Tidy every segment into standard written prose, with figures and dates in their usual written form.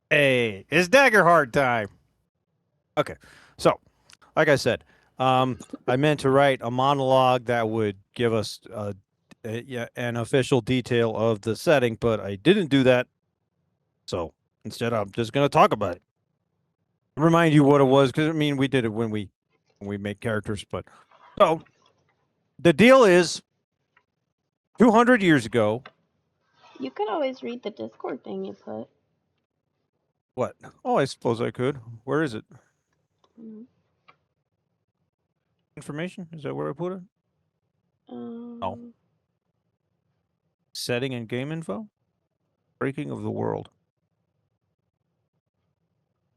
Hey, it's Daggerheart time. Okay, so like I said, um, I meant to write a monologue that would give us yeah, an official detail of the setting, but I didn't do that. So instead, I'm just gonna talk about it. Remind you what it was, because I mean, we did it when we made characters. But so the deal is, 200 years ago. You could always read the Discord thing you put. What? Oh, I suppose I could. Where is it? Mm. Information? Is that where I put it? Oh, Um, setting and game info. Breaking of the world.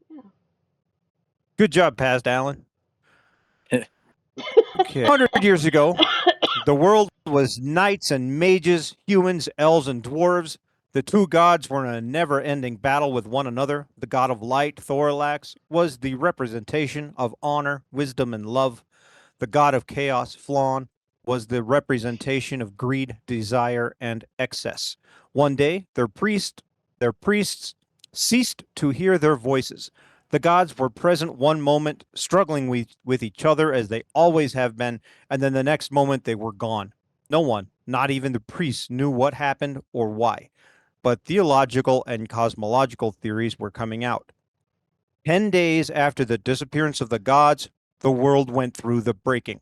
yeah. Good job, Past Alan. Okay. 100 years ago, the world was knights and mages, humans, elves, and dwarves. The two gods were in a never ending battle with one another. The god of light, Thorlax, was the representation of honor, wisdom, and love. The god of chaos, Flawn, was the representation of greed, desire, and excess. One day, their priests ceased to hear their voices. The gods were present one moment, struggling with each other as they always have been, and then the next moment they were gone. No one, not even the priests, knew what happened or why. But theological and cosmological theories were coming out. 10 days after the disappearance of the gods, the world went through the breaking.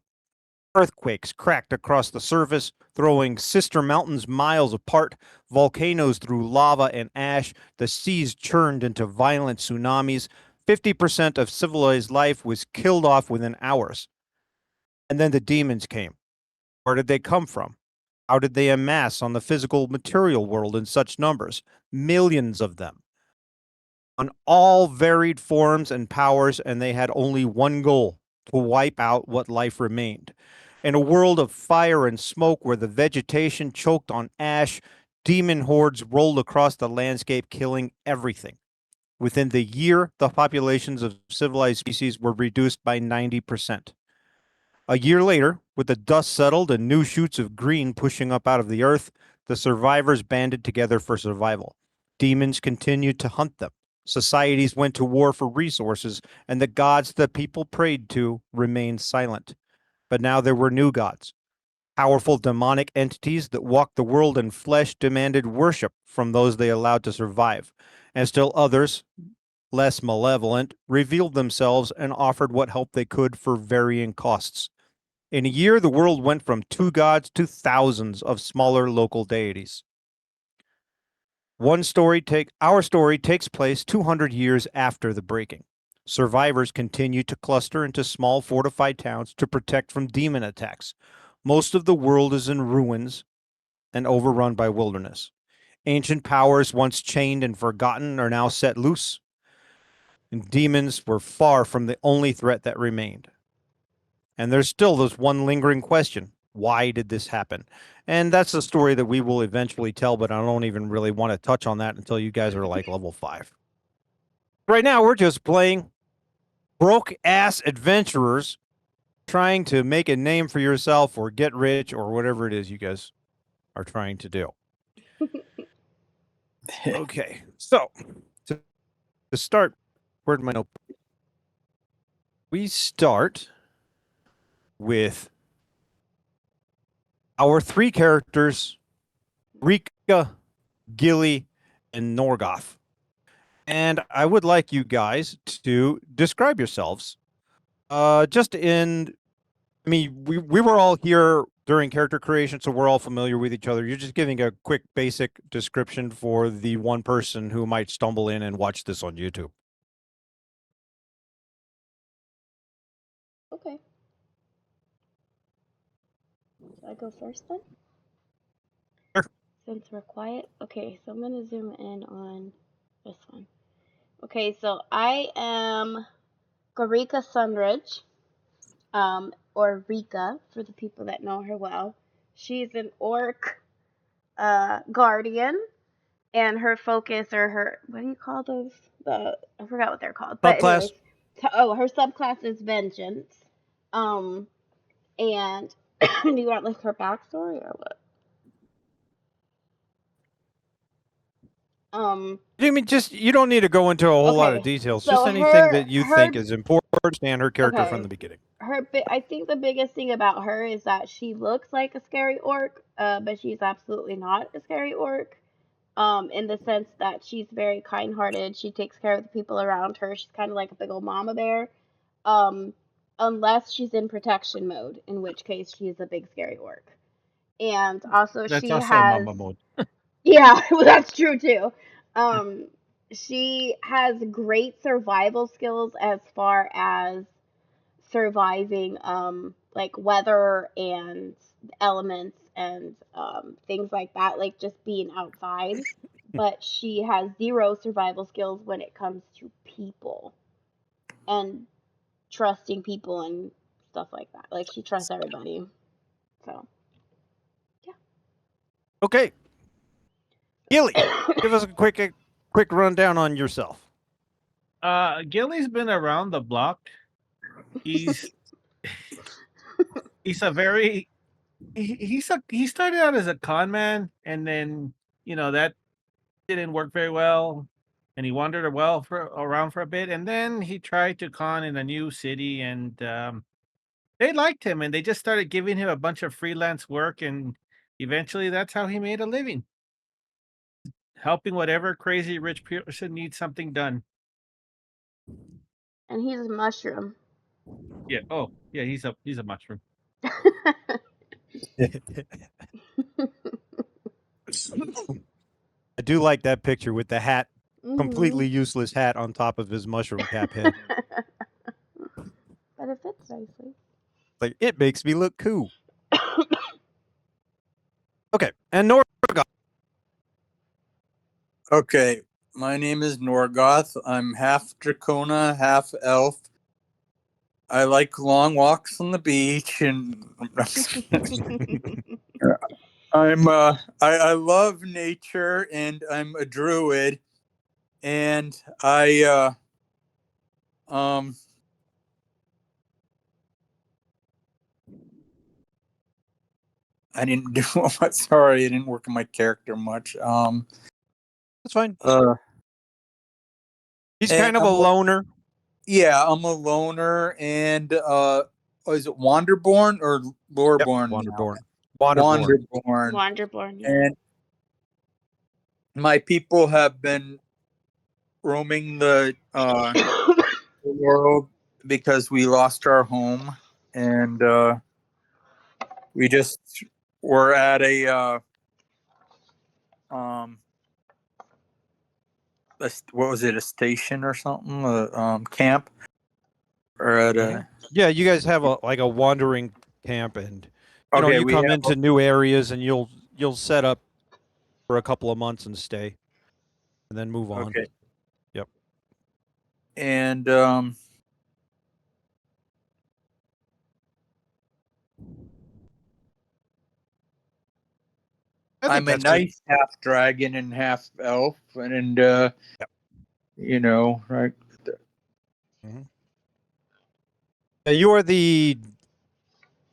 Earthquakes cracked across the surface, throwing sister mountains miles apart. Volcanoes threw lava and ash. The seas churned into violent tsunamis. 50% of civilized life was killed off within hours. And then the demons came. Where did they come from? How did they amass on the physical material world in such numbers? Millions of them, on all varied forms and powers, and they had only one goal: to wipe out what life remained. In a world of fire and smoke where the vegetation choked on ash, demon hordes rolled across the landscape, killing everything. Within the year, the populations of civilized species were reduced by 90%. A year later, with the dust settled and new shoots of green pushing up out of the earth, the survivors banded together for survival. Demons continued to hunt them. Societies went to war for resources, and the gods the people prayed to remained silent. But now there were new gods. Powerful demonic entities that walked the world in flesh demanded worship from those they allowed to survive. And still others, less malevolent, revealed themselves and offered what help they could for varying costs. In a year, the world went from two gods to thousands of smaller local deities. Our story takes place 200 years after the breaking. Survivors continue to cluster into small fortified towns to protect from demon attacks. Most of the world is in ruins and overrun by wilderness. Ancient powers once chained and forgotten are now set loose, and demons were far from the only threat that remained. And there's still this one lingering question: why did this happen? And that's a story that we will eventually tell, but I don't even really want to touch on that until you guys are like level 5. Right now, we're just playing broke ass adventurers trying to make a name for yourself or get rich or whatever it is you guys are trying to do. Okay, so to start, where'd my note? We start with our three characters: Rika, Gilly, and Norgoth. And I would like you guys to describe yourselves. Just in, I mean, we were all here during character creation, so we're all familiar with each other. You're just giving a quick basic description for the one person who might stumble in and watch this on YouTube. Okay. Should I go first then? Sure. Since we're quiet. Okay, so I'm gonna zoom in on this one. Okay, so I am Garika Sunridge, or Rika for the people that know her well. She's an orc guardian, and her focus, or her, what do you call those? I forgot what they're called. But anyways, Subclass. her subclass is vengeance. Um, and do you want like her backstory or what? I mean, just you don't need to go into a whole lot of Okay, details. Just so anything that you think is important. Understand her character from okay, the beginning. I think the biggest thing about her is that she looks like a scary orc, but she's absolutely not a scary orc. In the sense that she's very kind-hearted. She takes care of the people around her. She's kind of like a big old mama bear. Um, unless she's in protection mode, in which case she's a big scary orc. And also That's she also a has, mama mode. yeah, well, that's true too. She has great survival skills as far as surviving like weather and elements and things like that, like just being outside. But she has zero survival skills when it comes to people and trusting people and stuff like that. Like she trusts everybody. So Okay, Gilly, give us a quick rundown on yourself. Gilly's been around the block. He's he's a very he started out as a con man, and then that didn't work very well, and he wandered around for a bit, and then he tried to con in a new city, and they liked him, and they just started giving him a bunch of freelance work, and eventually that's how he made a living, helping whatever crazy rich person needs something done. and he's a mushroom. Yeah. Oh, yeah. He's a mushroom. I do like that picture with the hat, completely Mhm. useless hat on top of his mushroom cap head. But it fits nicely. Like, it makes me look cool. Okay, and Norgoth. Okay, my name is Norgoth. I'm half Dracona, half elf. I like long walks on the beach, and I love nature, and I'm a druid, and I didn't do sorry, I didn't work on my character much. That's fine. He's And kind of a loner. yeah, I'm a loner, and is it Wanderborn or Yep, Loreborn now? Wanderborn. Wanderborn. Wanderborn. Wanderborn, yeah. And my people have been roaming the world because we lost our home, and we just were at what was it, a station or something, a camp, or at a Yeah, you guys have a wandering camp, and okay, you we come have into new areas, and you'll set up for a couple of months and stay, and then move on. okay, Yep. and I think I'm a that's good. nice half dragon and half elf, and Yep. Right. You are the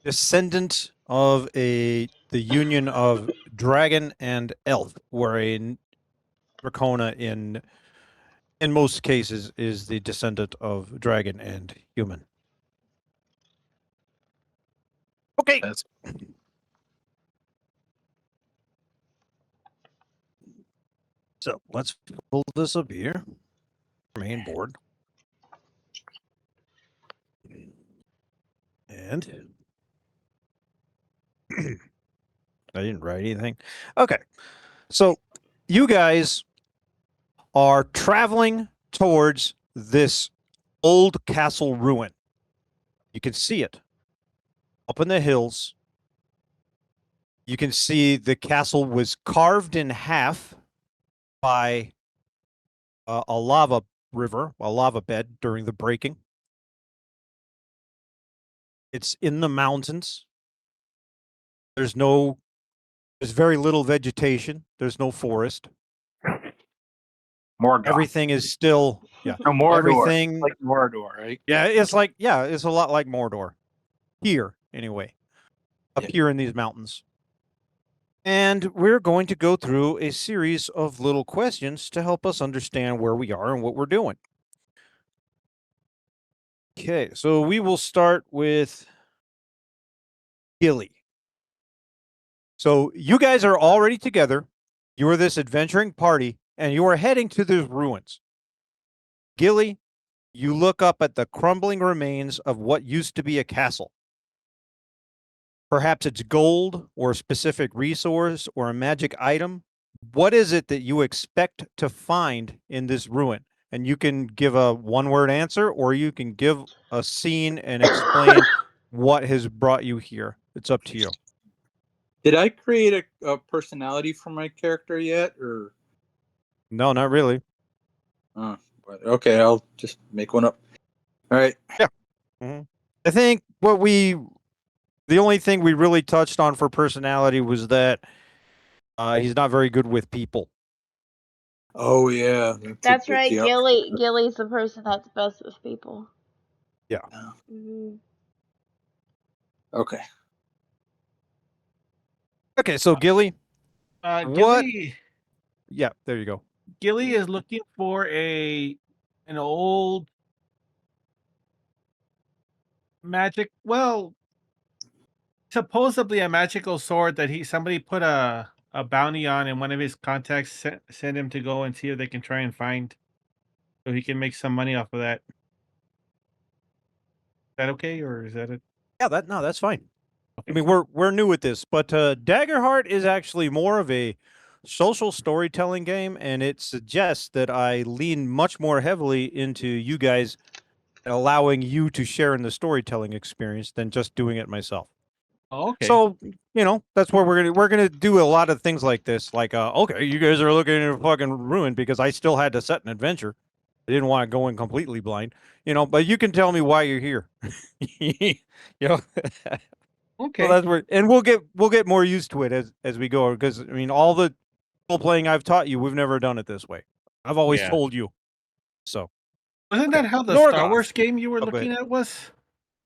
descendant of the union of dragon and elf, where a Dracona in most cases is the descendant of dragon and human. Okay. So let's pull this up here. Main board. And I didn't write anything. Okay. So you guys are traveling towards this old castle ruin. You can see it up in the hills. You can see the castle was carved in half by a lava river, a lava bed during the breaking. It's in the mountains. There's very little vegetation. There's no forest. Morgoth. Everything is still, yeah. No, Mordor. Everything, Like Mordor, right? yeah, it's a lot like Mordor. Here, anyway. Up here in these mountains. And we're going to go through a series of little questions to help us understand where we are and what we're doing. Okay, so we will start with Gilly. So you guys are already together. You are this adventuring party, and you are heading to the ruins. Gilly, you look up at the crumbling remains of what used to be a castle. Perhaps it's gold or a specific resource or a magic item. What is it that you expect to find in this ruin? And you can give a one-word answer, or you can give a scene and explain what has brought you here. It's up to you. Did I create a personality for my character yet, or? No, not really. Okay, I'll just make one up. All right. Yeah. I think the only thing we really touched on for personality was that he's not very good with people. Oh yeah, That's right. yep. Gilly's the person that's best with people. Yeah. Mhm. Okay. Okay, so Gilly, what? Gilly Yeah, there you go. is looking for an old magic. Well, supposedly a magical sword that somebody put a bounty on, and one of his contacts sent him to go and see if they can try and find, so he can make some money off of that. Is that okay, or is that it? Yeah, that's fine. Okay. I mean, we're new at this, but Daggerheart is actually more of a social storytelling game, and it suggests that I lean much more heavily into you guys allowing you to share in the storytelling experience than just doing it myself. Oh, okay. So, that's where we're gonna do a lot of things like this. Like, okay, you guys are looking at a fucking ruin because I still had to set an adventure. I didn't want to go in completely blind, but you can tell me why you're here. you know. Okay. Well, that's where, and we'll get more used to it as we go. Because I mean, all the role playing I've taught you, we've never done it this way. I've always Yeah. told you. So Wasn't okay. that how the Star Norgoth. Wars game you were Oh, go looking ahead. at was?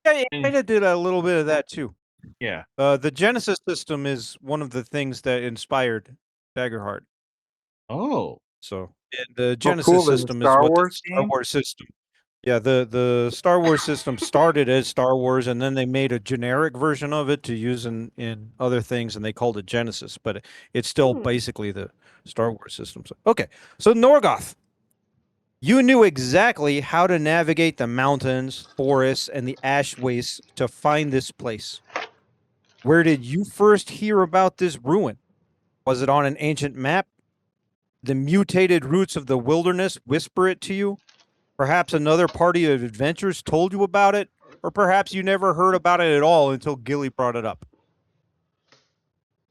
Yeah, yeah, And- kind of did a little bit of that too. yeah. The Genesis system is one of the things that inspired Daggerheart. Oh. So, and the Oh, Genesis cool. There's a system is Star what the Wars Star game. Wars system. Yeah, the Star Wars system started as Star Wars, and then they made a generic version of it to use in other things, and they called it Genesis. But it's still basically the Star Wars system. So, okay, so Norgoth, you knew exactly how to navigate the mountains, forests, and the ash wastes to find this place. Where did you first hear about this ruin? Was it on an ancient map? The mutated roots of the wilderness whisper it to you? Perhaps another party of adventurers told you about it, or perhaps you never heard about it at all until Gilly brought it up.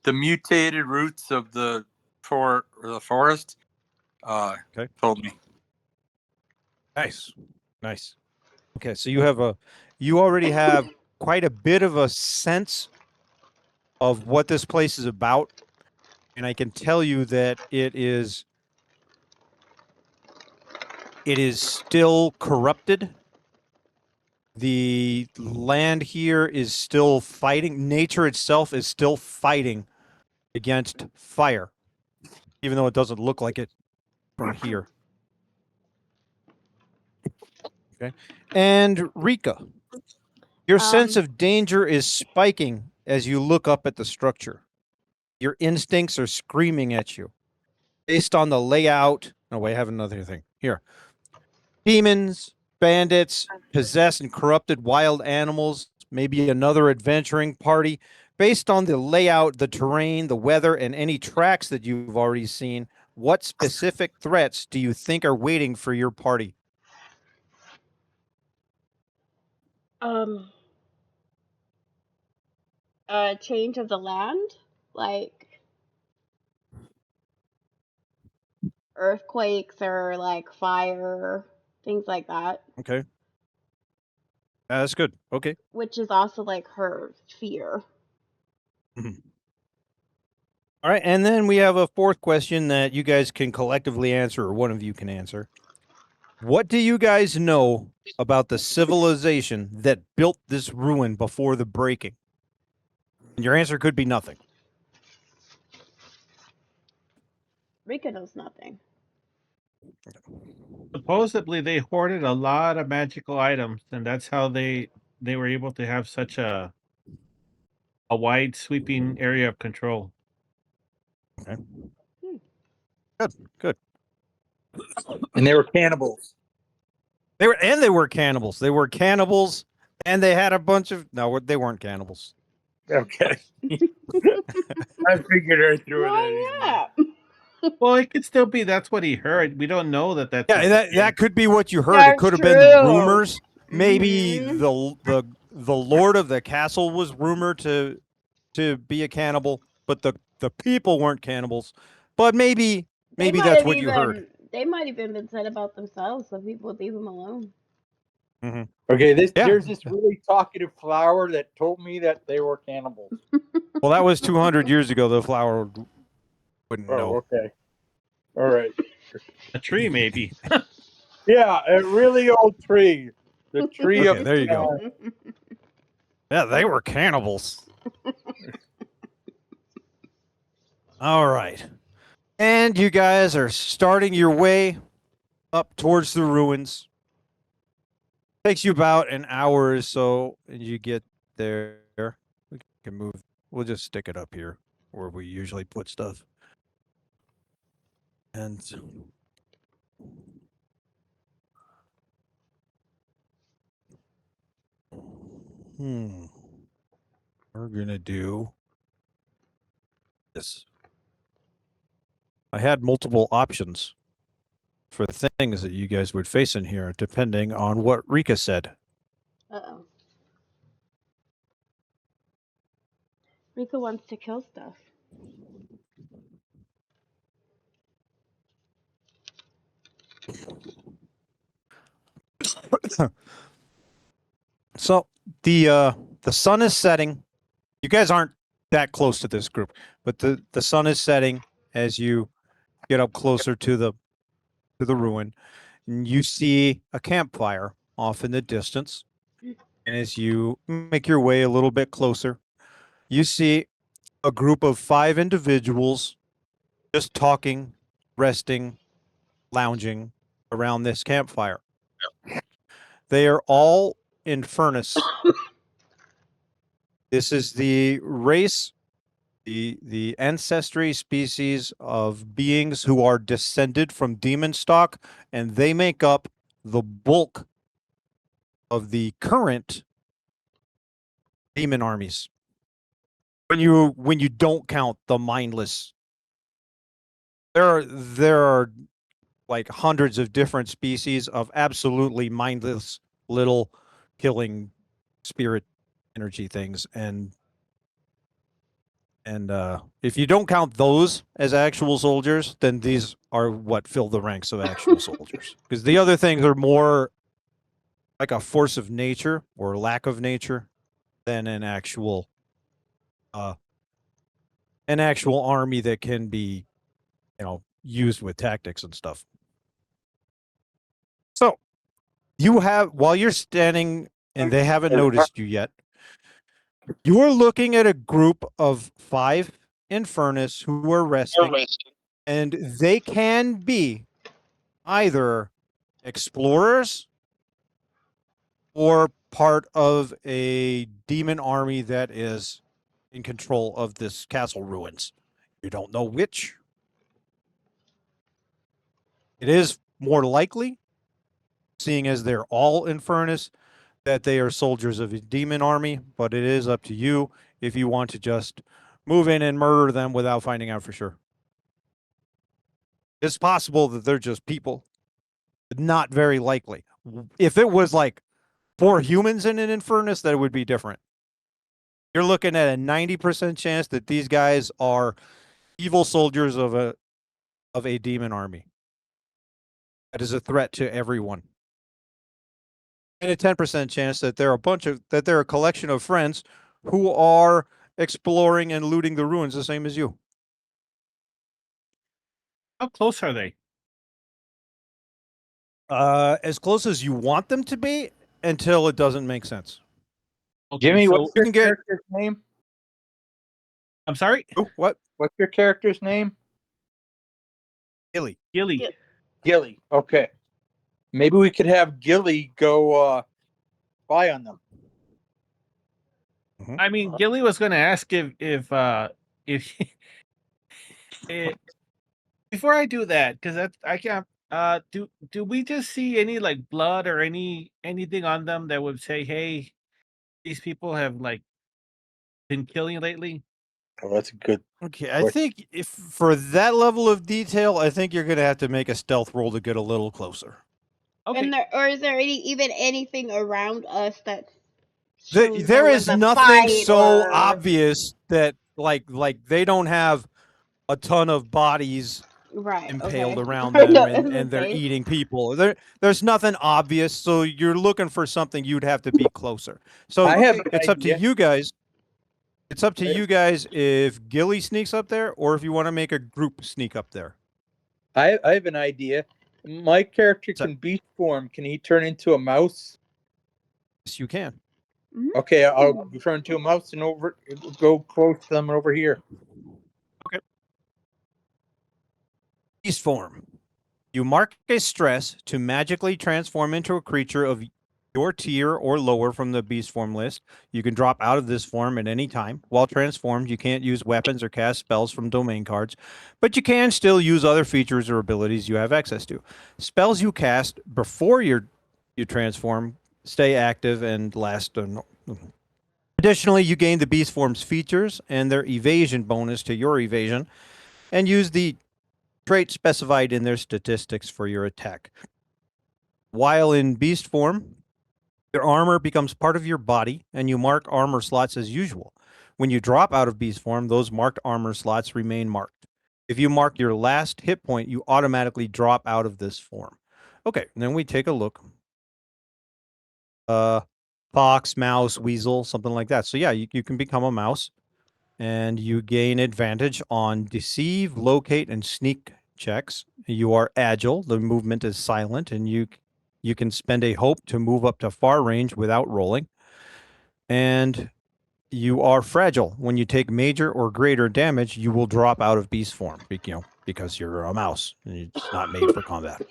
The mutated roots of the forest. Okay. Told me. Nice. Okay, so you already have quite a bit of a sense of what this place is about, and I can tell you that it is still corrupted. The land here is still fighting. Nature itself is still fighting against fire, even though it doesn't look like it from here. Okay. And Rika, your sense of danger is spiking as you look up at the structure. Your instincts are screaming at you. Based on the layout. Oh, wait, I have another thing. Here. Demons, bandits, possessed and corrupted wild animals, maybe another adventuring party. Based on the layout, the terrain, the weather, and any tracks that you've already seen, what specific threats do you think are waiting for your party? Change of the land, like earthquakes or like fire, things like that. Okay. That's good. Okay. Which is also like her fear. Mhm. All right. And then we have a fourth question that you guys can collectively answer, or one of you can answer. What do you guys know about the civilization that built this ruin before the breaking? And your answer could be nothing. Rika knows nothing. Supposedly, they hoarded a lot of magical items, and that's how they were able to have such a wide sweeping area of control. Okay. Hmm. Good. And they were cannibals. They were cannibals. They were cannibals, and they had a bunch of no. They weren't cannibals. Okay. I figured I threw it at you. Why not? Well, it could still be that's what he heard. We don't know that that's Yeah, what that could be what you heard. It That's could have been the true. rumors. Maybe Mhm. the lord of the castle was rumored to be a cannibal, but the people weren't cannibals. But maybe They might that's have what you heard. even they might even been said about themselves, so people would leave them alone. Mm-hmm. Okay, Yeah. there's this really talkative flower that told me that they were cannibals. Well, that was 200 years ago. The flower wouldn't Oh, know. okay. All right. a tree, maybe. Yeah, a really old tree. The tree Okay, of there you go. Yeah, they were cannibals. All right. And you guys are starting your way up towards the ruins. Takes you about an hour or so, and you get there. We can move. We'll just stick it up here where we usually put stuff. And we're gonna do this. I had multiple options for things that you guys would face in here, depending on what Rika said. Uh-oh. Rika wants to kill stuff. So the sun is setting. You guys aren't that close to this group, but the sun is setting as you get up closer to the ruin, and you see a campfire off in the distance. And as you make your way a little bit closer, you see a group of 5 individuals just talking, resting, lounging around this campfire. They are all in Furnace. This is the race, the ancestry species of beings who are descended from demon stock, and they make up the bulk of the current demon armies. When you don't count the mindless, there are like hundreds of different species of absolutely mindless little killing spirit energy things, and if you don't count those as actual soldiers, then these are what fill the ranks of actual soldiers, because the other things are more like a force of nature or lack of nature than uh an actual army that can be, used with tactics and stuff. So you have, while you're standing and they haven't noticed you yet, you are looking at a group of 5 Infernus who are resting, and they can be either explorers or part of a demon army that is in control of this castle ruins. You don't know which. It is more likely, seeing as they're all Infernus, that they are soldiers of a demon army, but it is up to you if you want to just move in and murder them without finding out for sure. It's possible that they're just people, but not very likely. If it was like 4 humans in an Infernus, that would be different. You're looking at a 90% chance that these guys are evil soldiers of a demon army. That is a threat to everyone. And a 10% chance that they're a collection of friends who are exploring and looting the ruins the same as you. How close are they? As close as you want them to be until it doesn't make sense. Okay, Jimmy, so what's You your can get character's name? I'm sorry. what? What's your character's name? Gilly. Gilly. Gil- Gilly. Okay. Maybe we could have Gilly go spy on them. I mean, Gilly was going to ask if before I do that, because that's I can't. Do we just see any like blood or anything on them that would say, hey, these people have like been killing lately? Oh, that's a good. Okay, I think if for that level of detail, I think you're going to have to make a stealth roll to get a little closer. Okay. And or is there even anything around us that shows There is was a nothing fight so or obvious that like they don't have a ton of bodies right? impaled Okay. around I them know, and they're okay. eating people. There's nothing obvious, so you're looking for something you'd have to be closer. So I have an it's up to idea. you guys. It's up to you guys if Gilly sneaks up there or if you want to make a group sneak up there. I have an idea. My character So, can beast form. Can he turn into a mouse? yes, you can. Okay, I'll turn into a mouse and go close to them over here. Beast form. You mark a stress to magically transform into a creature of your tier or lower from the beast form list. You can drop out of this form at any time. While transformed, you can't use weapons or cast spells from domain cards, but you can still use other features or abilities you have access to. Spells you cast before you transform stay active and last. Additionally, you gain the beast form's features and their evasion bonus to your evasion, and use the trait specified in their statistics for your attack. While in beast form, your armor becomes part of your body, and you mark armor slots as usual. When you drop out of beast form, those marked armor slots remain marked. If you mark your last hit point, you automatically drop out of this form. Okay, then we take a look. Fox, mouse, weasel, something like that. So yeah, you can become a mouse, and you gain advantage on deceive, locate, and sneak checks. You are agile. The movement is silent, and you can spend a hope to move up to far range without rolling. And you are fragile. When you take major or greater damage, you will drop out of beast form. Because you're a mouse and it's not made for combat.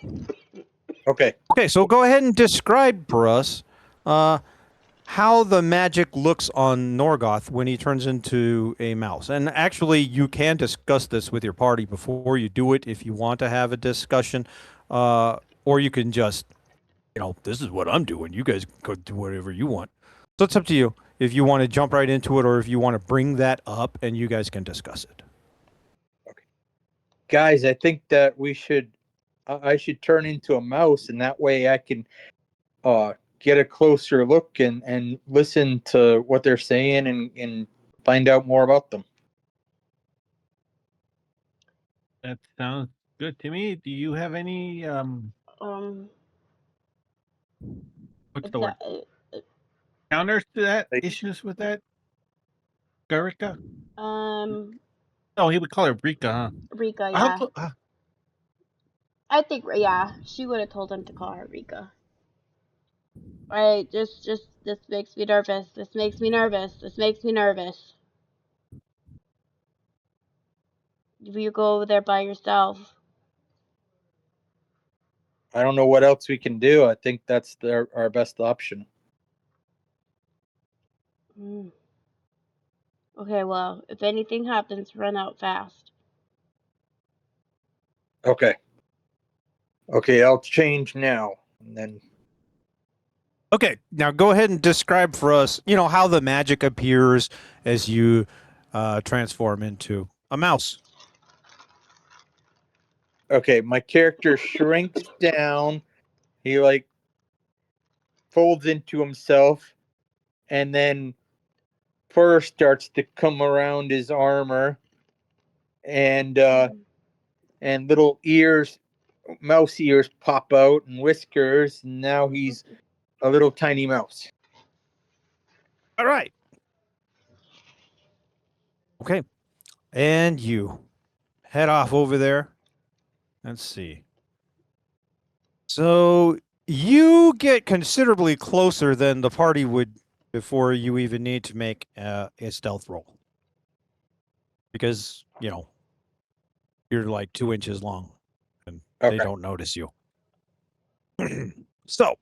Okay. Okay, so go ahead and describe for us how the magic looks on Norgoth when he turns into a mouse. And actually, you can discuss this with your party before you do it if you want to have a discussion, or you can just, this is what I'm doing. You guys go do whatever you want. So it's up to you if you want to jump right into it or if you want to bring that up and you guys can discuss it. Okay. Guys, I think that I should turn into a mouse, and that way I can get a closer look and listen to what they're saying and find out more about them. That sounds good to me. Do you have any what's It's the word? uh, Counters to that? Like, Issues with that? Gurika? um Oh, he would call her Rika, huh? Rika, How yeah. I think yeah, she would have told him to call her Rika. Right, just this makes me nervous. This makes me nervous. This makes me nervous. If you go over there by yourself. I don't know what else we can do. I think that's our best option. Mm. Okay, well, if anything happens, run out fast. Okay. Okay, I'll change now. And then Okay, now go ahead and describe for us, how the magic appears as you transform into a mouse. okay, my character shrinks down. He like folds into himself, and then fur starts to come around his armor, and little ears, mouse ears pop out, and whiskers. And now he's a little tiny mouse. All right. Okay. And you head off over there. Let's see. So you get considerably closer than the party would before you even need to make a stealth roll. Because, you're like 2 inches long. They don't notice you. So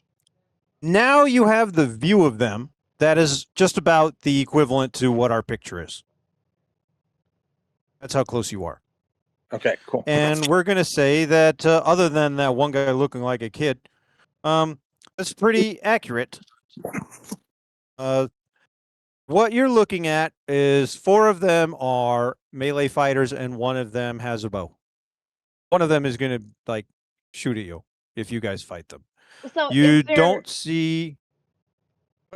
now you have the view of them that is just about the equivalent to what our picture is. That's how close you are. Okay, cool. And we're going to say that other than that one guy looking like a kid, that's pretty accurate. What you're looking at is 4 of them are melee fighters and 1 of them has a bow. One of them is going to like shoot at you if you guys fight them. So You is there don't see.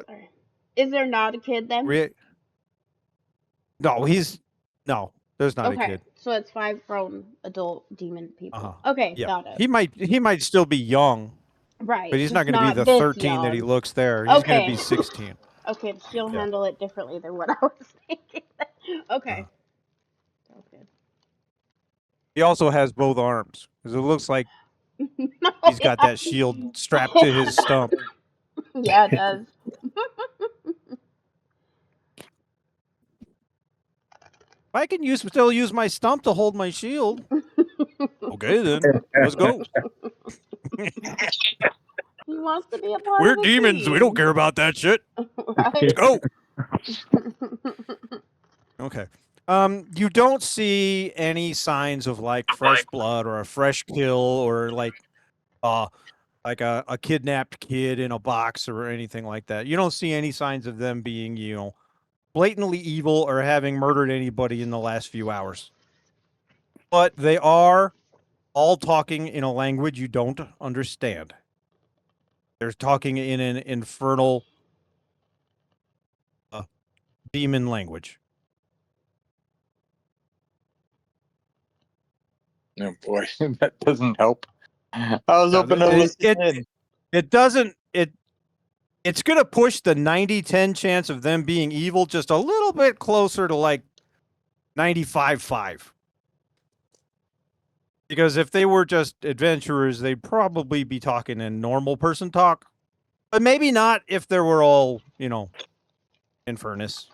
sorry. Is there not a kid then? No, there's not a Okay, kid. so it's 5 grown adult demon people. Uh-huh. Okay, Yeah, got it. he might still be young, Right, but he's not just going to be not the this 13 that he young. looks there. He's going to Okay. be 16. Okay, she'll Yeah. handle it differently than what I was thinking. Okay. Sounds good. He also has both arms because it looks like No, he's got that shield strapped to his stump. Yeah, it does. I can still use my stump to hold my shield. Okay, then let's go. He wants to be a part We're of the demons. team. We don't care about that shit. Right? Let's go. Okay. You don't see any signs of like fresh blood or a fresh kill or like a kidnapped kid in a box or anything like that. You don't see any signs of them being, blatantly evil or having murdered anybody in the last few hours. But they are all talking in a language you don't understand. They're talking in an infernal demon language. Oh boy, that doesn't help. I was Yeah, hoping to listen in. It doesn't. It's going to push the 90-10 chance of them being evil just a little bit closer to like 95-5. Because if they were just adventurers, they'd probably be talking in normal person talk. But maybe not if they were all, Infernus.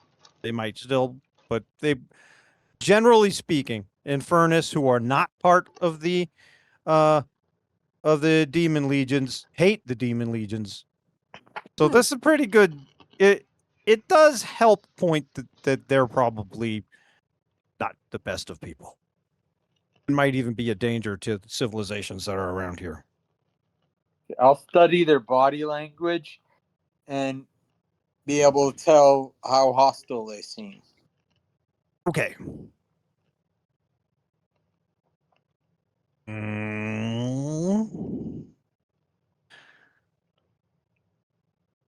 They might still, but they, generally speaking, Infernus, who are not part of the demon legions, hate the demon legions. So this is a pretty good. It does help point that they're probably not the best of people. It might even be a danger to the civilizations that are around here. I'll study their body language and be able to tell how hostile they seem. Okay.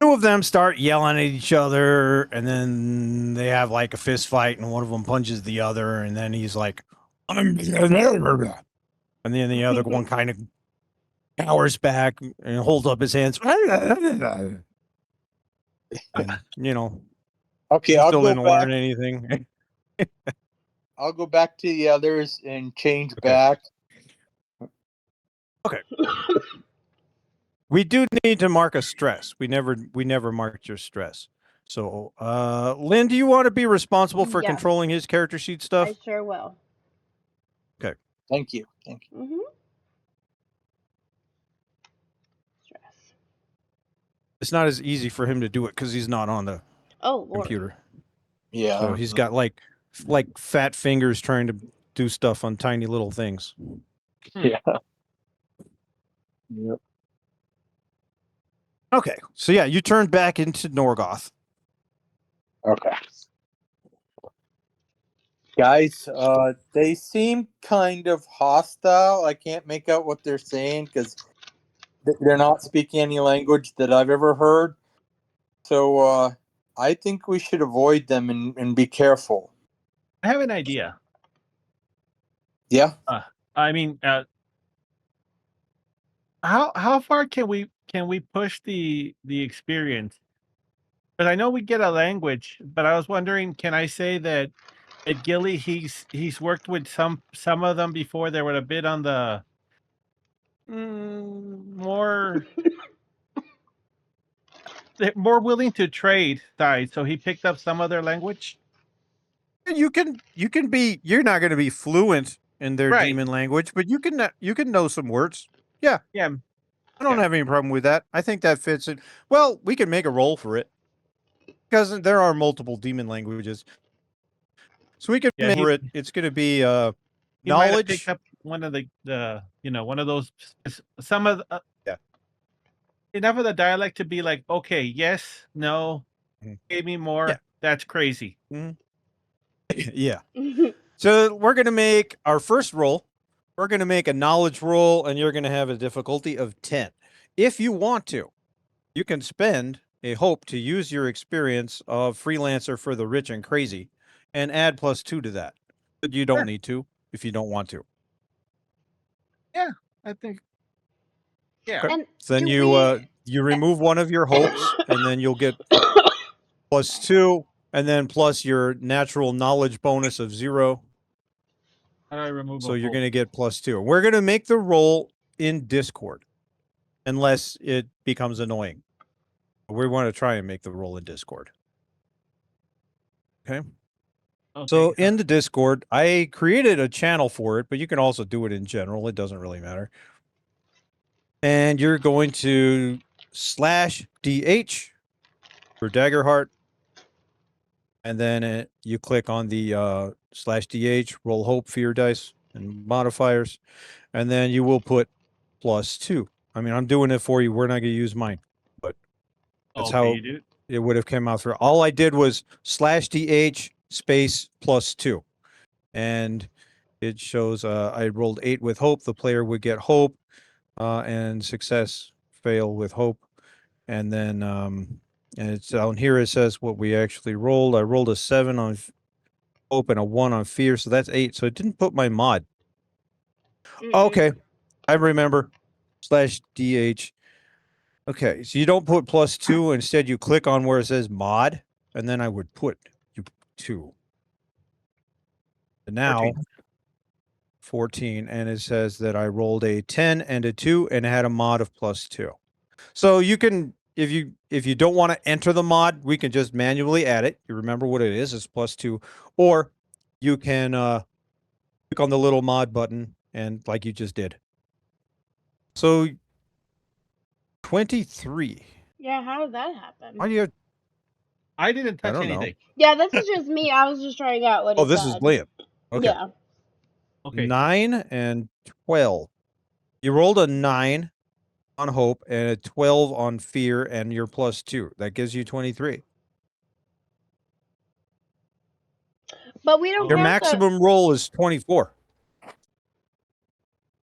Two of them start yelling at each other, and then they have like a fist fight, and one of them punches the other, and then he's like, and then the other one kind of cowers back and holds up his hands. And, Okay, I'll still go didn't back. learn anything. I'll go back to the others and change Okay. back. Okay. We do need to mark a stress. We never marked your stress. So, Lynn, do you want to be responsible for Yes. controlling his character sheet stuff? I sure will. Okay. Thank you. Mm-hmm. Stress. It's not as easy for him to do it because he's not on the Oh, Lord. computer. Yeah. So he's got like fat fingers trying to do stuff on tiny little things. Yeah. Yep. Okay. So yeah, you turn back into Norgoth. Okay. Guys, they seem kind of hostile. I can't make out what they're saying because they're not speaking any language that I've ever heard. So I think we should avoid them and be careful. I have an idea. Yeah. I mean, how far can we push the experience? Because I know we get a language, but I was wondering, can I say that Gilly he's worked with some of them before? They were a bit on the more they're more willing to trade side, so he picked up some other language. You can be. You're not going to be fluent in their Right. demon language, but you can know some words. Yeah, Yeah. I don't Yeah. have any problem with that. I think that fits in. Well, we can make a roll for it because there are multiple demon languages, so we can Yeah, make it. It's going to be he might have picked knowledge. up one of the one of those some of the, Yeah. enough of the dialect to be like, okay, yes, no, Mhm. gave me more. Yeah. That's crazy. Mhm. Yeah. So we're going to make our first roll. We're going to make a knowledge roll, and you're going to have a difficulty of 10. If you want to, you can spend a hope to use your experience of freelancer for the rich and crazy and add +2 to that. But you don't Sure. need to if you don't want to. Yeah, I think. Yeah. Okay. And So then do you we? you remove one of your hopes, and then you'll get +2, and then plus your natural knowledge bonus of 0. How do I remove So a you're hope? going to get +2. We're going to make the roll in Discord, unless it becomes annoying. We want to try and make the roll in Discord. Okay. Okay. So in the Discord, I created a channel for it, but you can also do it in general. It doesn't really matter. And you're going to /DH for Daggerheart. And then you click on the /DH, roll hope, fear dice, and modifiers. And then you will put +2. I mean, I'm doing it for you. We're not going to use mine, but that's okay, how you do. it would have come out through. All I did was /DH space +2. And it shows I rolled 8 with hope. The player would get hope and success fail with hope. And then and it's down here it says what we actually rolled. I rolled a 7 on hope and a 1 on fear. So that's 8. So it didn't put my mod. Okay. I remember /DH. Okay. So you don't put +2. Instead, you click on where it says mod. And then I would put 2. And now 14, and it says that I rolled a 10 and a 2 and had a mod of +2. So you can, if you don't want to enter the mod, we can just manually add it. You remember what it is? It's +2, or you can click on the little mod button and like you just did. So 23. Yeah, how did that happen? Why do you? I didn't I touch don't know. anything. Yeah, this is just me. I was just trying out what Oh, it this is said. Liam. Okay. Yeah. Okay. 9 and 12. You rolled a 9 on hope and a 12 on fear, and you're +2. That gives you 23. But we don't Your count the. maximum roll is 24.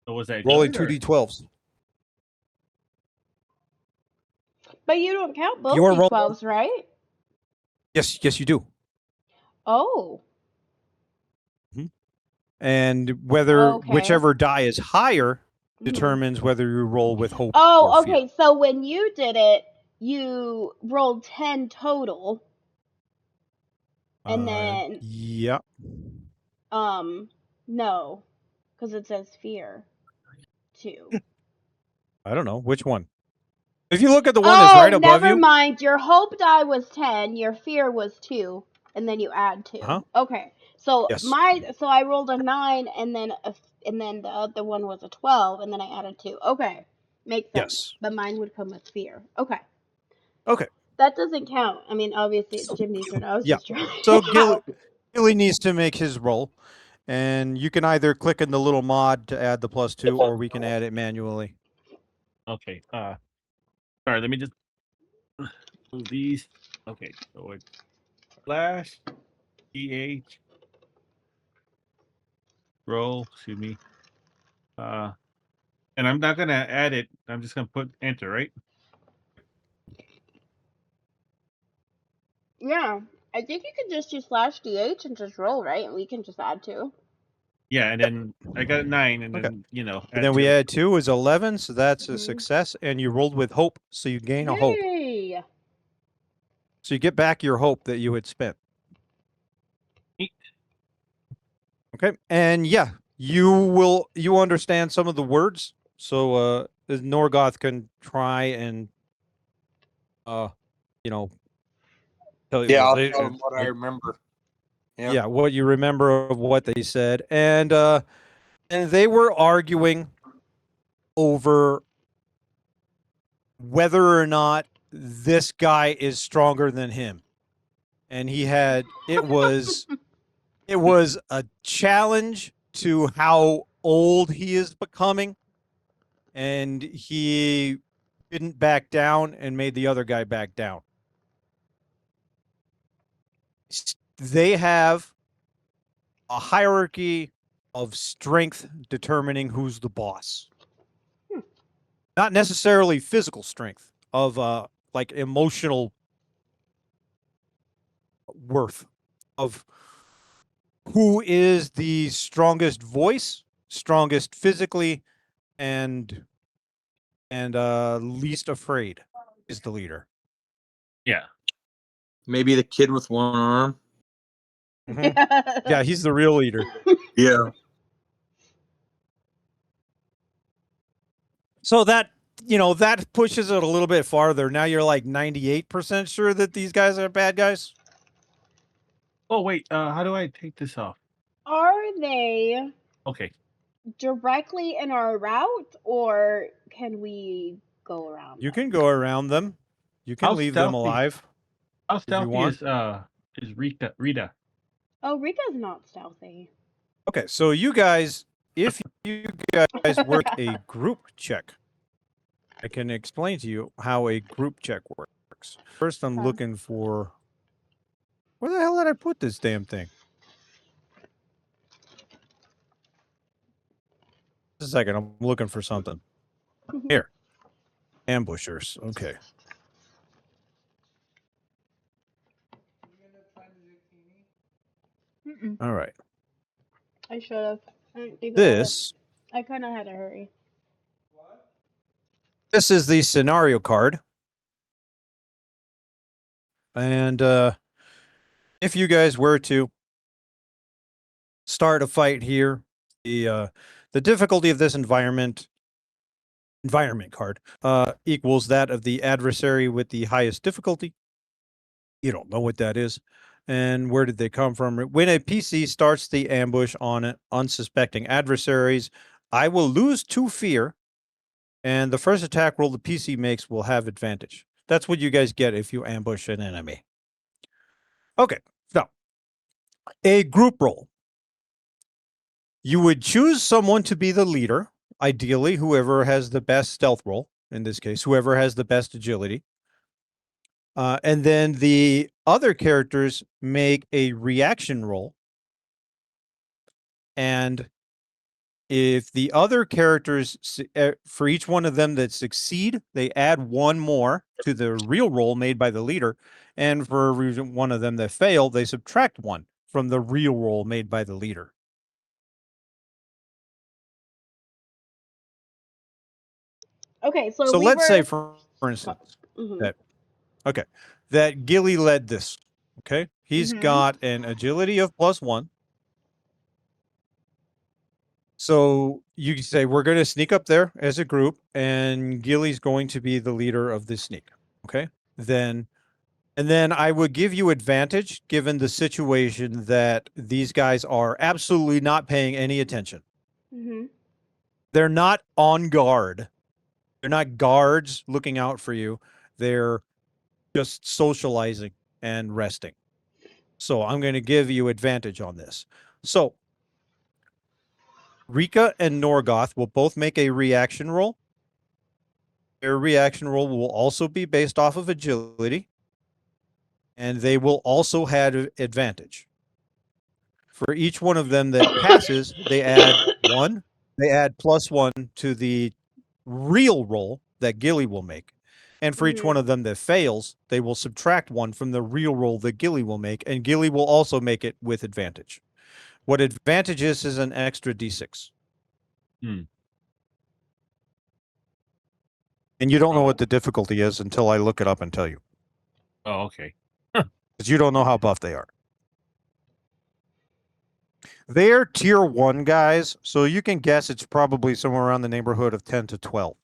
So was that Rolling good, or- 2d12s. But you don't count both Your roll. d12s, right? Yes, you do. Oh. And whether Okay. whichever die is higher Mhm. determines whether you roll with hope or Oh, fear. okay. So when you did it, you rolled 10 total, and then Yeah. no, because it says fear 2. I don't know which one. If you look at the one that's right above never you, mind. Your hope die was 10, your fear was 2, and then you add 2. Uh-huh. Okay. So Yes. so I rolled a 9, and then the other one was a 12, and then I added 2. Okay. Makes sense. Yes. But mine would come with fear. Okay. Okay. That doesn't count. I mean, obviously it's Jimmy's turn. I was Yeah. just trying So it out. Gilly needs to make his roll, and you can either click in the little mod to add the +2, or we can add it manually. Okay. Sorry. Let me just move these. Okay. So it /DH roll. Excuse me. And I'm not gonna add it. I'm just gonna put enter, right? Yeah. I think you can just do /DH and just roll, right? And we can just add 2. Yeah, and then I got a 9, and Okay. then And add then we 2. add 2 is 11, so that's a Mhm. success. And you rolled with hope, so you gain a hope. Yay! So you get back your hope that you had spent. Neat. Okay. And yeah, you understand some of the words. So Norgoth can try and you know, tell you Yeah, well, I'll tell them what I remember. yeah, what you remember of what they said. And And they were arguing over whether or not this guy is stronger than him. And it was a challenge to how old he is becoming. And he didn't back down and made the other guy back down. They have a hierarchy of strength determining who's the boss. Not necessarily physical strength, of like emotional worth, of who is the strongest voice, strongest physically, and least afraid is the leader. Yeah. Maybe the kid with one arm. Mhm. Yeah, he's the real leader. Yeah. So that pushes it a little bit farther. Now you're like 98% sure that these guys are bad guys. Oh wait, how do I take this off? Are they Okay. directly in our route, or can we go around? You them? can go around them. You can How leave them stealthy? alive. How you stealthy want. is Rita? Oh, Rika's not stealthy. Okay, so if you guys work a group check, I can explain to you how a group check works. First, I'm looking for, where the hell did I put this damn thing? Just a second, I'm looking for something. Here, ambushers. Okay. Mm-mm. All right. I should have. I didn't think about This it. I kind of had to hurry. this is the scenario card, and if you guys were to start a fight here, the difficulty of this environment card equals that of the adversary with the highest difficulty. You don't know what that is. And where did they come from? When a PC starts the ambush on unsuspecting adversaries, I will lose 2 fear, and the first attack roll the PC makes will have advantage. That's what you guys get if you ambush an enemy. Okay, so a group roll. You would choose someone to be the leader, ideally whoever has the best stealth roll, in this case, whoever has the best agility. And then the other characters make a reaction roll. And if the other characters, for each one of them that succeed, they add 1 more to the real roll made by the leader. And for one of them that fail, they subtract 1 from the real roll made by the leader. Okay, So we let's were... say, for instance, that Gilly led this. Okay, he's got an agility of +1. So you can say we're going to sneak up there as a group, and Gilly's going to be the leader of this sneak. Okay, then I would give you advantage given the situation that these guys are absolutely not paying any attention. They're not on guard. They're not guards looking out for you. They're just socializing and resting. So I'm going to give you advantage on this. So Rika and Norgoth will both make a reaction roll. Their reaction roll will also be based off of agility, and they will also have advantage. For each one of them that passes, they add +1 to the real roll that Gilly will make. And for each one of them that fails, they will subtract 1 from the real roll that Gilly will make, and Gilly will also make it with advantage. What advantage is an extra D6. Hmm. And you don't know what the difficulty is until I look it up and tell you. Oh, okay. Because you don't know how buff they are. They're tier 1 guys, so you can guess it's probably somewhere around the neighborhood of 10 to 12.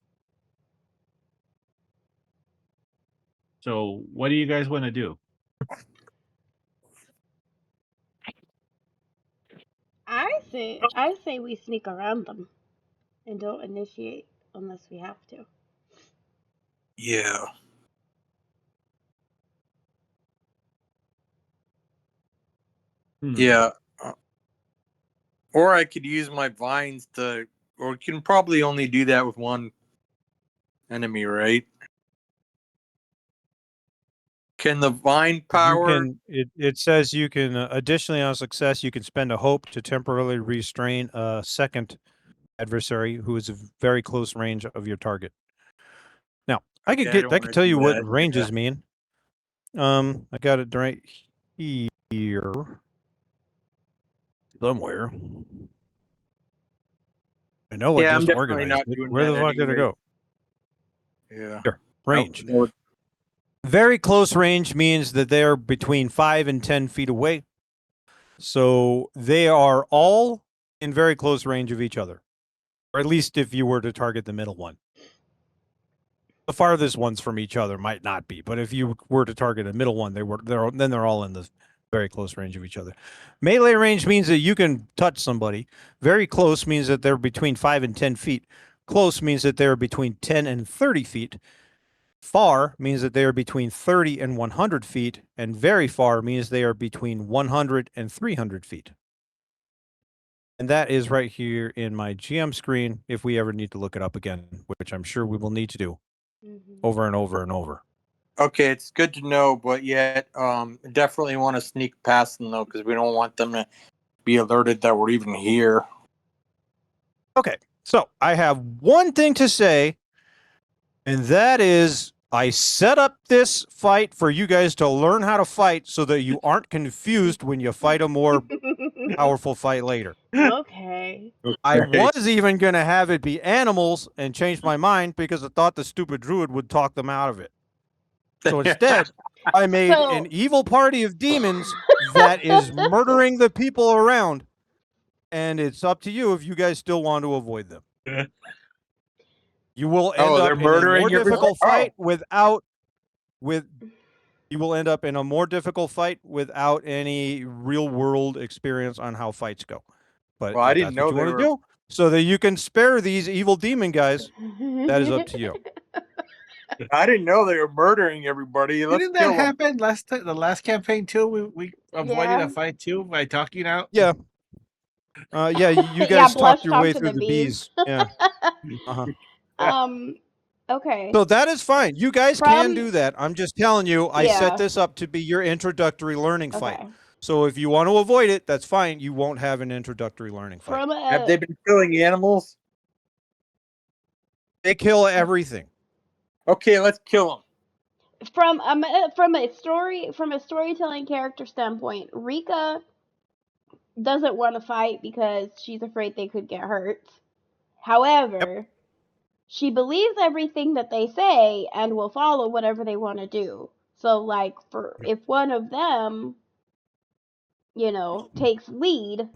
So what do you guys want to do? I I say we sneak around them and don't initiate unless we have to. Yeah. Yeah. Or I could use my vines to, or you can probably only do that with one enemy, right? Can the vine power? It says you can additionally on success you can spend a hope to temporarily restrain a second adversary who is a very close range of your target. Now I Okay, I don't I want could to tell you do what that. ranges mean. I got it right here somewhere. I know I Yeah, I'm just definitely organized not it. doing Where that the fuck did it anyway. go? Yeah. Here, range. No, Very close range means that they're between 5 and 10 feet away. So they are all in very close range of each other, or at least if you were to target the middle one. The farthest ones from each other might not be, but if you were to target a middle one, they're all in the very close range of each other. Melee range means that you can touch somebody. Very close means that they're between 5 and 10 feet. Close means that they're between 10 and 30 feet. Far means that they are between 30 and 100 feet, and very far means they are between 100 and 300 feet. And that is right here in my GM screen if we ever need to look it up again, which I'm sure we will need to do over and over and over. okay, it's good to know, but yet, definitely want to sneak past them though, because we don't want them to be alerted that we're even here. Okay, so I have one thing to say, and that is I set up this fight for you guys to learn how to fight so that you aren't confused when you fight a more powerful fight later. Okay. I was even going to have it be animals and change my mind because I thought the stupid druid would talk them out of it. So instead, I made So- an evil party of demons that is murdering the people around, and it's up to you if you guys still want to avoid them. You will end they're up in a more murdering everybody. difficult fight you will end up in a more difficult fight without any real world experience on how fights go. But Well, I if didn't that's what know you they want to were. do, so that you can spare these evil demon guys, that is up to you. I didn't know they were murdering everybody. Let's Didn't that kill them. happen the last campaign too? We avoided Yeah. a fight too by talking out. Yeah. Yeah, you Yeah, guys Blush talked your talked way to through the the bees. Yeah. Uh-huh. Okay. So that is fine. You guys can From do that. I'm just telling you, I set yeah. this up to be your introductory learning fight. Okay. So if you want to avoid it, that's fine. You won't have an introductory learning fight. From Have they been killing animals? They kill everything. Okay, let's kill them. from a storytelling character standpoint, Rika doesn't want to fight because she's afraid they could get hurt. However, she believes everything that they say and will follow whatever they want to do. So like for if one of them, takes lead,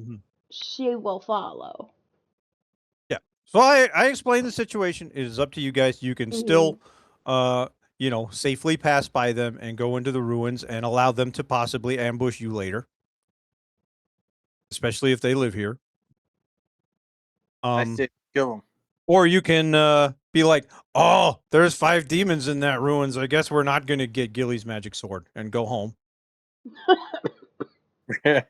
she will follow. Yeah. So I explained the situation. It is up to you guys. You can still safely pass by them and go into the ruins and allow them to possibly ambush you later. Especially if they live here. I say kill them. Or you can be like, oh, there's 5 demons in that ruins. I guess we're not going to get Gilly's magic sword and go home. It's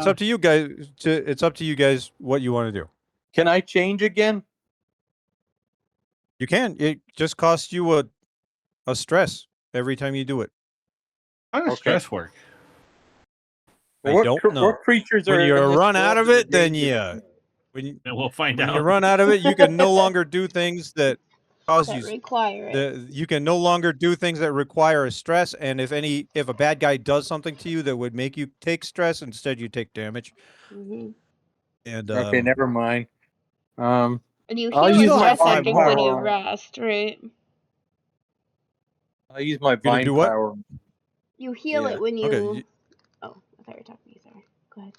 up to you guys. It's up to you guys what you want to do. Can I change again? You can. It just costs you a stress every time you do it. How does stress work? I don't know. What creatures When are you in this run out world of that are it, then dangerous? when we'll find when out. you run out of it, you can no longer do things that cause That you require it. you can no longer do things that require a stress. And if a bad guy does something to you that would make you take stress, instead you take damage. Mhm. And Okay, never mind. And you I'll heal you a use still my have stress, I 5 vine think, when more. you power. rest, right? I'll use my You to do vine what? power. You heal Yeah. it when you. Okay. Oh, I thought you were talking to me. Sorry. Go ahead.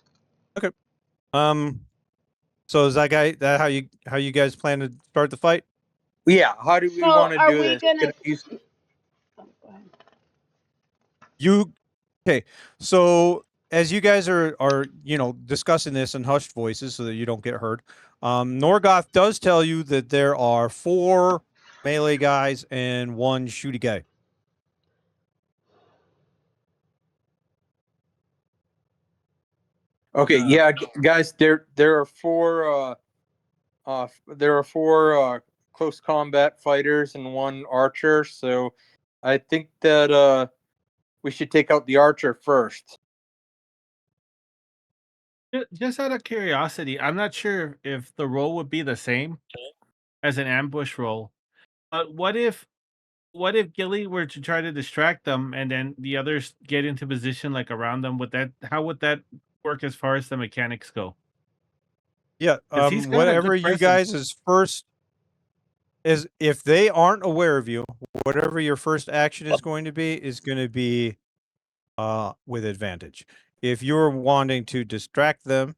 Okay. So is that how you guys plan to start the fight? Yeah. How do we So want to are do we this? gonna? Use... Oh, go ahead. Okay. So as you guys are discussing this in hushed voices so that you don't get heard, Norgoth does tell you that there are 4 melee guys and 1 shooty guy. Okay, yeah, guys, there are 4 close combat fighters and 1 archer, so I think that we should take out the archer first. Just out of curiosity, I'm not sure if the role would be the same as an ambush role. But what if Gilly were to try to distract them and then the others get into position like around them? How would that work as far as the mechanics go? Yeah, 'Cause he's got a whatever good you presence. guys is first is if they aren't aware of you, whatever your first action is going to be with advantage. If you're wanting to distract them,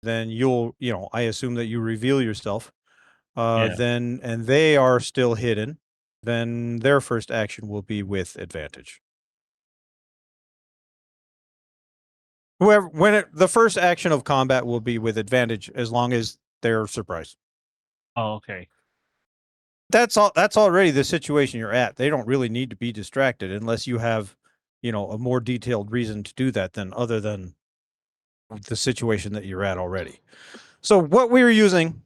then I assume that you reveal yourself. Yeah. Then and they are still hidden, then their first action will be with advantage. The first action of combat will be with advantage as long as they're surprised. Oh, okay. That's already the situation you're at. They don't really need to be distracted unless you have, a more detailed reason to do that than other than the situation that you're at already. So what we're using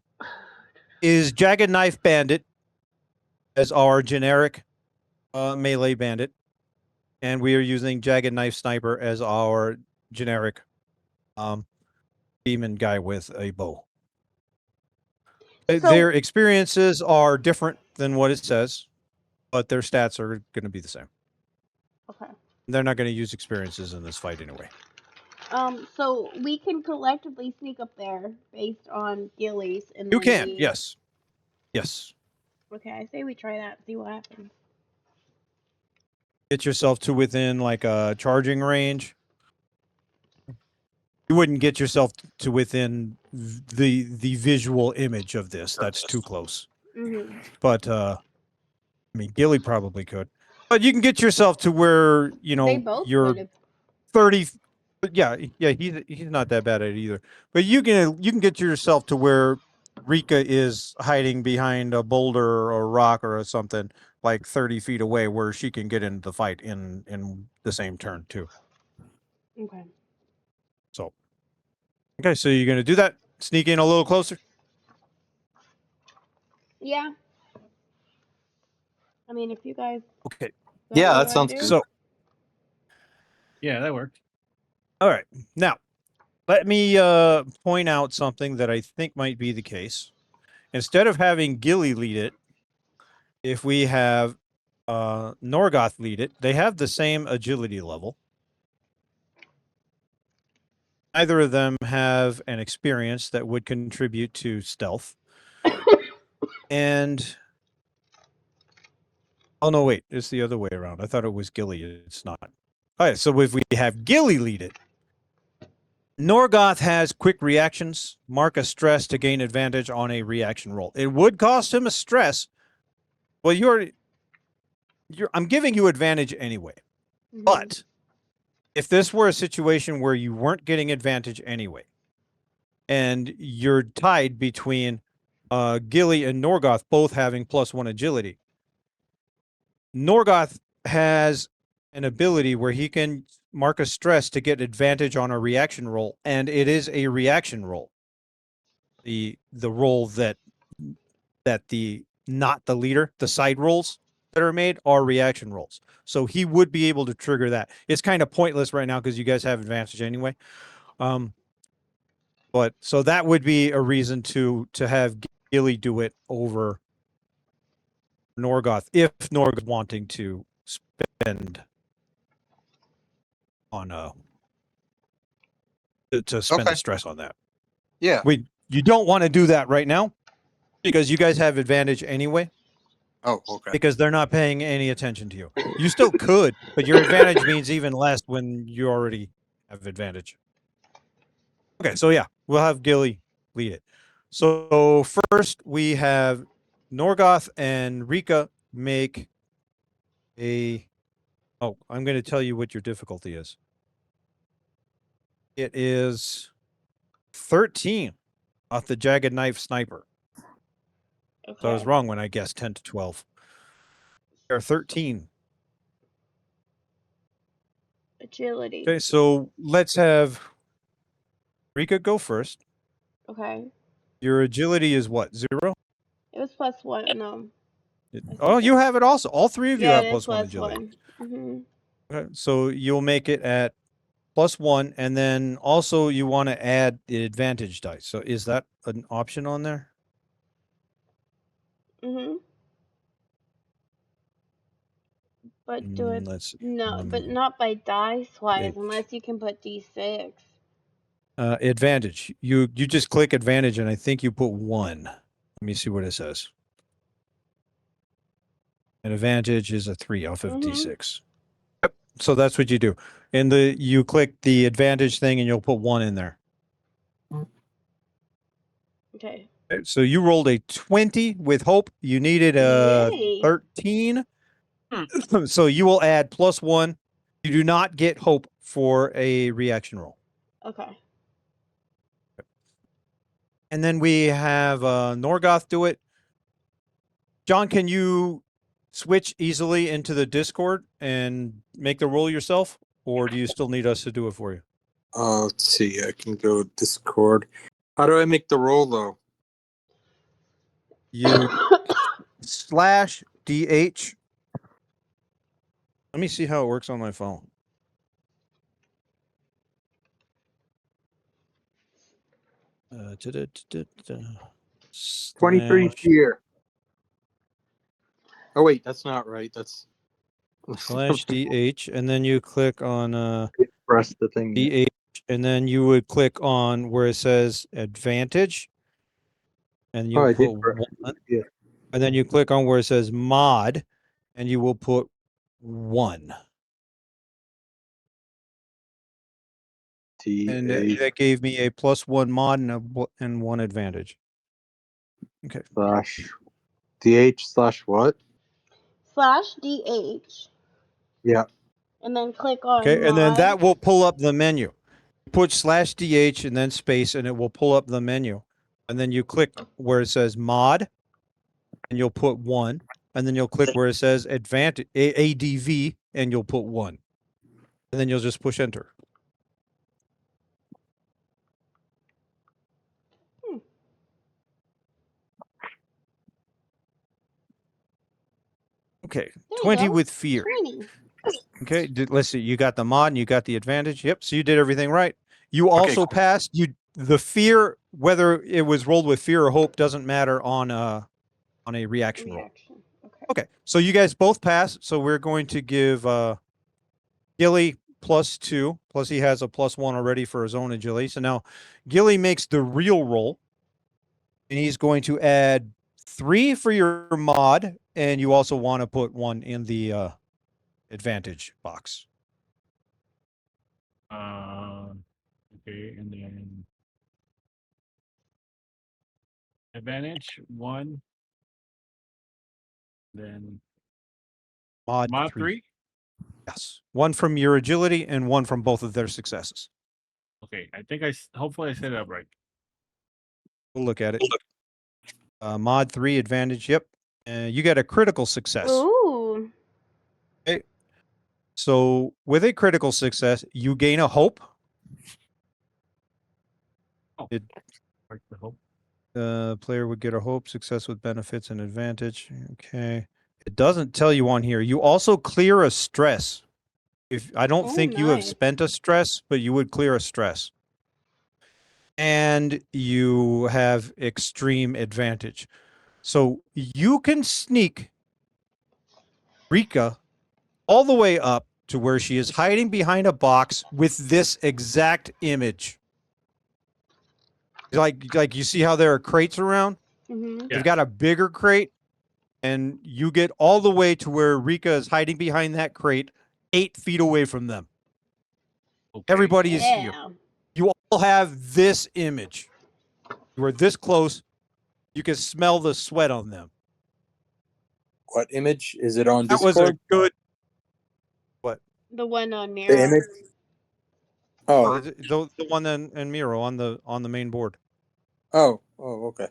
is Jagged Knife Bandit as our generic melee bandit, and we are using Jagged Knife Sniper as our generic demon guy with a bow. Their So experiences are different than what it says, but their stats are going to be the same. okay. They're not going to use experiences in this fight anyway. So we can collectively sneak up there based on Gillies, and You then can, yes. Yes. Okay, I say we try that. See what happens. Get yourself to within like a charging range. You wouldn't get yourself to within the visual image of this. That's too close. Mm-hmm. But Gilly probably could. But you can get yourself to where, They both you're could. 30. Yeah, he's not that bad at it either. But you can get yourself to where Rika is hiding behind a boulder or a rock or something like 30 feet away, where she can get into the fight in the same turn too. Okay. So, okay, so you're gonna do that. Sneak in a little closer. Yeah. I mean, if you guys. Okay. Yeah, what that you sounds wanna good. do? So, Yeah, that worked. all right. Now, let me point out something that I think might be the case. Instead of having Gilly lead it, if we have Norgoth lead it, they have the same agility level. Neither of them have an experience that would contribute to stealth. And oh no, wait, it's the other way around. I thought it was Gilly. It's not. All right, so if we have Gilly lead it, Norgoth has quick reactions. Mark a stress to gain advantage on a reaction roll. It would cost him a stress. Well, I'm giving you advantage anyway. Mhm. But if this were a situation where you weren't getting advantage anyway, and you're tied between Gilly and Norgoth both having +1 agility, Norgoth has an ability where he can mark a stress to get advantage on a reaction roll, and it is a reaction roll. The roll that the not the leader, the side rolls that are made are reaction rolls. So he would be able to trigger that. It's kind of pointless right now because you guys have advantage anyway. But so that would be a reason to have Gilly do it over Norgoth if Norgoth wanting to spend on to spend Okay. the stress on that. Yeah. You don't want to do that right now because you guys have advantage anyway Oh, okay. because they're not paying any attention to you. You still could, but your advantage means even less when you already have advantage. Okay, so yeah, we'll have Gilly lead it. So first we have Norgoth and Rika make a. Oh, I'm going to tell you what your difficulty is. It is 13 off the Jagged Knife Sniper. Okay. So I was wrong when I guessed 10 to 12. There are 13. Agility. Okay, so let's have Rika go first. Okay. Your agility is what? 0? It was +1. No. Oh, you have it also. All three of you Yeah, have it is +1 agility. +1. Okay, so you'll make it at +1, and then also you want to add the advantage dice. So is that an option on there? But do it Let's no, but not by dice wise, H. unless you can put D6. Advantage. You just click advantage, and I think you put 1. Let me see what it says. An advantage is a 3 off of D6. Yep. So that's what you do. And you click the advantage thing, and you'll put 1 in there. Okay. So you rolled a 20 with hope. You needed a Yay. 13. So you will add +1. You do not get hope for a reaction roll. Okay. And then we have Norgoth do it. John, can you switch easily into the Discord and make the roll yourself? Or do you still need us to do it for you? Let's see. I can go Discord. How do I make the roll though? You /DH. Let me see how it works on my phone. Uh, 23 slash here. Oh wait, that's not right. That's /DH, and then you click on press the thing. DH, and then you would click on where it says advantage, and you Oh, I put did press 1, yeah. and then you click on where it says mod, and you will put 1. And that gave me a +1 mod and 1 advantage. Okay. /DH/ what? /DH. Yeah. And then click on Okay, and then mod. that will pull up the menu. Put /DH and then space, and it will pull up the menu. And then you click where it says mod, and you'll put 1. And then you'll click where it says advantage ADV, and you'll put 1. And then you'll just push enter. Okay, There 20 you go. with fear. 20. Okay, let's see. You got the mod and you got the advantage. Yep. So you did everything right. You also passed. The fear, whether it was rolled with fear or hope, doesn't matter on a reaction roll. Okay. Okay. So you guys both pass. So we're going to give Gilly +2. Plus he has a +1 already for his own agility. So now Gilly makes the real roll, and he's going to add 3 for your mod, and you also want to put 1 in the advantage box. Okay, and then advantage 1. Then Mod mod 3. 3. Yes. 1 from your agility and 1 from both of their successes. Okay, I think hopefully I set it up right. We'll look at it. Mod 3 advantage. Yep. You got a critical success. Ooh. Okay. So with a critical success, you gain a hope. It Like the hope. player would get a hope, success with benefits and advantage. Okay. It doesn't tell you on here. You also clear a stress. If I don't think you have Nice. spent a stress, but you would clear a stress. And you have extreme advantage. So you can sneak Rika all the way up to where she is hiding behind a box with this exact image. Like you see how there are crates around? Mm-hmm. They've got a bigger crate, and you get all the way to where Rika is hiding behind that crate, 8 feet away from them. Okay. Everybody is here. Yeah. You all have this image. You are this close. You can smell the sweat on them. What image is it on That was a Discord? good. What? The one on The Miro. image. Oh. The one in Miro on the main board. Oh. Oh. Okay.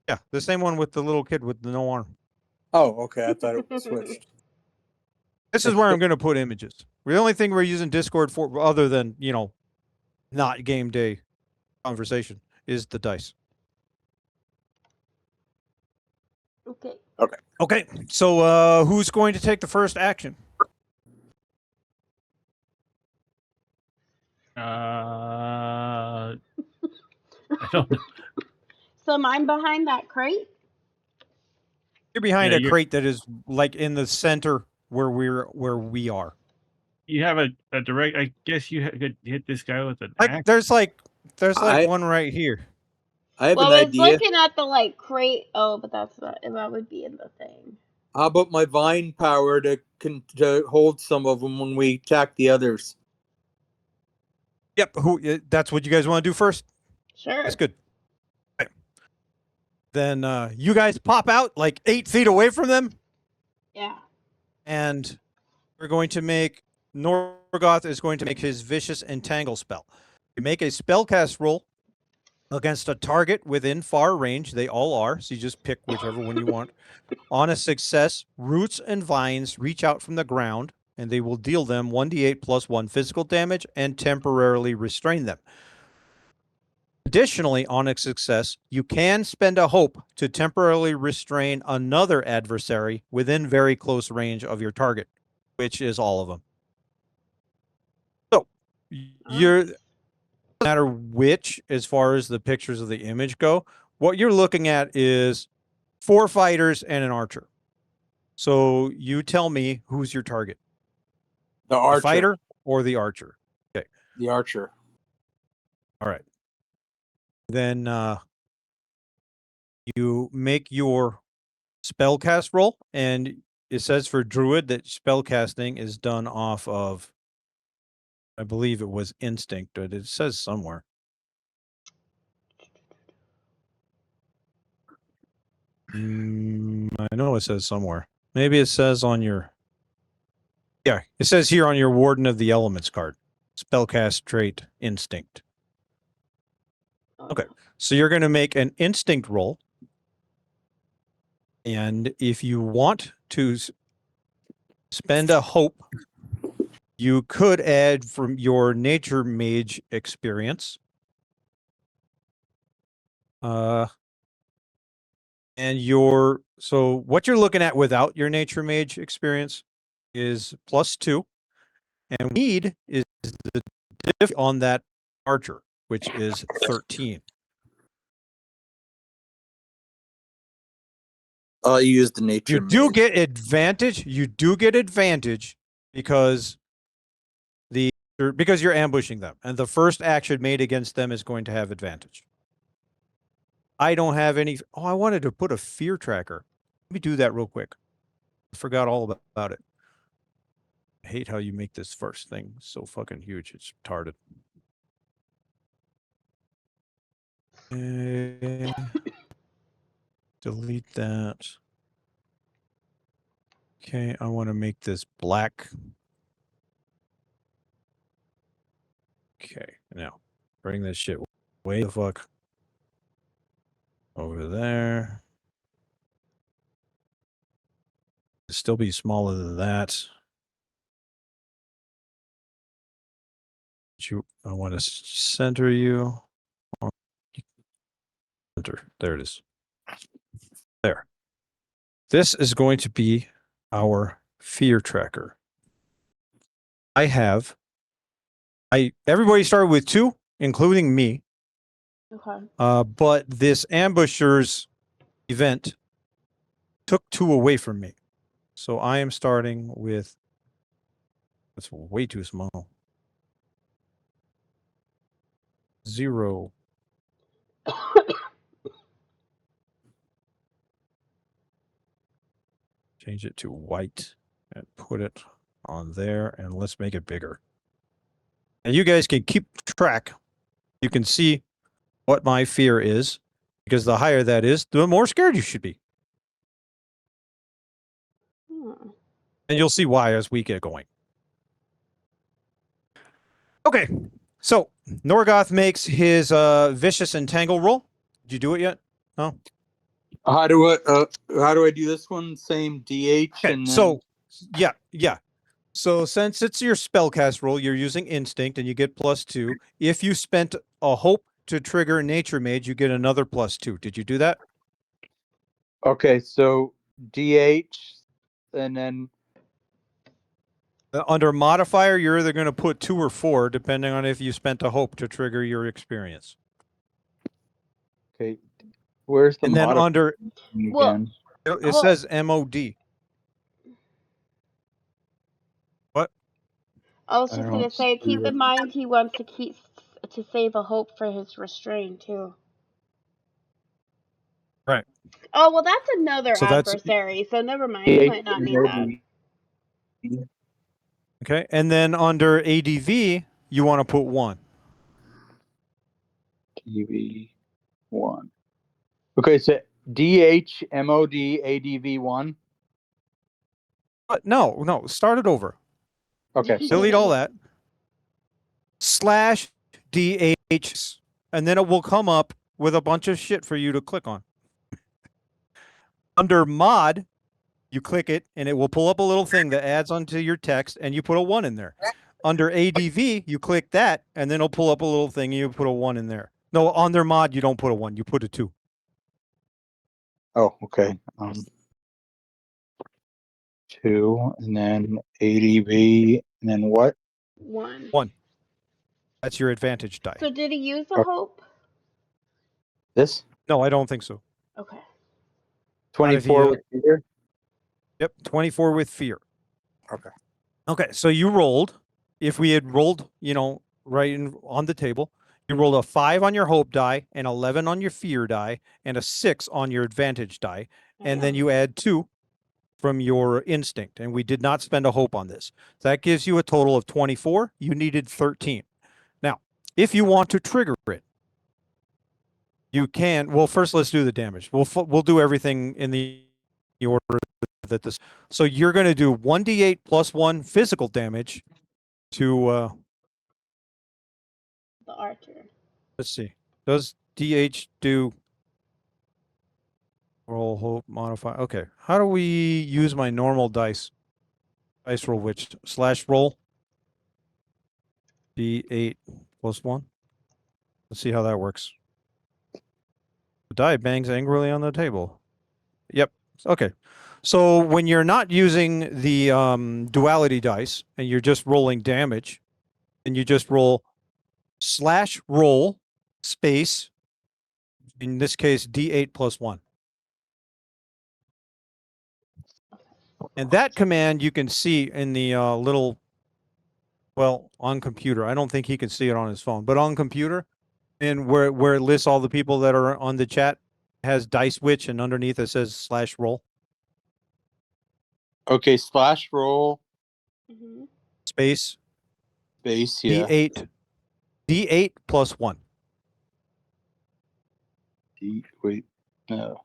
Yeah, the same one with the little kid with the no arm. Oh. Okay. I thought it was switched. This is where I'm going to put images. The only thing we're using Discord for, other than not game day conversation, is the dice. Okay. Okay, so who's going to take the first action? I don't know. So I'm behind that crate. You're behind Yeah, a you're- crate that is like in the center where we are. You have a direct. I guess you could hit this guy with an Like axe. there's like I- one right here. I have Well, an I was idea. looking at the crate. Oh, but that would be in the thing. How about my vine power to hold some of them when we attack the others? Yep. That's what you guys want to do first? Sure. That's good. Okay. Then you guys pop out like 8 feet away from them, Yeah. and we're going to make Norgoth is going to make his vicious entangle spell. You make a spellcast roll against a target within far range. They all are, so you just pick whichever one you want. On a success, roots and vines reach out from the ground, and they will deal them 1d8 plus 1 physical damage and temporarily restrain them. Additionally, on a success, you can spend a hope to temporarily restrain another adversary within very close range of your target, which is all of them. So, you're no matter which, as far as the pictures of the image go, what you're looking at is 4 fighters and an archer. So you tell me who's your target, The the archer. fighter or the archer. Okay. The archer. All right. Then you make your spellcast roll, and it says for druid that spellcasting is done off of, I believe it was instinct, but it says somewhere. I know it says somewhere. Maybe it says on your. Yeah, it says here on your Warden of the Elements card. Spellcast trait instinct. Okay, so you're going to make an instinct roll. And if you want to spend a hope, you could add from your nature mage experience. So what you're looking at without your nature mage experience is +2, and need is the diff on that archer, which is 13. I'll use the nature. You do mage. get advantage. You do get advantage because you're ambushing them, and the first action made against them is going to have advantage. I don't have any. Oh, I wanted to put a fear tracker. Let me do that real quick. I forgot all about it. I hate how you make this first thing so fucking huge. It's retarded. Delete that. Okay, I want to make this black. Okay, now bring this shit way the fuck over there. Still be smaller than that. I want to center you. Center. There it is. There. This is going to be our fear tracker. Everybody started with 2, including me. Okay. But this ambusher's event took 2 away from me. So I am starting with, that's way too small. 0. Change it to white and put it on there, and let's make it bigger. And you guys can keep track. You can see what my fear is, because the higher that is, the more scared you should be. And you'll see why as we get going. Okay, So Norgoth makes his vicious entangle roll. Did you do it yet? No. How do I do this one? Same DH Okay. and then So yeah. So since it's your spellcast roll, you're using instinct and you get +2. If you spent a hope to trigger nature mage, you get another +2. Did you do that? Okay, so DH and then Under modifier, you're either going to put 2 or 4, depending on if you spent a hope to trigger your experience. okay, where's the And then modifier under Well, again? it Hold- says MOD. What? I was I just don't gonna say, see keep it. in mind he wants to save a hope for his restraint too. Right. Oh well, that's another So that's adversary, so never mind. He DH might not and need that. MOD. okay. And then under ADV, you want to put 1. TV 1. Okay, so DH MOD ADV 1. But no, start it over. Okay, sorry. Delete all that. /DH, and then it will come up with a bunch of shit for you to click on. Under mod, you click it and it will pull up a little thing that adds onto your text and you put a 1 in there. Under ADV, you click that and then it'll pull up a little thing and you put a 1 in there. No, under mod, you don't put a 1, you put a 2. Oh, okay. 2 and then ADV and then what? 1. 1. That's your advantage die. So did he use a Oh. hope? This No, I don't think so. Okay. Not if 24 you- with fear. Yep, 24 with fear. Okay. Okay, so you rolled. If we had rolled, right on the table, you rolled a 5 on your hope die, an 11 on your fear die, and a 6 on your advantage die, and then Damn. you add 2 from your instinct. And we did not spend a hope on this. So that gives you a total of 24. You needed 13. Now, if you want to trigger it, you can. Well, first let's do the damage. We'll do everything in the order that this. So you're going to do 1d8 plus 1 physical damage to The archer. let's see. Does DH do roll hope modify? Okay. How do we use my normal dice? Dice roll which / roll D8 plus 1. Let's see how that works. The die bangs angrily on the table. Yep. Okay. So when you're not using the duality dice and you're just rolling damage, and you just roll / roll space, in this case, D8 plus 1. And that command you can see in the little, well, on computer. I don't think he can see it on his phone, but on computer, and where it lists all the people that are on the chat, has dice witch, and underneath it says / roll Okay, / roll Hmm. space base, yeah. D8 plus 1. Wait, no.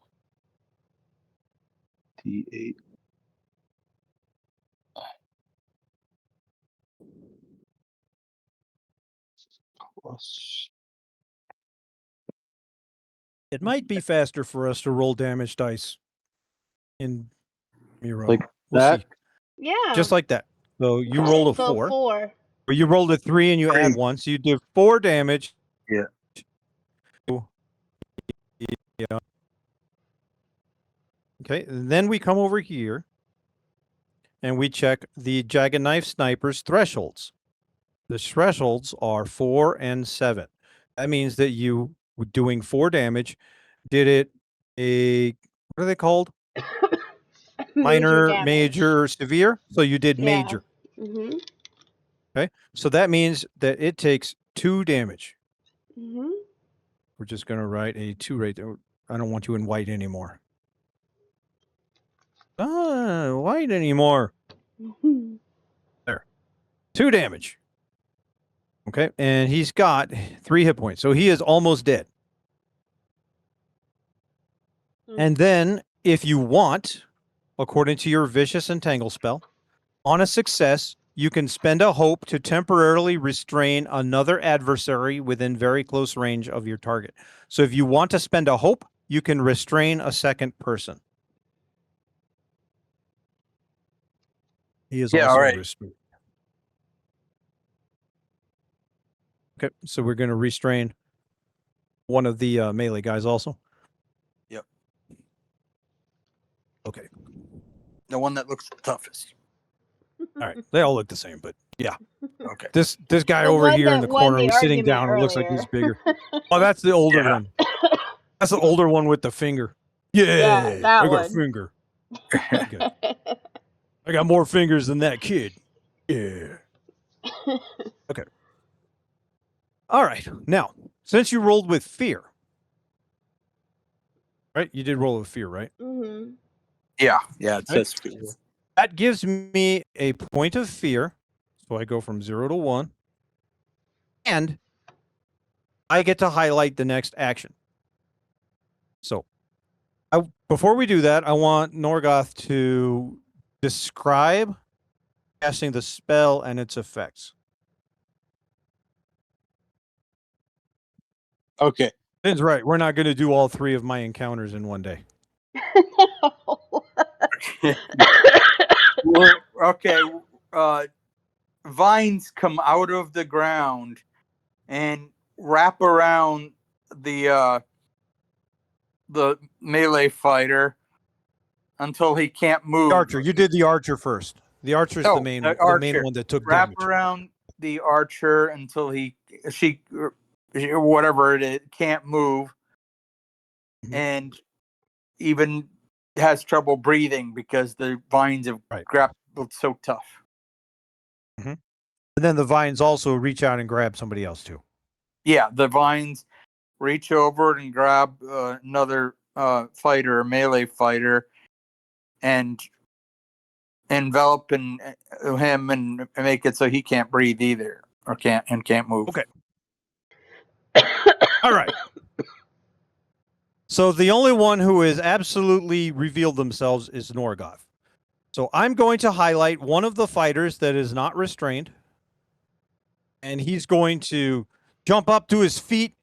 D8. Plus. It might be faster for us to roll damage dice in Miro. Like We'll that? see. Yeah. Just like that. So you rolled a So 4, 4. or you rolled a 3 and you add 1, so you did 4 damage. Yeah. Yeah. Okay, and then we come over here and we check the Jagged Knife Sniper's thresholds. The thresholds are 4 and 7. That means that you were doing 4 damage, did it what are they called? Minor, damage. major, severe. So you did Yeah. major. Mhm. Okay, so that means that it takes 2 damage. Mhm. We're just going to write a 2 right there. I don't want you in white anymore. White anymore. Mhm. 2 damage. Okay, and he's got 3 hit points, so he is almost dead. And then, if you want, according to your vicious entangle spell, on a success, you can spend a hope to temporarily restrain another adversary within very close range of your target. So if you want to spend a hope, you can restrain a second person. He is Yeah, also all right. restrained. Okay, so we're going to restrain one of the melee guys also. Yep. Okay. The one that looks the toughest. All right. They all look the same, but yeah. Okay. This guy The over one here in that the won corner the who's sitting argument down, it looks like earlier. he's bigger. Oh, that's the older Yeah. one. That's the older one with the finger. Yeah, Yeah, that I got a one. finger. Okay. I got more fingers than that kid. Yeah. Okay. All right. Now, since you rolled with fear, right? You did roll with fear, right? Mhm. Yeah. Yeah. It Right. says fear. That gives me a point of fear. So I go from 0 to 1. And I get to highlight the next action. So before we do that, I want Norgoth to describe casting the spell and its effects. Okay. Finn's right. We're not going to do all 3 of my encounters in one day. Okay. Vines come out of the ground and wrap around the melee fighter until he can't move. The archer. You did the archer first. The archer's No, the main archer. one that took Wrap damage. around the archer until she whatever it is can't move, Mhm. and even has trouble breathing because the vines have Right. grappled so tough. And then the vines also reach out and grab somebody else too. Yeah, the vines reach over and grab another fighter, a melee fighter, and envelop him and make it so he can't breathe either, or can't move. Okay. All right. So the only one who has absolutely revealed themselves is Norgoth. So I'm going to highlight one of the fighters that is not restrained. And he's going to jump up to his feet,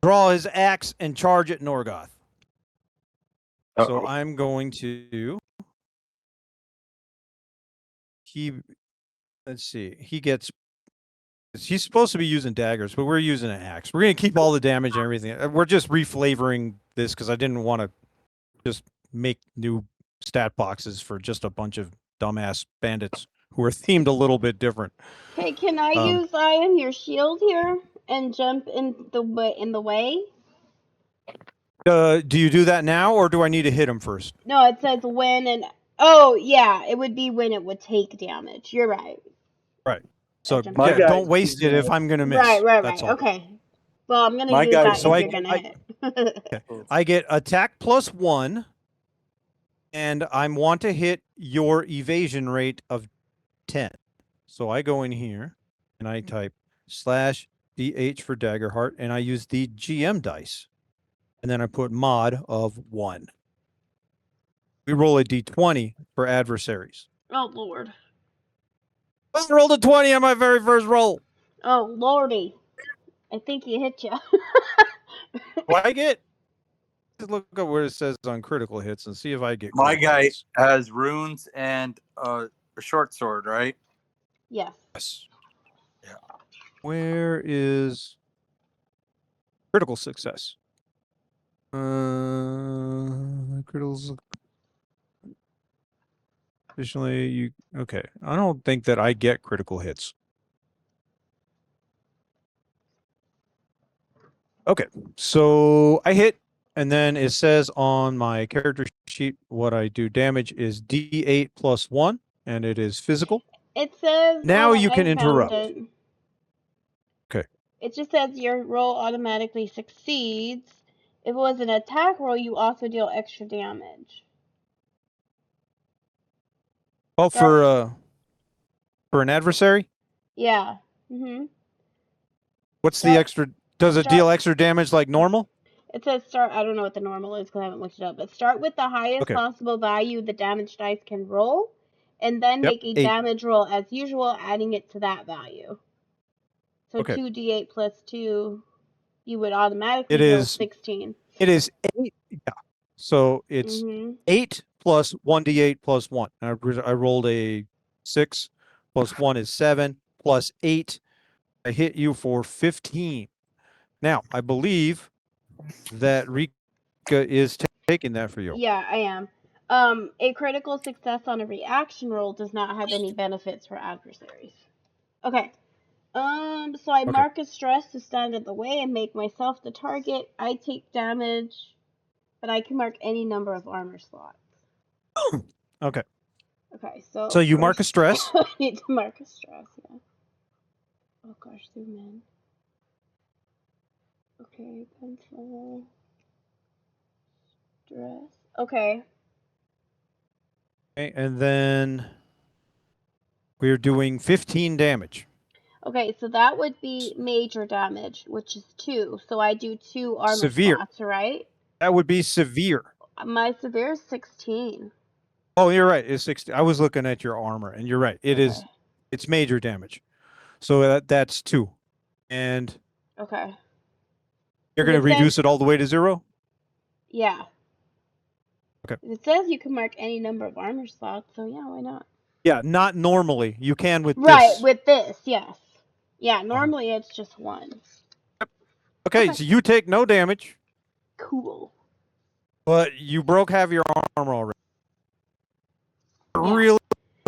draw his axe, and charge at Norgoth. So Uh-oh. I'm going to. Let's see. He's supposed to be using daggers, but we're using an axe. We're going to keep all the damage and everything. We're just reflavoring this because I didn't want to just make new stat boxes for just a bunch of dumbass bandits who are themed a little bit different. Okay, can I use Ian your shield here and jump in the way? Do you do that now, or do I need to hit him first? No, it says when and oh yeah, it would be when it would take damage. You're right. Right. So Jump My yeah, in. guy don't waste it if I'm going to miss. That's Right. all. Okay. Well, I'm gonna My use guy that So if you're gonna hit. I get attack plus 1, and I want to hit your evasion rate of 10. So I go in here and I type /DH for Daggerheart, and I use the GM dice. And then I put mod of 1. We roll a d20 for adversaries. Oh Lord. I rolled a 20 on my very first roll. Oh Lordy. I think he hit you. What I get? Just look at where it says on critical hits and see if I get My critical guy hits. has runes and a short sword, right? Yes. Yes. Yeah. Where is critical success? Critical. Additionally, you okay? I don't think that I get critical hits. Okay, so I hit, and then it says on my character sheet what I do damage is D8 plus 1, and it is physical. It says. Now Oh, you can I found interrupt. it. Okay. It just says your roll automatically succeeds. If it was an attack roll, you also deal extra damage. Oh, Start. for an adversary, Yeah. Mhm. what's the Start. extra? Does it Start. deal extra damage like normal? It says start. I don't know what the normal is because I haven't looked it up. But start with the highest Okay. possible value the damage dice can roll, and then Yep, make a 8. damage roll as usual, adding it to that value. So Okay. 2d8 plus 2, you would automatically It heal is 16. 8. Yeah. So it's 8 plus 1d8 plus 1. I rolled a 6 plus 1 is 7 plus 8. I hit you for 15. Now, I believe that Rika is taking that for you. Yeah, I am. A critical success on a reaction roll does not have any benefits for adversaries. Okay. So I mark a stress to stand in the way and make myself the target. I take damage, but I can mark any number of armor slots. Okay. Okay, so So you first, mark a stress. I need to mark a stress, yeah. Oh gosh, zoom in. Okay, pencil. Stress. Okay. Okay, and then we're doing 15 damage. Okay, so that would be major damage, which is 2. So I do 2 armor Severe. slots, right? That would be severe. My severe is 16. Oh, you're right. It's 60. I was looking at your armor, and you're right. Okay. It's major damage. So that's 2. And Okay. you're 'Cause going to it says, reduce it all the way to 0? yeah. Okay. It says you can mark any number of armor slots, so yeah, why not? Yeah, not normally. You can with Right, this. with this, yes. Yeah, normally it's just 1. Okay, Okay. so you take no damage, Cool. but you broke half your armor already. Yeah.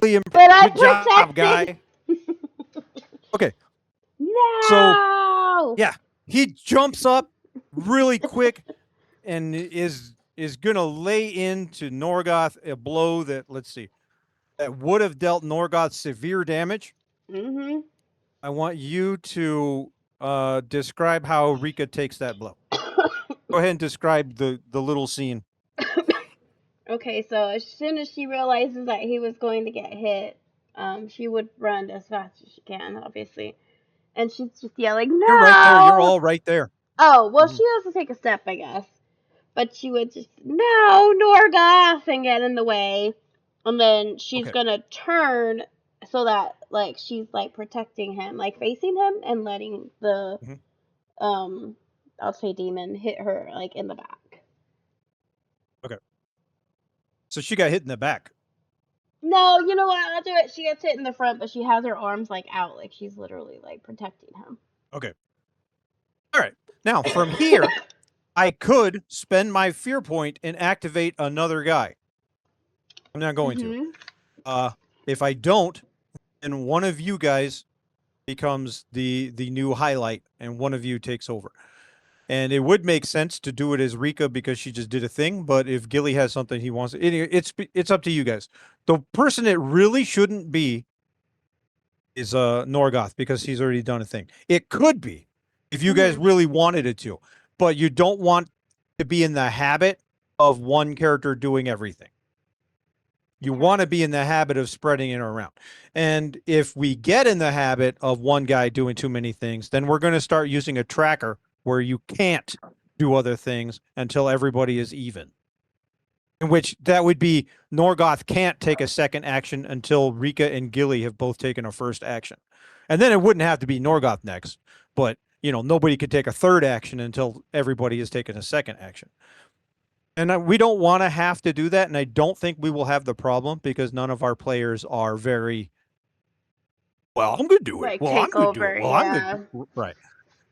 Really impressive. But I'm Good job, protected. guy. Okay, so No! yeah, he jumps up really quick and is gonna lay into Norgoth a blow that, let's see, that would have dealt Norgoth severe damage. Mm-hmm. I want you to describe how Rika takes that blow. Go ahead and describe the little scene. Okay, so as soon as she realizes that he was going to get hit, she would run as fast as she can, obviously. And she's just yelling, You're right there. You're no! all right there. Oh, well, Mhm. she has to take a step, I guess. But she would just, no, Norgoth, and get in the way. And then she's Okay. gonna turn so that, like, she's, like, protecting him, like, facing him and letting the, Mhm. I'll say demon hit her, like, in the back. Okay. So she got hit in the back. No, you know what? I'll do it. She gets hit in the front, but she has her arms, like, out, like, she's literally, like, protecting him. Okay. All right. Now from here, I could spend my fear point and activate another guy. I'm not going to. If I don't, then one of you guys becomes the new highlight, and one of you takes over. And it would make sense to do it as Rika because she just did a thing. But if Gilly has something he wants, it's up to you guys. The person it really shouldn't be is Norgoth because he's already done a thing. It could be if you guys really wanted it to, but you don't want to be in the habit of one character doing everything. You want to be in the habit of spreading it around. And if we get in the habit of one guy doing too many things, then we're going to start using a tracker where you can't do other things until everybody is even. In which that would be Norgoth can't take a second action until Rika and Gilly have both taken a first action. And then it wouldn't have to be Norgoth next, but nobody could take a third action until everybody has taken a second action. And we don't want to have to do that. And I don't think we will have the problem because none of our players are very, well, I'm going to do it. Like, Well, I'm take going to do it. over, Well, I'm going yeah. to, right.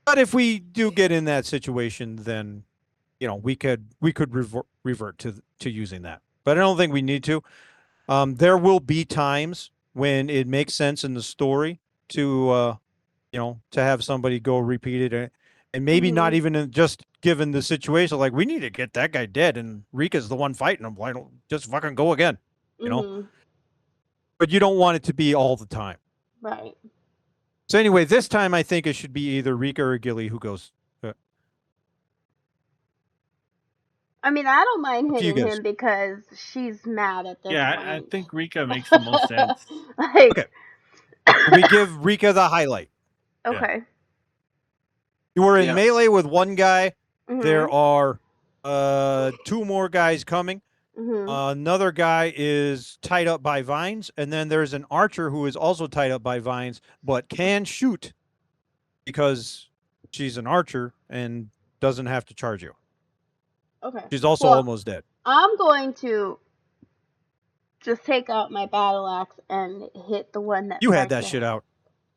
But if we do get in that situation, then, we could revert to using that. But I don't think we need to. There will be times when it makes sense in the story to, to have somebody go repeat it. And maybe not even just given the situation, like we need to get that guy dead, and Rika's the one fighting him. Why don't just fucking go again? But you don't want it to be all the time. Right. So anyway, this time I think it should be either Rika or Gilly who goes. I mean, I don't mind Up to you hitting guys. him because she's mad at this Yeah, point. I think Rika makes the most sense. Like, Okay. We give Rika the highlight. okay. You were in Yeah. melee with one guy. There Mhm. are 2 more guys coming. Mhm. Another guy is tied up by vines, and then there's an archer who is also tied up by vines, but can shoot because she's an archer and doesn't have to charge you. Okay. She's also Well, almost dead. I'm going to just take out my battle axe and hit the one that You tried had that to shit out.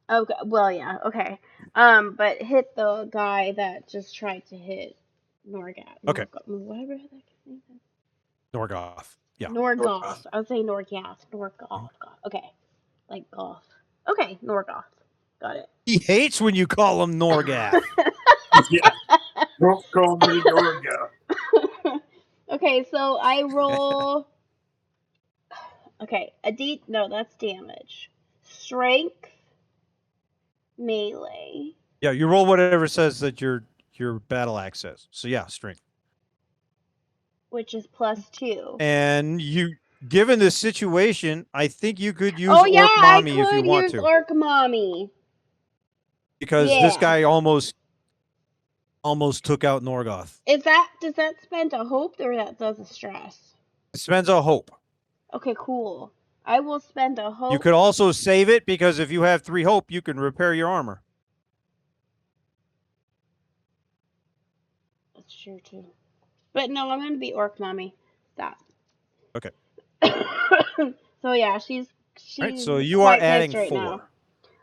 Okay, well, yeah, okay. But hit the guy that just tried to hit Norgat. Okay. Whatever the heck his name is. Norgoth. Yeah. Norgoth. I would say Norgath. Norgoth. Okay. Like goth. Okay, Norgoth. Got it. He hates when you call him Norgath. Yeah. Don't call me Norga. Okay, so I roll. Okay, no, that's damage. Strength, melee, Yeah, you roll whatever says that your battle axe says. So yeah, strength. which is +2. And you, given the situation, I think you could use Oh yeah, Orc I Mommy if you could want use to, Orc Mommy. because this Yeah. guy almost took out Norgoth. Does that spend a hope or that does a stress? It spends a hope. Okay, cool. I will spend a hope. You could also save it because if you have 3 hope, you can repair your armor. That's true too. But no, I'm gonna be Orc Mommy. Stop. Okay. So yeah, she's All right, so you are quite adding pissed right 4. now.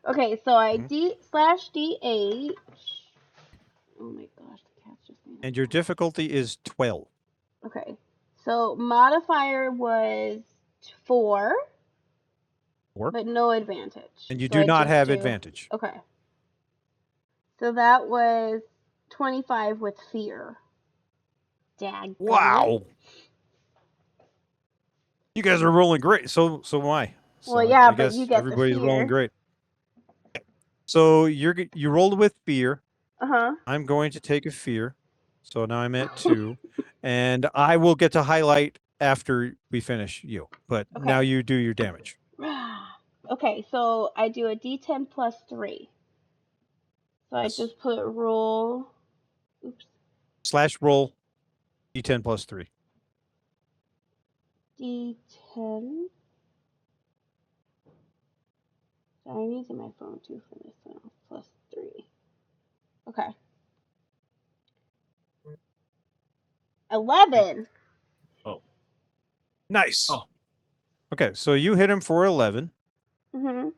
Okay, so I Mhm. D/D8. Oh my gosh, the cat's just made And your difficulty is 12. Okay, so modifier was 4, 4. but no advantage. And you So do I not just have do- advantage. Okay. So that was 25 with fear. Daggummit. Wow. You guys are rolling great. So am I. So Well, yeah, I but guess you get the everybody's rolling fear. great. So you rolled with fear. Uh-huh. I'm going to take a fear. So now I'm at 2. And I will get to highlight after we finish you. But now Okay. you do your damage. Okay, so I do a D10 plus 3. So I Yes. just put roll. Oops. / roll D10 plus 3. D10. Sorry, I'm using my phone too for this now. Plus 3. Okay. 11. Nice. Oh. Okay, so you hit him for 11. Mm-hmm.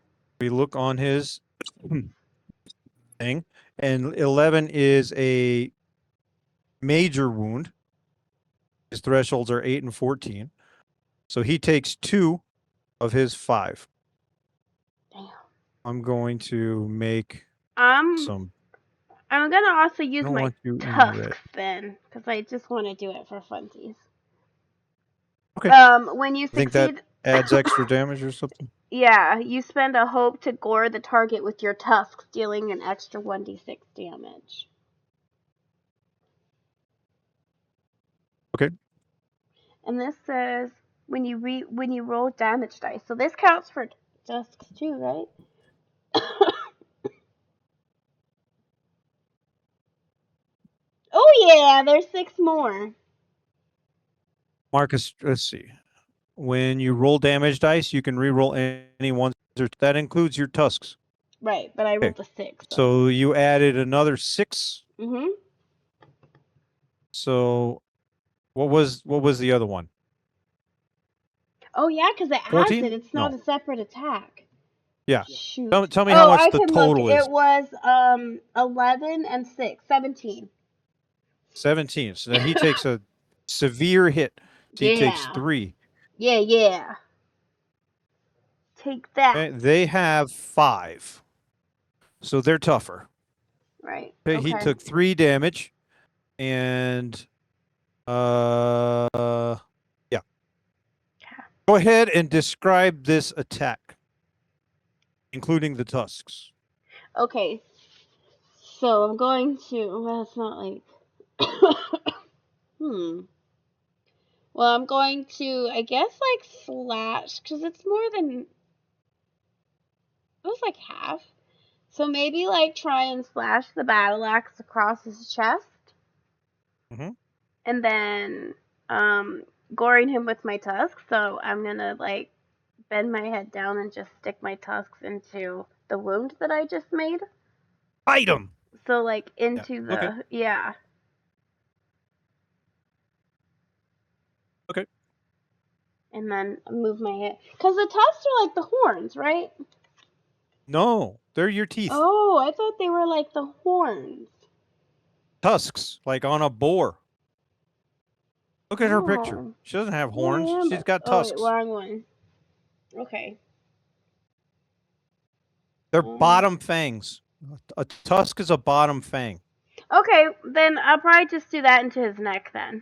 We look on his thing, and 11 is a major wound. His thresholds are 8 and 14. So he takes 2 of his 5. Damn. I'm going to make I'm some. gonna also I use don't my want you in red. tusks then, because I just want to do it for funsies. Okay. When you I think that succeed, adds extra damage or something. yeah, you spend a hope to gore the target with your tusks, dealing an extra 1d6 damage. Okay. And this says when you roll damage dice, so this counts for tusks too, right? Oh yeah, there's 6 more. Marcus, let's see. When you roll damage dice, you can re-roll any ones. That includes your tusks. Right, but I Okay. rolled a 6. So you added another 6. Mm-hmm. So what was the other one? Oh yeah, because it adds 14? it. It's not No. a separate attack. Yeah. Shoot. Tell me how much I the can look. total is. It was 11 and 6, 17. 17. So then he takes a severe hit. So he takes Yeah. 3. Yeah. Take that. Okay? They have 5. So they're tougher. Right. Okay, he took 3 damage, and yeah. Go ahead and describe this attack, including the tusks. Okay. So I'm going to. Well, it's not like. Well, I'm going to, I guess, like slash, because it's more than. It was like half. So maybe like try and slash the battle axe across his chest. Mm-hmm. And then goring him with my tusks, so I'm gonna like bend my head down and just stick my tusks into the wound that I just made. Bite him. So like into the okay. yeah. Okay. And then move my head because the tusks are like the horns, right? No, they're your teeth. Oh, I thought they were like the horns. Tusks, like on a boar. Look at her picture. Oh. She doesn't have Yeah, horns. I am, She's but got oh wait, tusks. wrong one. Okay. They're bottom fangs. A tusk is a bottom fang. Okay, then I'll probably just do that into his neck then.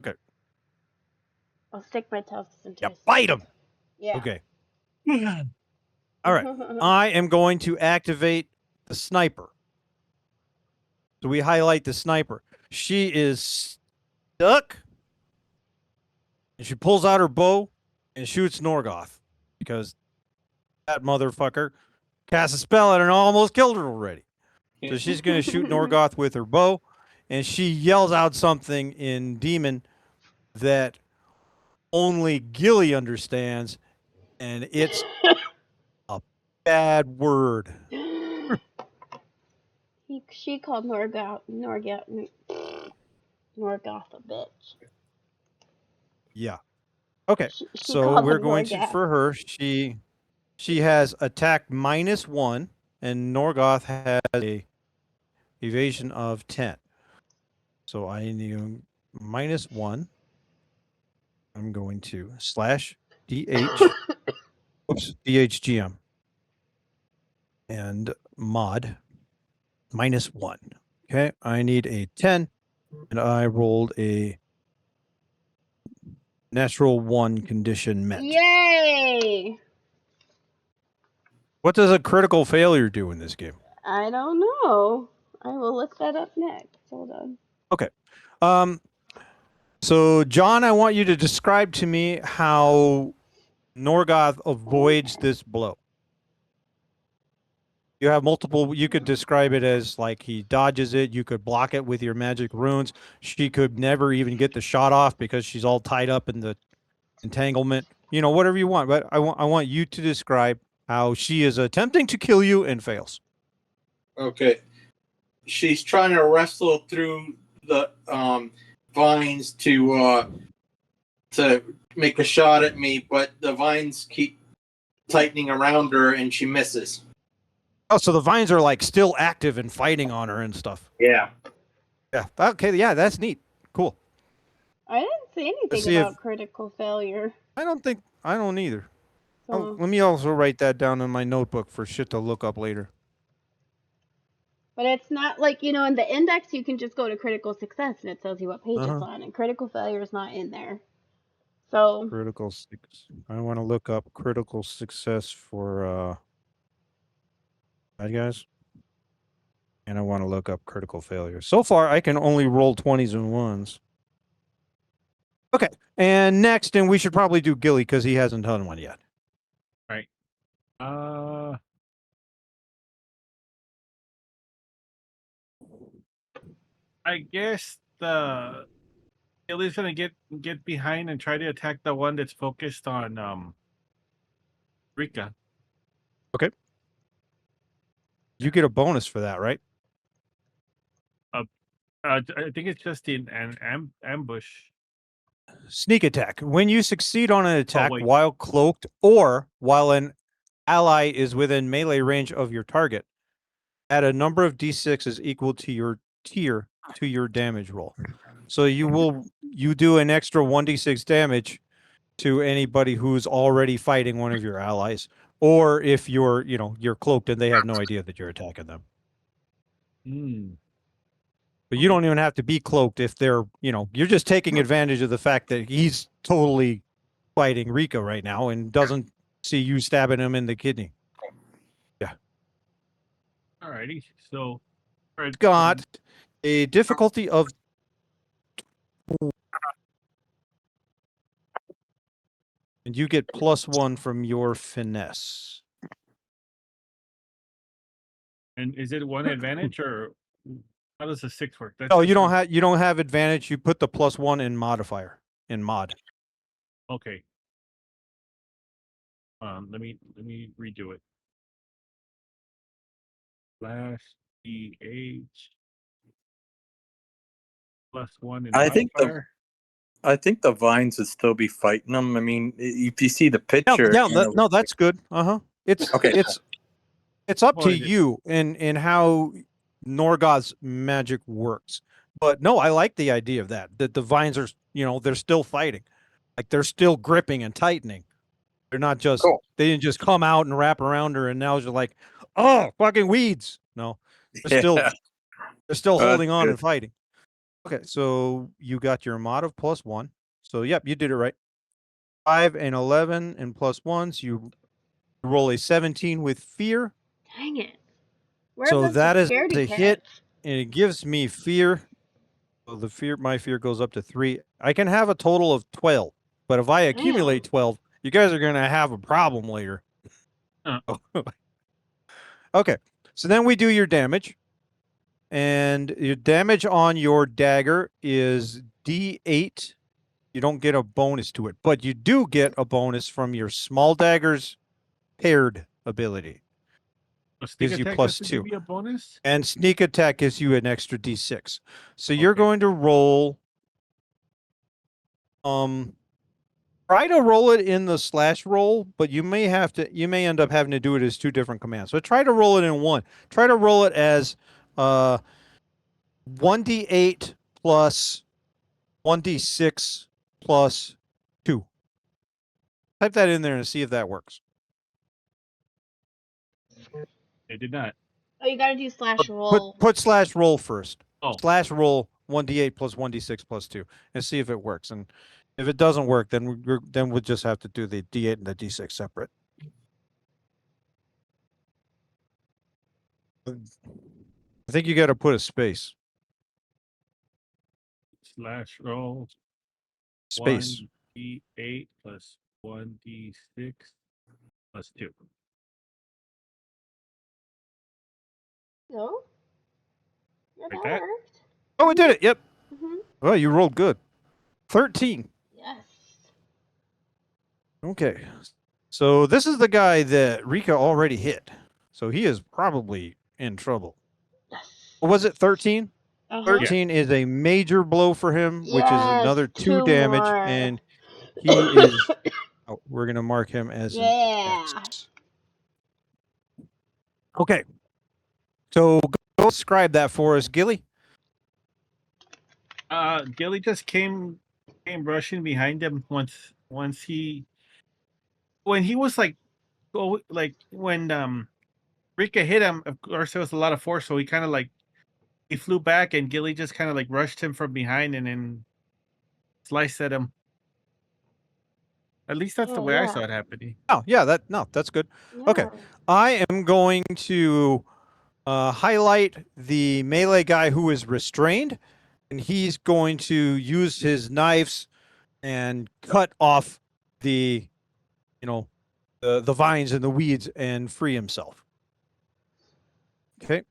Okay. I'll stick my tusks into Yeah, his bite neck. him. Yeah. Okay. All right. I am going to activate the sniper. So we highlight the sniper. She is stuck. And she pulls out her bow and shoots Norgoth because that motherfucker cast a spell at her and almost killed her already. So she's going to shoot Norgoth with her bow, and she yells out something in Demon that only Gilly understands, and it's a bad word. She called Norgoth a bitch. Yeah. Okay. She So called we're him going to Norgath. for her. She has attack -1, and Norgoth has a evasion of 10. So I need -1. I'm going to slash DH. Oops, DHGM. And mod -1. Okay, I need a 10, and I rolled a natural 1 condition met. Yay! What does a critical failure do in this game? I don't know. I will look that up next. Hold on. Okay. So, John, I want you to describe to me how Norgoth avoids this blow. You have multiple, you could describe it as like he dodges it. You could block it with your magic runes. She could never even get the shot off because she's all tied up in the entanglement. You know, whatever you want. But I want you to describe how she is attempting to kill you and fails. Okay. She's trying to wrestle through the vines to make a shot at me, but the vines keep tightening around her and she misses. Oh, so the vines are like still active and fighting on her and stuff. Yeah. Yeah. Okay. Yeah, that's neat. Cool. I didn't see anything see if- about critical failure. I don't either. So, Let me also write that down in my notebook for shit to look up later. but it's not like, you know, in the index you can just go to critical success and it tells you what page it's Uh-huh. on, and critical failure is not in there. So, Critical six. I want to look up critical success for bad guys. And I want to look up critical failure. So far, I can only roll 20s and 1s. Okay. And next, and we should probably do Gilly because he hasn't done one yet. Right. I guess the Illy's gonna get behind and try to attack the one that's focused on Rika. You get a bonus for that, right? I think it's just in an ambush. Sneak attack. When you succeed on an attack wait. while cloaked or while an ally is within melee range of your target, add a number of d6s equal to your tier to your damage roll. So you do an extra 1d6 damage to anybody who's already fighting one of your allies, or if you're cloaked and they have no idea that you're attacking them. But you don't even have to be cloaked if they're, you're just taking advantage of the fact that he's totally fighting Rika right now and doesn't see you stabbing him in the kidney. Yeah. Alrighty. So It's got a difficulty of and you get +1 from your finesse. and is it one advantage or How does the 6 work? That's No, just you don't have advantage. You put the +1 in modifier in mod. Okay. Let me redo it. Slash DH +1 in I think modifier. I think the vines would still be fighting them. I mean, if you see the Yeah, picture, yeah, it kind of no, that's good. It's okay. it's up Oh, to is it? you in how Norgoth's magic works. But no, I like the idea of that. That the vines are, they're still fighting. Like they're still gripping and tightening. They're not just Cool. they didn't just come out and wrap around her and now you're like, oh, fucking weeds. No. They're Yeah, still they're still that's holding on good. and fighting. Okay, so you got your mod of +1. So yep, you did it right. 5 and 11 and +1s. You roll a 17 with fear. Dang it. Where are a So bunch of that is scaredy a hit, cats? and it gives me fear. So my fear goes up to 3. I can have a total of 12, but if I accumulate Damn. 12, you guys are gonna have a problem later. Huh. Okay, so then we do your damage, and your damage on your dagger is D8. You don't get a bonus to it, but you do get a bonus from your small dagger's paired ability. A sneak Gives you attack plus doesn't 2. give you a bonus? And sneak attack gives you an extra D6. So you're Okay. going to roll. Try to roll it in the slash roll, but you may end up having to do it as 2 different commands. So try to roll it in one. Try to roll it as 1d8 plus 1d6 plus 2. Type that in there and see if that works. It did not. Oh, you gotta do slash roll. Put slash roll first. Oh, Slash roll 1d8 plus 1d6 plus 2 and see if it works. And if it doesn't work, then we'll just have to do the d8 and the d6 separate. I think you got to put a space. slash roll Space. 1d8 plus 1d6 plus 2. No? Yeah, Like that that? worked. Oh, it did it. Yep. Mm-hmm. Well, you rolled good. 13. Yes. Okay. So this is the guy that Rika already hit. So he is probably in trouble. Yes. What was it 13? Uh-huh. 13 is a major blow for him, which is Yes, another 2 2 damage, more. and he is. Oh, we're gonna mark him as an Yeah. X. Okay. So go describe that for us, Gilly. Gilly just came rushing behind him once he when he was like when Rika hit him, of course there was a lot of force, so he kind of like he flew back and Gilly just kind of like rushed him from behind and then sliced at him. At least that's the Oh, way I yeah. saw it happening. Oh, yeah, that's good. Okay. Yeah. I am going to highlight the melee guy who is restrained, and he's going to use his knives and cut off the, the vines and the weeds and free himself. Okay.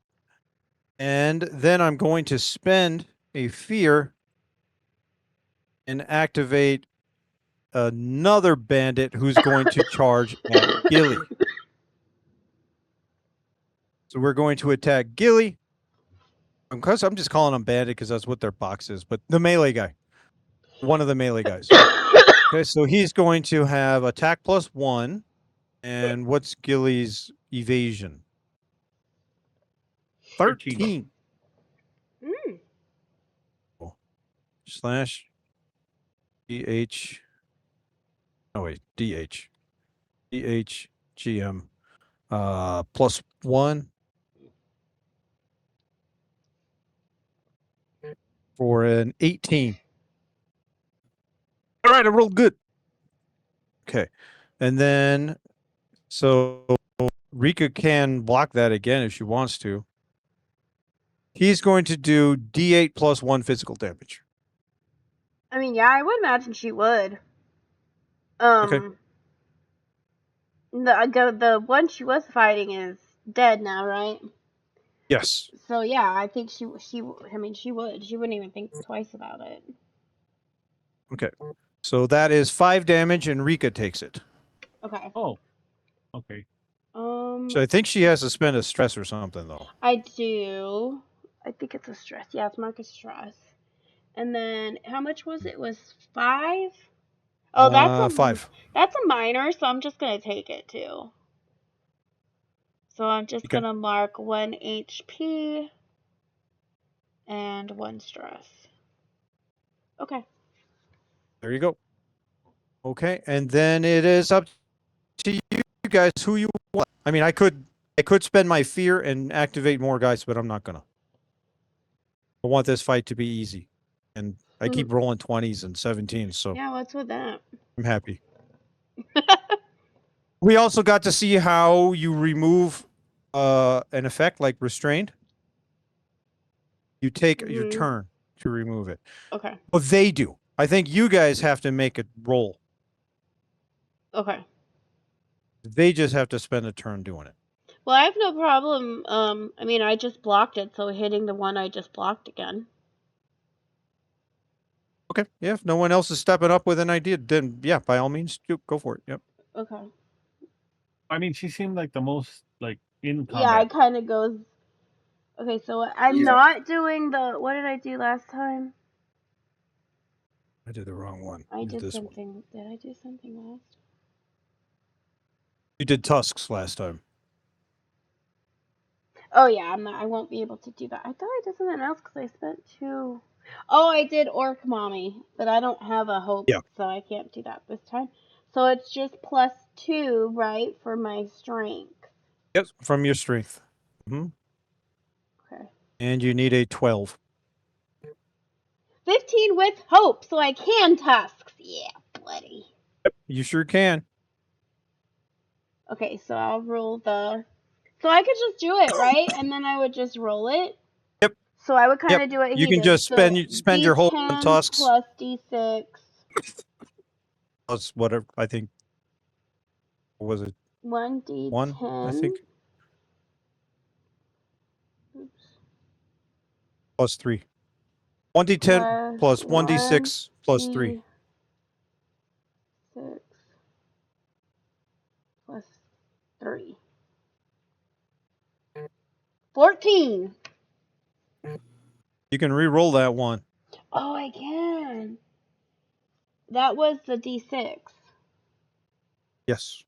And then I'm going to spend a fear and activate another bandit who's going to charge at Gilly. So we're going to attack Gilly. Because I'm just calling him bandit because that's what their box is, but the melee guy. One of the melee guys. Okay, so he's going to have attack +1. And what's Gilly's evasion? 13. Mm. Slash DH. Oh, wait, DH. DHGM. +1 for an 18. All right, I rolled good. Okay. And then, so Rika can block that again if she wants to. He's going to do D8 plus 1 physical damage. I mean, yeah, I would imagine she would. Okay. The one she was fighting is dead now, right? Yes. So yeah, I think she would. She wouldn't even think twice about it. Okay. So that is 5 damage, and Rika takes it. Okay. Oh, okay. So I think she has to spend a stress or something, though. I do. I think it's a stress. Yeah, it's marked as stress. And then how much was it? It was 5? Oh, 5. that's a minor, so I'm just gonna take it too. So I'm just Okay. gonna mark 1 HP and 1 stress. Okay. There you go. Okay, and then it is up to you guys who you want. I mean, I could spend my fear and activate more guys, but I'm not gonna. I want this fight to be easy, and I keep rolling 20s and 17s, so Yeah, what's with that? I'm happy. We also got to see how you remove an effect like restrained. You take your turn to remove it. Okay. Well, they do. I think you guys have to make a roll. Okay. They just have to spend a turn doing it. Well, I have no problem. I mean, I just blocked it, so hitting the one I just blocked again. Okay. Yeah. If no one else is stepping up with an idea, then yeah, by all means, go for it. Yep. Okay. I mean, she seemed like the most like in Yeah, combat. it kind of goes. Okay, so I'm Yeah. not doing the. What did I do last time? I did the wrong one. I did this one. something. Did I do something last? You did tusks last time. Oh yeah, I won't be able to do that. I thought I did something else because I spent 2. Oh, I did Orc Mommy, but I don't have a hope, Yeah. so I can't do that this time. So it's just +2, right, for my strength. Yep. From your strength. Mm-hmm. Okay. And you need a 12. 15 with hope, so I can tusks. Yeah, buddy. Yep. You sure can. Okay, so I'll roll the. So I could just do it, right? And then I would just roll it. Yep. So I would kind Yep. of do what You he can did. just So spend your whole D10 tusks plus D6. plus whatever. I think. What was it? 1d10. 1, I think. Oops. Plus 3. 1d10 plus 1d6 plus 3. 6 plus 3. 14. You can re-roll that one. Oh, I can. That was the D6. Yes.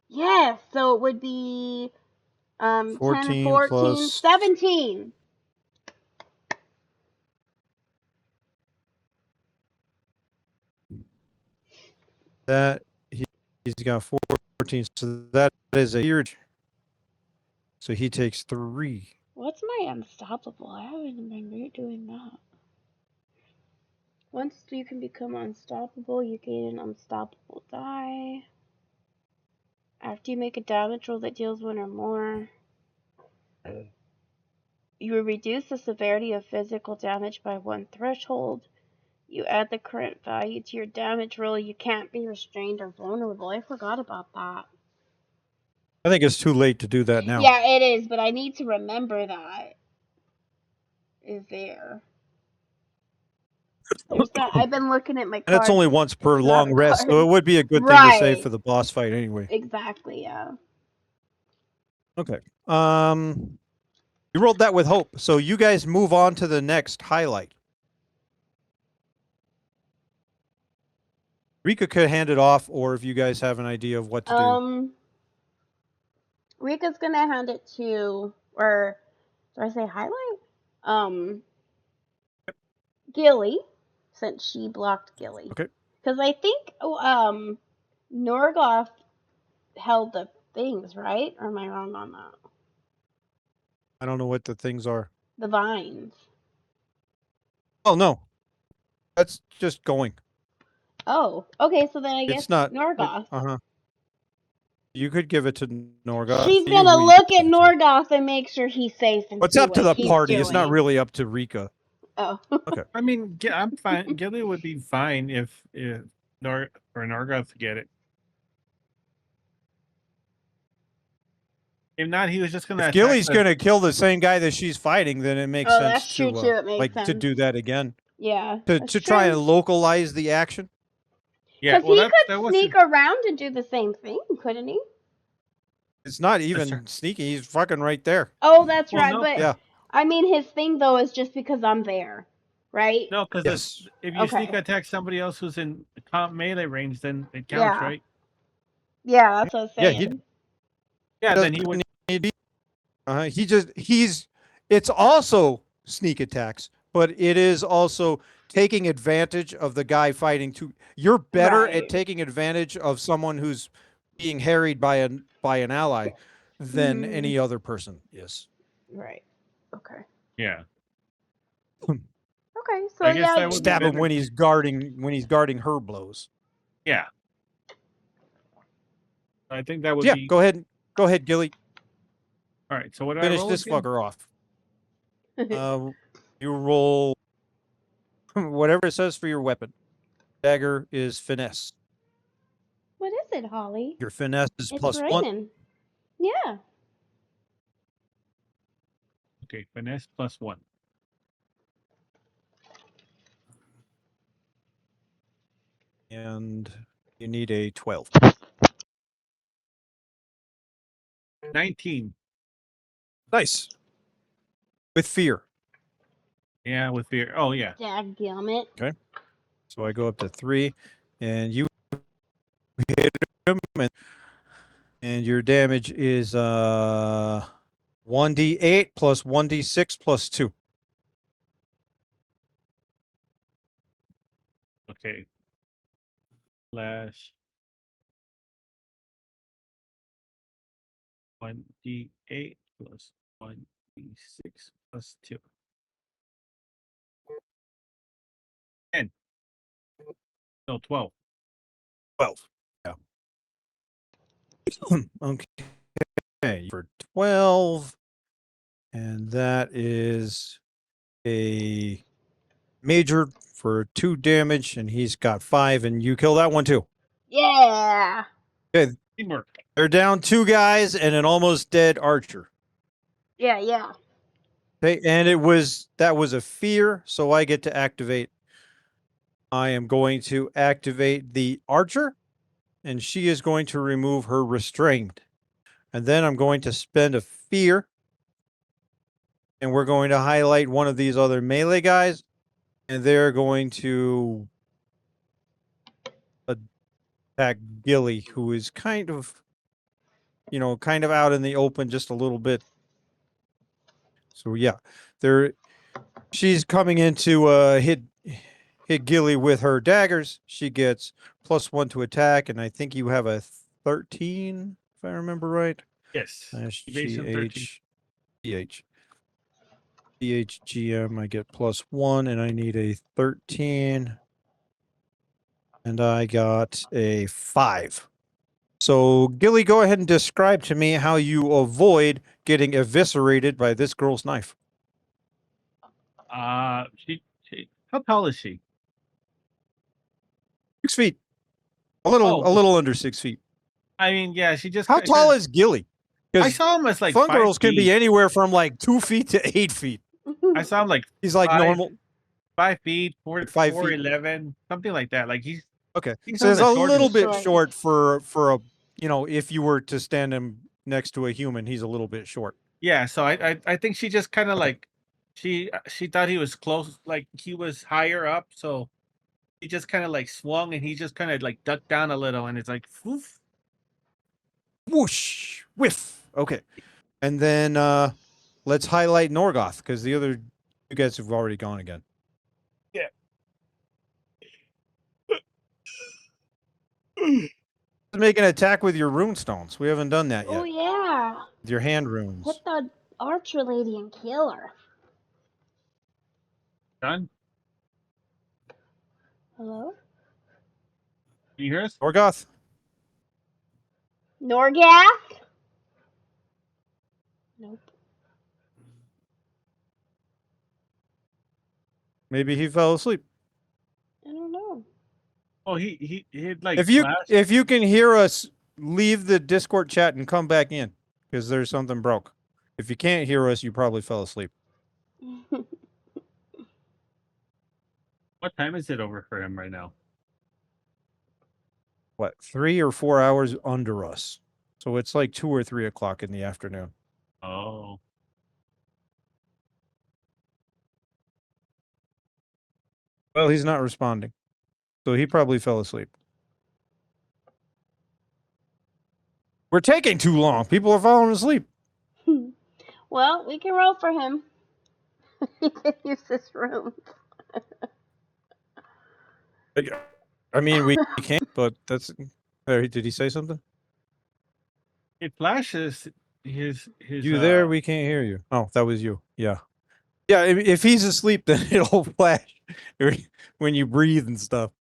Yes, so it would be 10, 14 14, plus 17. that. He's got 14, so that is a huge. So he takes 3. What's my unstoppable? I haven't been doing that. Once you can become unstoppable, you gain an unstoppable die. After you make a damage roll that deals 1 or more, you will reduce the severity of physical damage by 1 threshold. You add the current value to your damage roll. You can't be restrained or vulnerable. I forgot about that. I think it's too late to do that now. Yeah, it is, but I need to remember that is there. There's that. I've been looking at my cards. And it's only once per It's long not rest, so it cards. would be a good thing to save for the boss fight anyway. Exactly, yeah. Okay. You rolled that with hope, so you guys move on to the next highlight. Rika could hand it off, or if you guys have an idea of what to do. Rika's gonna hand it to, or do I say highlight? Gilly, since she blocked Gilly. Okay. Because I think Norgoth held the things, right? Or am I wrong on that? I don't know what the things are. The vines. Oh, no. That's just going. Oh, okay, so then I guess It's not. Norgoth. Uh-huh. You could give it to Norgoth. She's gonna look at Norgoth and make sure he's safe and It's see up to what the he's party. doing. It's not really up to Rika. Oh. Okay. I mean, I'm fine. Gilly would be fine if Norgoth get it. If not, he was just gonna If attack Gilly's the- going to kill the same guy that she's fighting, then it makes Oh, sense that's true to too. It makes to sense. do that again Yeah, to that's try true. and localize the action. Yeah, Because well, he that could was sneak around and do the same thing, couldn't he? It's not true. even sneaky. He's fucking right there. Oh, that's Well, right. no, But Yeah. I mean, his thing though is just because I'm there, right? no, because Yes. if you sneak Okay. attack somebody else who's in melee range, then it counts, Yeah. right? Yeah, that's what I was Yeah. saying. Yeah, then Doesn't he would. need. He's. It's also sneak attacks, but it is also taking advantage of the guy fighting too. You're better at Right. taking advantage of someone who's being harried by an ally than Mhm. any other person is. Right. Okay. Yeah, Okay. So I guess yeah, that would be Stab him better. when he's guarding her blows. Yeah, I think that would Yeah, be go ahead, Gilly. all right. So what do I Finish roll this again? fucker off. You roll whatever it says for your weapon. Dagger is finesse. what is it, Holly? Your finesse is It's +1. raining. Yeah. Okay, finesse +1. And you need a 12. 19. Nice. With fear. Yeah, with fear. Oh yeah. Dadgummit. So I go up to 3, and you hit him, and your damage is 1d8 plus 1d6 plus 2. Okay. Slash 1d8 plus 1d6 plus 2. 10. No, 12. 12. Yeah. Okay. For 12, and that is a major for 2 damage, and he's got 5, and you kill that one too. Yeah. Okay, Teamwork. they're down 2 guys and an almost dead archer. Yeah. Yeah. Okay, and that was a fear, so I get to activate. I am going to activate the archer, and she is going to remove her restraint. And then I'm going to spend a fear, and we're going to highlight one of these other melee guys, and they're going to attack Gilly, who is kind of out in the open just a little bit. So yeah, she's coming in to hit Gilly with her daggers. She gets +1 to attack, and I think you have a 13, if I remember right. Yes. Evasion 13. GM, I get +1, and I need a 13. And I got a 5. So, Gilly, go ahead and describe to me how you avoid getting eviscerated by this girl's knife. She how tall is she? 6 feet. A Oh. little under 6 feet. I mean, yeah, she just How tall is Gilly? I Because saw him as like fun 5 girls can be feet. anywhere from like 2 feet to 8 feet. I saw him like He's like 5 normal. 5 feet, 4, 5 feet. 4'11", something like that. Like he's Okay. he's So on it's the a shorter little bit Short. short for a, if you were to stand him next to a human, he's a little bit short. Yeah, so I think she just kind of like she thought he was close, like he was higher up, so he just kind of like swung and he just kind of like ducked down a little, and it's like woof. Whoosh, whiff. Okay. And then let's highlight Norgoth, because the other you guys have already gone again. Yeah. Make an attack with your rune stones. We haven't done that yet. Oh yeah. With your hand runes. Hit the archer lady and kill her. Done. Hello? Can you hear us? Norgoth. Norgath? Nope. Maybe he fell asleep. I don't know. Oh, he had like If you flashed. if you can hear us, leave the Discord chat and come back in, because there's something broke. If you can't hear us, you probably fell asleep. What time is it over for him right now? What, 3 or 4 hours under us? So it's like 2 or 3 o'clock in the afternoon. Oh. Well, he's not responding, so he probably fell asleep. We're taking too long. People are falling asleep. Well, we can roll for him. He can use this room. I mean, we can't, but that's. Did he say something? It flashes his You there? We can't hear you. Oh, that was you. Yeah. Yeah, if he's asleep, then it'll flash when you breathe and stuff.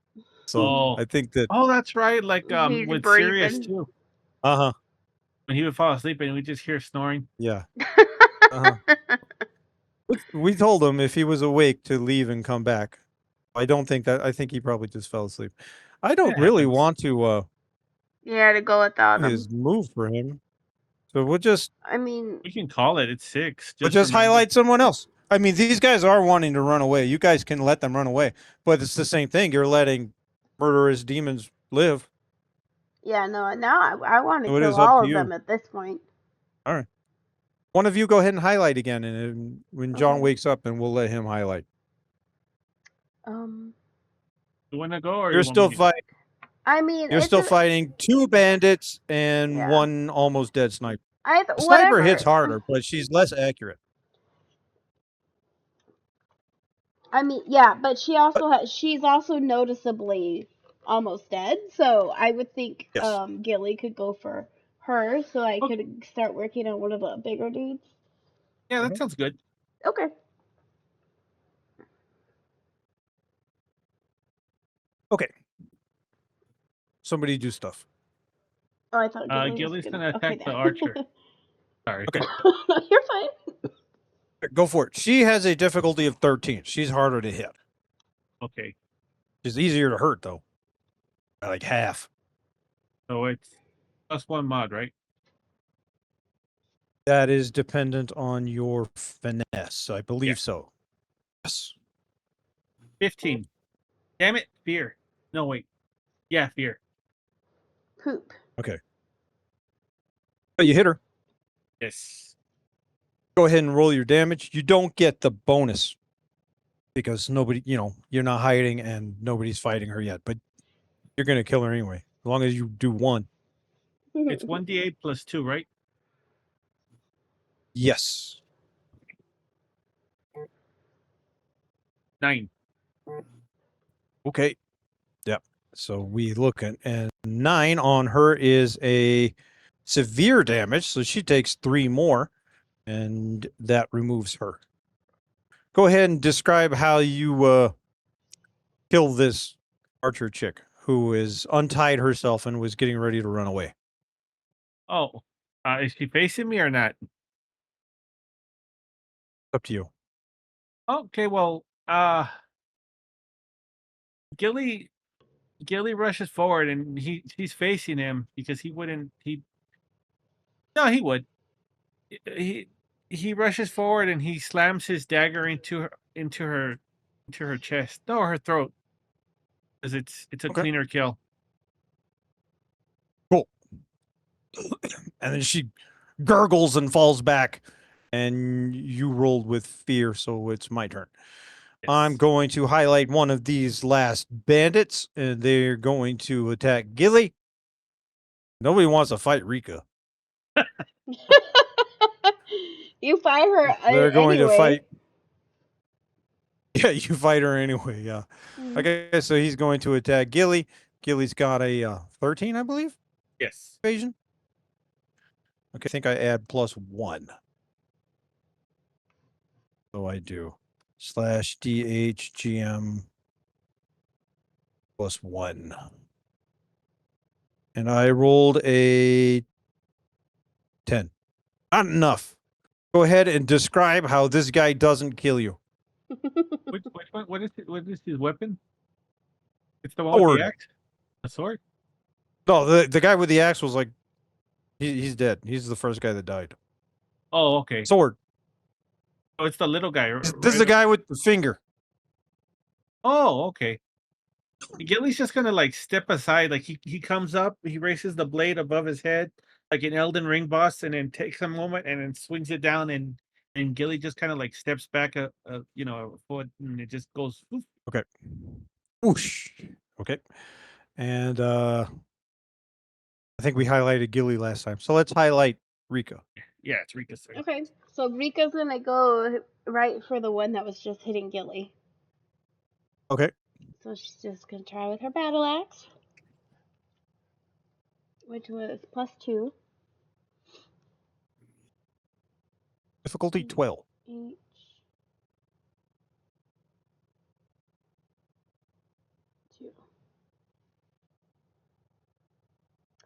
So Oh. I think that. Oh, that's right. Like He's with Sirius breathing. too. Uh-huh. When he would fall asleep and we just hear snoring. Yeah. Uh-huh. We told him if he was awake to leave and come back. I don't think that. I think he probably just fell asleep. I don't That really happens. want to Yeah, to go without him. his move for him. So we'll just I mean, We can call it. It's 6. we'll just remember- highlight someone else. I mean, these guys are wanting to run away. You guys can let them run away, but it's the same thing. You're letting murderous demons live. yeah, no. Now I want to So it kill is up all to of you. them at this point. All right. One of you go ahead and highlight again, and when John Okay. wakes up, and we'll let him highlight. You want to go or You're you want still me to? fighting. I mean, You're it's still fighting 2 bandits and Yeah. 1 almost dead sniper. The sniper whatever. hits harder, but she's less accurate. I mean, yeah, but she's also noticeably almost dead. So I would think Yes. Gilly could go for her, so I Okay. could start working on one of the bigger dudes. Yeah, that sounds good. Okay. Okay. Somebody do stuff. Oh, I thought Gilly Gilly's was gonna attack the then. archer. Sorry. Okay. No, you're fine. Go for it. She has a difficulty of 13. She's harder to hit. Okay. She's easier to hurt, though. By like half. So it's +1 mod, right? That is dependent on your finesse. I believe Yeah. so. Yes. 15. Damn it. Fear. No, wait. Yeah, fear. Poop. Okay. But you hit her. Yes. Go ahead and roll your damage. You don't get the bonus because nobody, you're not hiding and nobody's fighting her yet, but you're going to kill her anyway, as long as you do 1. It's 1d8 plus 2, right? Yes. 9. Okay. Yep. So we look at, and 9 on her is a severe damage, so she takes 3 more, and that removes her. Go ahead and describe how you kill this archer chick who is untied herself and was getting ready to run away. Oh. Is she facing me or not? Up to you. Okay, well, Gilly rushes forward and she's facing him because he would. He rushes forward and he slams his dagger into her chest. No, her throat. Because it's a Okay. cleaner kill. Cool. And then she gurgles and falls back, and you rolled with fear, so it's my turn. Yes. I'm going to highlight one of these last bandits, and they're going to attack Gilly. Nobody wants to fight Rika. You fight her They're going to anyway. fight. Yeah, you fight her anyway. Yeah. Mhm. Okay, so he's going to attack Gilly. Gilly's got a 13, I believe, Yes. evasion. Okay, I think I add +1. So I do /DHGM +1. And I rolled a 10. Not enough. Go ahead and describe how this guy doesn't kill you. Which one? What is his weapon? It's the one with Sword. the axe? A sword? No, the guy with the axe was like He's dead. He's the first guy that died. Oh, okay. Sword. Oh, it's the little guy. This is the guy with the finger. Oh, okay. Gilly's just gonna like step aside, like he comes up, he raises the blade above his head, like an Elden Ring boss, and then takes a moment and then swings it down, and Gilly just kind of like steps back a foot, and it just goes. Oof. Okay. Whoosh. Okay. And I think we highlighted Gilly last time. So let's highlight Rika. Yeah, it's Rika's turn. Okay, so Rika's gonna go right for the one that was just hitting Gilly. Okay. So she's just gonna try with her battle axe, which was +2. Difficulty 12. H. 2.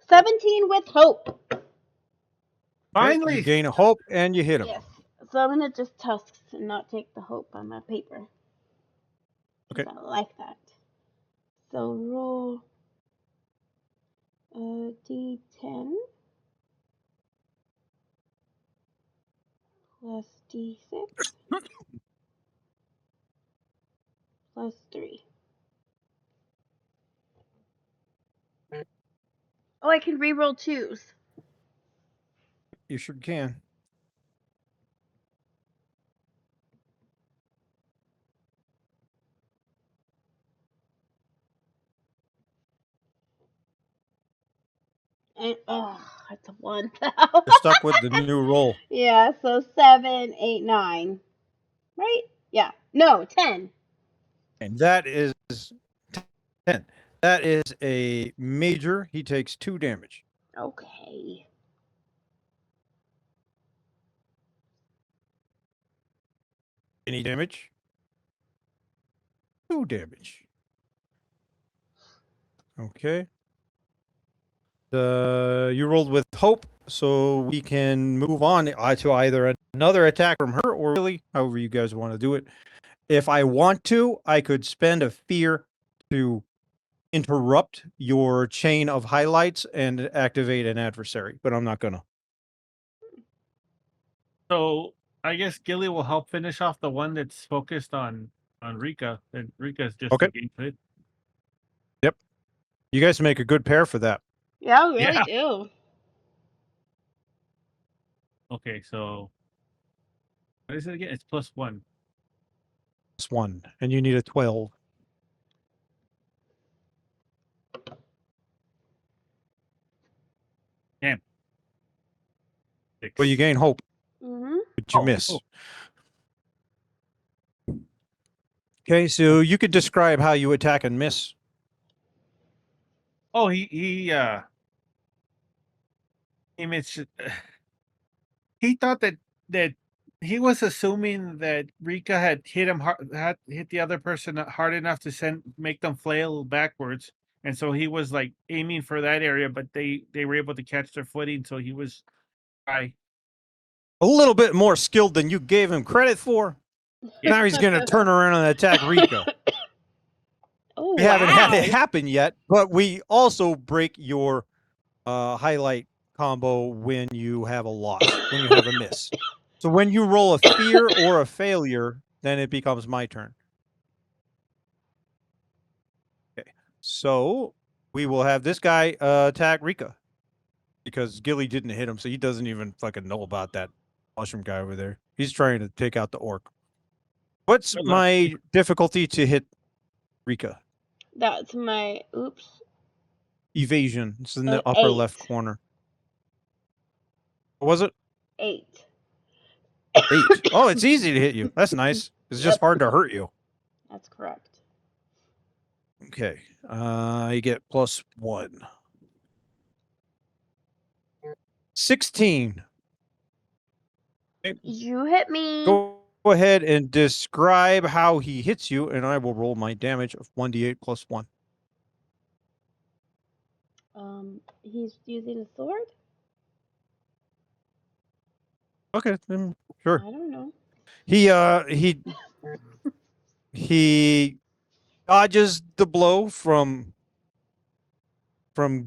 17 with hope. Okay, Finally, you gain a hope and you hit him. Yes. So I'm gonna just tusks and not take the hope on my paper. Okay. I like that. So roll a d10 plus d6 plus 3. Oh, I can re-roll 2s. You sure can. And it's a 1. You're stuck with the new roll. Yeah, so 7, 8, 9. Right? Yeah. No, 10. And that is 10. That is a major. He takes 2 damage. Okay. Any damage? 2 damage. Okay. You rolled with hope, so we can move on to either another attack from her or really, however you guys want to do it. If I want to, I could spend a fear to interrupt your chain of highlights and activate an adversary, but I'm not gonna. so I guess Gilly will help finish off the one that's focused on Rika, and Rika's just Okay. against it. Yep. You guys make a good pair for that. Yeah, we really Yeah. do. Okay, so what is it again? It's +1. This one, and you need a 12. Damn. 6. Well, you gain hope, Mm-hmm. but you Oh, miss. oh. Okay, so you could describe how you attack and miss. Oh, he he thought that he was assuming that Rika had hit him hard, had hit the other person hard enough to make them flail backwards, and so he was like aiming for that area, but they were able to catch their footing, so he was high. A little bit more skilled than you gave him credit for. Now he's going to turn around and attack Rika. Oh, We haven't had it wow. happen yet, but we also break your highlight combo when you have a loss, when you have a miss. So when you roll a fear or a failure, then it becomes my turn. Okay, so we will have this guy attack Rika because Gilly didn't hit him, so he doesn't even fucking know about that mushroom guy over there. He's trying to take out the orc. What's Good luck. my difficulty to hit Rika? That's my Evasion. It's in the upper 8. left corner. What was it? 8. 8. Oh, it's easy to hit you. That's nice. It's just Yep. hard to hurt you. That's correct. Okay. You get +1. 16. You hit me. Go ahead and describe how he hits you, and I will roll my damage of 1d8 + 1. He's using a sword? Okay, sure. I don't know. He dodges the blow from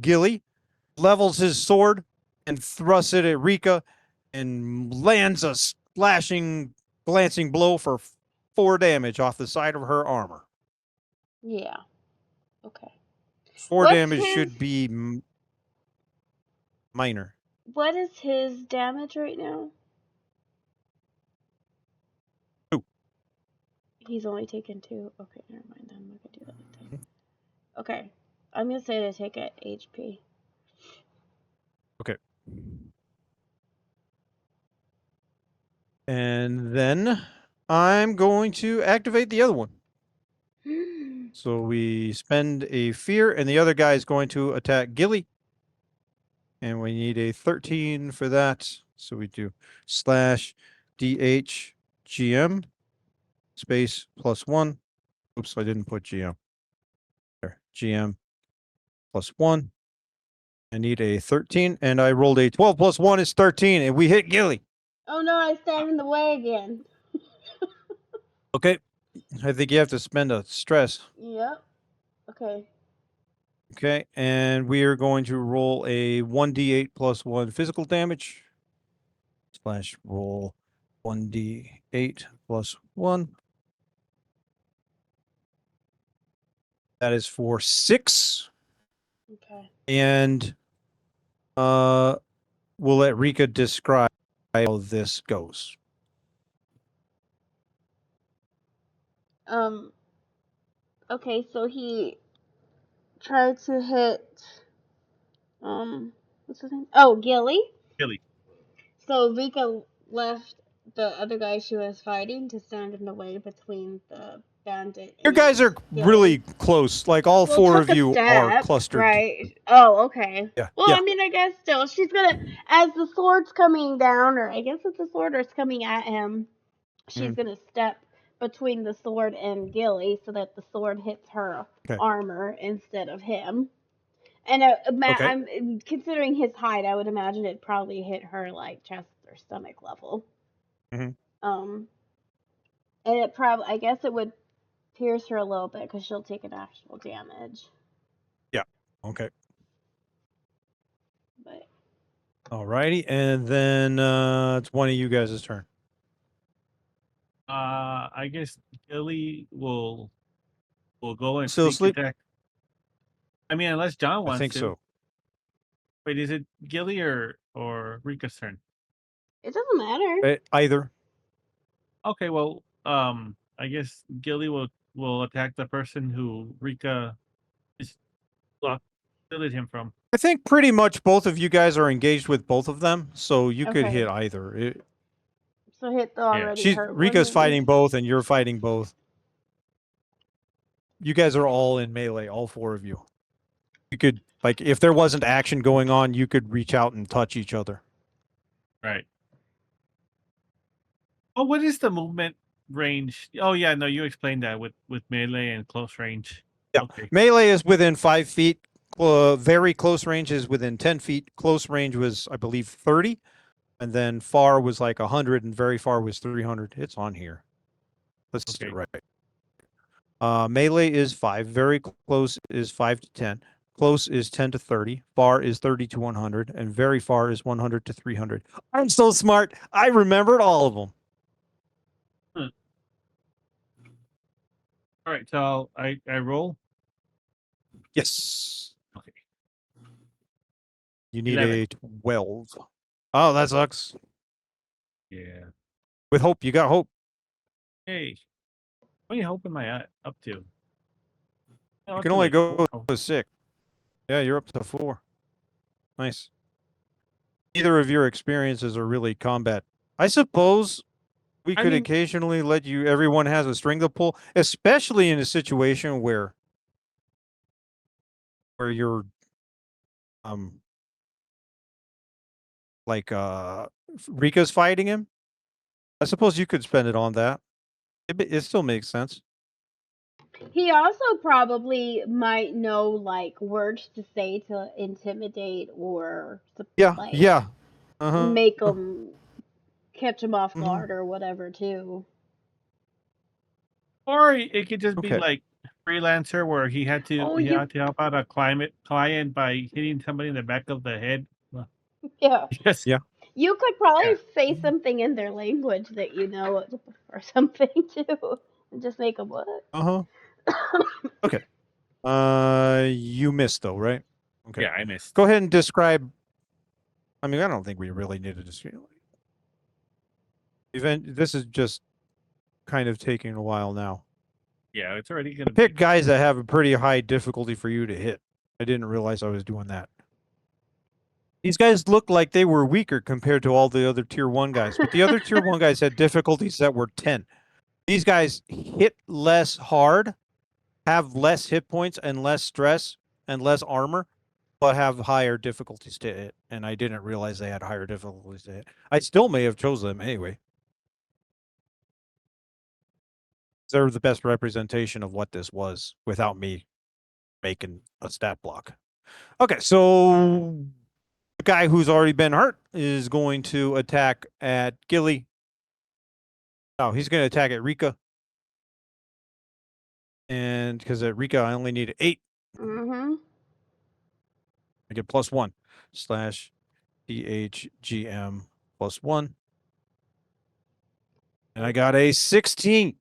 Gilly, levels his sword, and thrusts it at Rika and lands a splashing, glancing blow for 4 damage off the side of her armor. Yeah. Okay. 4 What's damage his- should be minor. What is his damage right now? 2. He's only taken 2. Okay, never mind. I'm not gonna do that next time. Okay. I'm gonna say to take it HP. Okay. And then I'm going to activate the other one. So we spend a fear, and the other guy is going to attack Gilly. And we need a 13 for that. So we do /DHGM space +1. Oops, I didn't put GM. There, GM +1. I need a 13, and I rolled a 12 + 1 is 13, and we hit Gilly. Oh no, I stand in the way again. Okay. I think you have to spend a stress. Yep. Okay. Okay, and we are going to roll a 1d8 + 1 physical damage. / roll 1d8 + 1. That is for 6. Okay. And we'll let Rika describe how this goes. Okay, so he tried to hit what's his name? Oh, Gilly. Gilly. So Rika left the other guy she was fighting to stand in the way between the bandit. Your guys are Gilly. really close. Like all Well, 4 took of a you are step, clustered. right? Oh, okay. Yeah. Well, Yeah. I mean, I guess still, she's gonna, as the sword's coming down, or I guess it's a sword or it's coming at him, she's gonna step between the sword and Gilly so that the sword hits her armor instead of him. And I'm considering his height, I would imagine it probably hit her like chest or stomach level. Mhm. And it probably, I guess it would pierce her a little bit because she'll take an actual damage. Yeah. Okay. But Alrighty, and then it's one of you guys' turn. I guess Gilly will go and Still sneak asleep? attack. I mean, unless John I wants think to. so. Wait, is it Gilly or Rika's turn? it doesn't matter. Either. Okay, well, I guess Gilly will attack the person who Rika is shielded him from. I think pretty much both of you guys are engaged with both of them, so you could Okay. hit either. So hit the already hurt Rika's one. fighting both, and you're fighting both. You guys are all in melee, all 4 of you. You could, like, if there wasn't action going on, you could reach out and touch each other. Right. Oh, what is the movement range? Oh yeah, no, you explained that with melee and close range. Yeah. Okay. Melee is within 5 feet. Very close range is within 10 feet. Close range was, I believe, 30. And then far was like 100, and very far was 300. It's on here. Let's get it right. Melee is 5. Very close is 5 to 10. Close is 10 to 30. Far is 30 to 100. And very far is 100 to 300. I'm so smart. I remembered all of them. All right, so I roll. Yes. Okay. You need 11. a 12. Oh, that sucks. Yeah. With hope, you got hope. Hey, what are you hoping my up to? Oh, You up can to only like go 4. to 6. Yeah, you're up to 4. Nice. Neither of your experiences are really combat. I suppose we I could mean- occasionally let you, everyone has a string to pull, especially in a situation where you're, like, Rika's fighting him. I suppose you could spend it on that. It still makes sense. He also probably might know like words to say to intimidate or Yeah, like yeah. Uh-huh. make them catch him off Mhm. guard or whatever too. Or it could just be Okay. like freelancer where he had to Oh, he you had to help out a client by hitting somebody in the back of the head. Yeah. Yes. Yeah. You could probably Yeah. say something in their language that you know or something too, and just make them look. Uh huh. Okay. You missed though, right? Okay. Yeah, I missed. Go ahead and describe. I mean, I don't think we really need to describe. This is just kind of taking a while now. Yeah, it's already gonna Pick be. guys that have a pretty high difficulty for you to hit. I didn't realize I was doing that. These guys looked like they were weaker compared to all the other tier 1 guys, but the other tier 1 guys had difficulties that were 10. These guys hit less hard, have less hit points and less stress and less armor, but have higher difficulties to hit. And I didn't realize they had higher difficulties to hit. I still may have chosen them anyway. They're the best representation of what this was without me making a stat block. Okay, so the guy who's already been hurt is going to attack at Gilly. Oh, he's going to attack at Rika. And because at Rika, I only need 8. Mm-hmm. I get +1 / DHGM +1. And I got a 16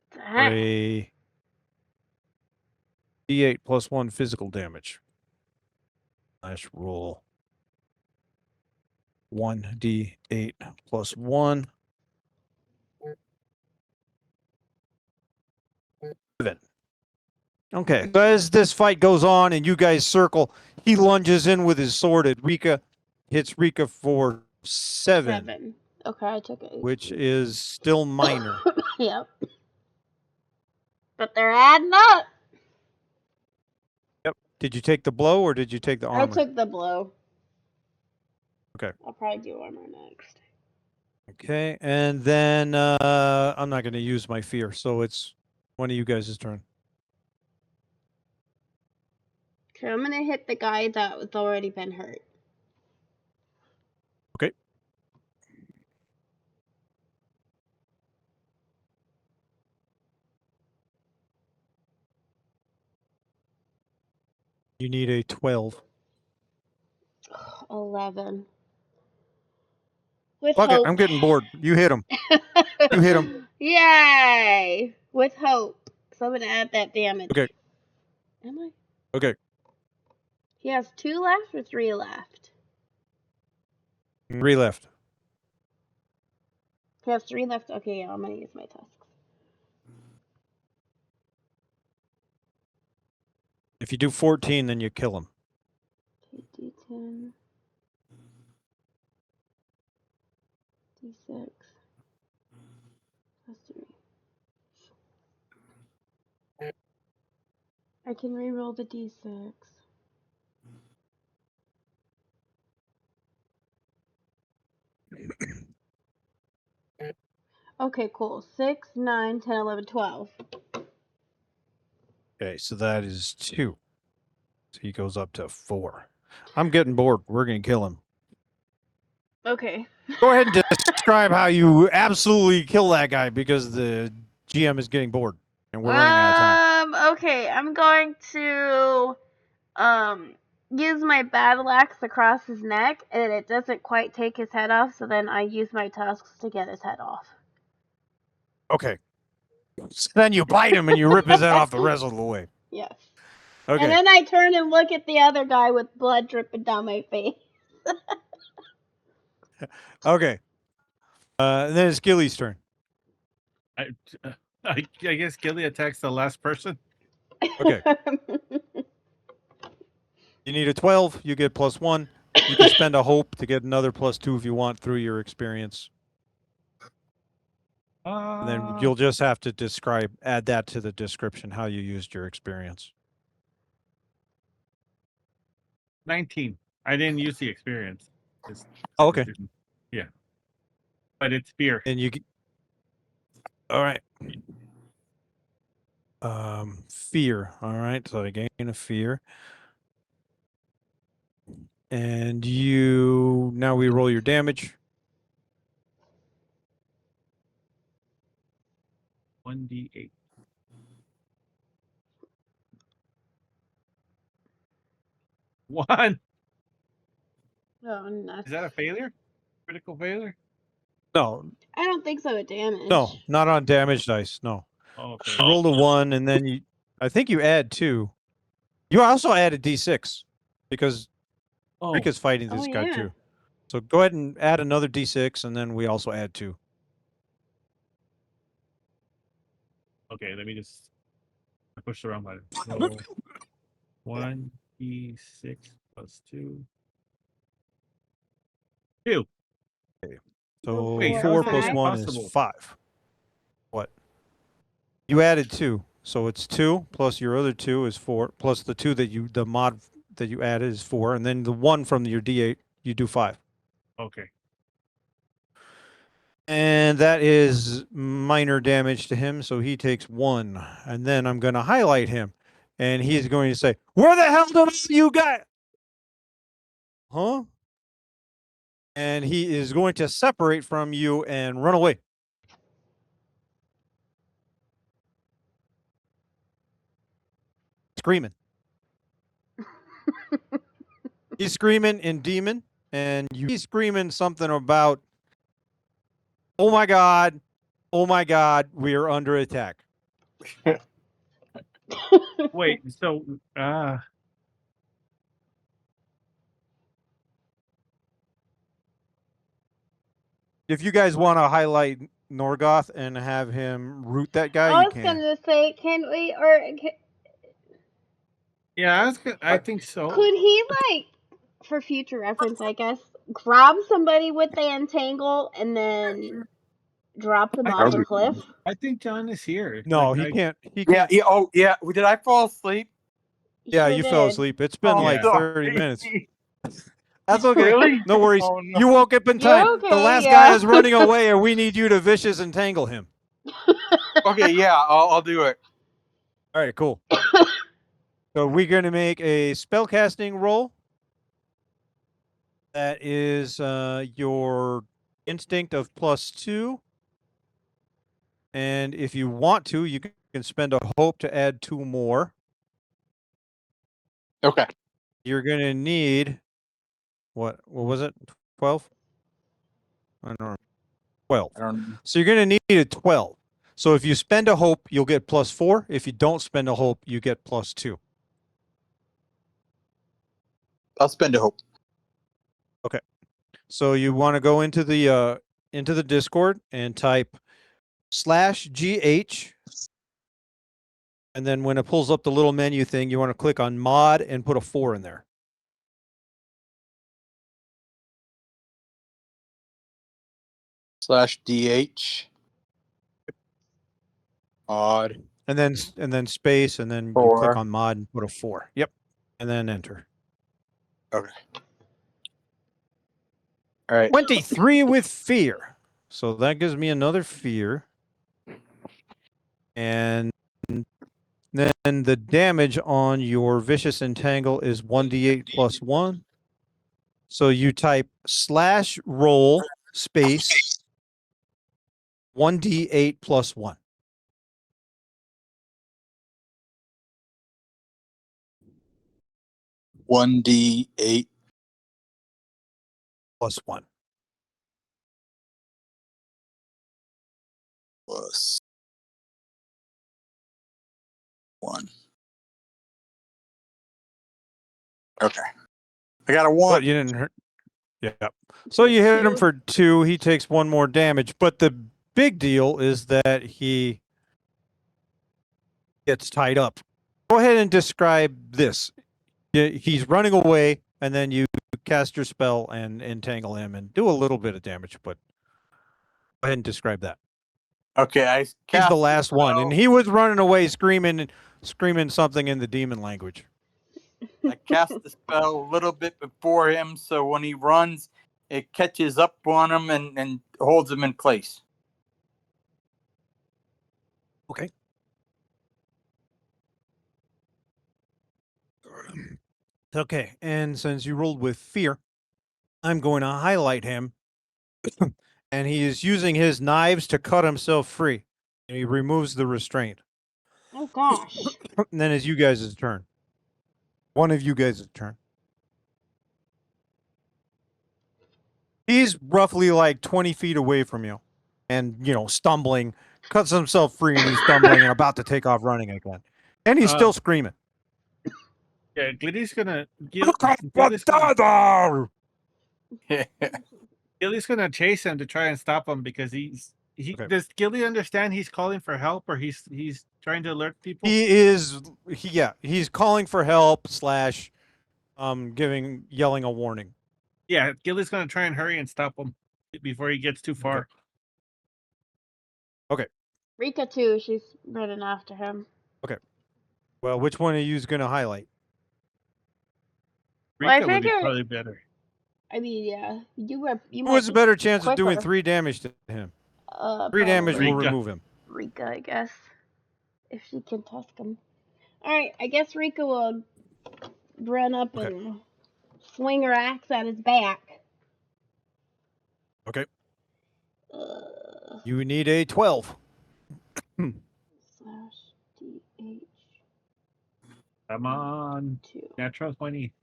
for a D8 +1 physical damage. / roll 1d8 +1. 7. Okay. So as this fight goes on and you guys circle, he lunges in with his sword at Rika, hits Rika for 7, Okay, I took it. which is still minor. Yep. But they're adding up. Yep. Did you take the blow or did you take the I armor? took the blow. Okay. I'll probably do armor next. Okay. And then I'm not going to use my fear, so it's one of you guys' turn. Okay, I'm gonna hit the guy that's already been hurt. Okay. You need a 12. 11. With Fuck it. hope. I'm getting bored. You hit him. You hit him. Yay! With hope. So I'm gonna add that damage. Okay. Am I? Okay. He has 2 left or 3 left? 3 left. He has 3 left. Okay, yeah, I'm gonna use my tusks. If you do 14, then you kill him. Okay, D10. D6. Plus 3. I can reroll the D6. Okay, cool. 6, 9, 10, 11, 12. Okay, so that is 2. So he goes up to 4. I'm getting bored. We're going to kill him. Okay. Go ahead and describe how you absolutely kill that guy because the GM is getting bored and we're running out of time. Okay, I'm going to use my battle axe across his neck, and it doesn't quite take his head off, so then I use my tusks to get his head off. Okay. So then you bite him and you rip his head off the rest of the way. Yes. Okay. And then I turn and look at the other guy with blood dripping down my face. Okay. And then it's Gilly's turn. I guess Gilly attacks the last person. Okay. You need a 12. You get +1. You can spend a hope to get another +2 if you want through your experience. And then you'll just have to add that to the description, how you used your experience. 19. I didn't use the experience. Oh, okay. Yeah. But it's fear. And you all right. Fear. All right. So I gain a fear. And now we roll your damage. 1d8. 1. Oh, nuts. Is that a failure? Critical failure? No, I don't think so with damage. no, not on damage dice. No. Oh, okay. You rolled a 1, and then I think you add 2. You also add a d6 because Oh, Rika's fighting Oh, this guy yeah. too. So go ahead and add another d6, and then we also add 2. okay. Let me just. I pushed the wrong button. So 1d6 plus 2. 2. So Wait, Four, how is 4 that plus even 5. 1 is possible? 5. What? You added 2, so it's 2 plus your other 2 is 4 plus the 2 that the mod that you added is 4, and then the 1 from your d8 you do 5. Okay. And that is minor damage to him, so he takes 1. And then I'm going to highlight him, and he's going to say, "Where the hell did you guys?" Huh? And he is going to separate from you and run away. Screaming. He's screaming in demon, and he's screaming something about, oh my God, we are under attack. Wait. So, Oh, If you guys want to highlight Norgoth and have him root that guy, I you was can. gonna say, can we, or yeah, I think so. could he, like, for future reference, I guess, grab somebody with the entangle and then drop them I off a think, cliff? I think John is here. No, Like, he can't. He Yeah, can't. yeah. Oh, yeah. Did I fall asleep? Yeah, Sure you fell did. asleep. It's been Oh, like Yeah. 30 sorry. minutes. That's okay. Really? No worries. Oh no. You woke up in time. You're The okay, last guy yeah. is running away, and we need you to vicious entangle him. Okay, yeah, I'll do it. All right, cool. So we're going to make a spellcasting roll. That is your instinct of +2. And if you want to, you can spend a hope to add 2 more. Okay. You're going to need, what was it? 12? I don't know. 12. I don't. So you're going to need a 12. So if you spend a hope, you'll get +4. If you don't spend a hope, you get +2. I'll spend a hope. Okay. So you want to go into the Discord and type /GH. And then when it pulls up the little menu thing, you want to click on mod and put a 4 in there. /DH. Odd. And then space, and then you click 4. on mod and put a 4. Yep. And then enter. Okay. All right. 23 with fear. So that gives me another fear. And then the damage on your vicious entangle is 1d8 plus 1. So you type /roll space 1d8 plus 1. 1d8 Plus 1. plus 1. Okay. I got a 1. But you didn't hurt. Yeah. So you hit him 2. for 2. He takes 1 more damage. But the big deal is that he gets tied up. Go ahead and describe this. He's running away, and then you cast your spell and entangle him and do a little bit of damage. But go ahead and describe that. Okay, I He's cast the last one, spell. and he was running away screaming something in the demon language. I cast the spell a little bit before him, so when he runs, it catches up on him and holds him in place. Okay. Okay, and since you rolled with fear, I'm going to highlight him. And he is using his knives to cut himself free. And he removes the restraint. Oh, gosh. And then it's you guys' turn. One of you guys' turn. He's roughly like 20 feet away from you, and stumbling, cuts himself free, and he's stumbling and about to take off running again, and he's still screaming. Yeah, Gilly's gonna chase him to try and stop him because he Okay. does Gilly understand he's calling for help or he's trying to alert people? He's calling for help / yelling a warning. Yeah, Gilly's gonna try and hurry and stop him before he gets too far. Okay. Rika too. She's running after him. Well, which one are you going to highlight? Well, I Rika would be figure- probably better. I mean, yeah, you Who might has a be better chance of doing quicker. 3 damage to him? 3 Probably damage will Rika. remove him. Rika, I guess, if she can tusk him. All right, I guess Rika will run up Okay. and swing her axe at his back. Okay. You need a 12. /DH Come on. 2. Natural 20.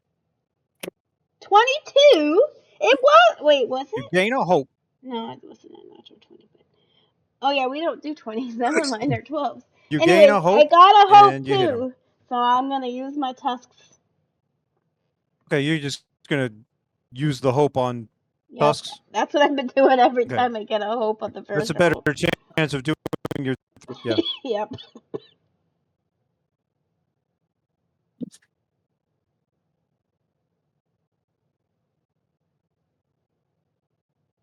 22? It was. Wait, was You it? gain a hope. No, it wasn't a natural 20. But... Oh yeah, we don't do 20s. Never mind, they're 12s. You Anyways, gain a hope. I got a hope and you hit him. too, so I'm gonna use my tusks. Okay, you're just going to use the hope on Yep, tusks. that's what I've been doing every Okay. time I get a hope on the first. That's a better roll. chance of doing your. Yeah. Yep.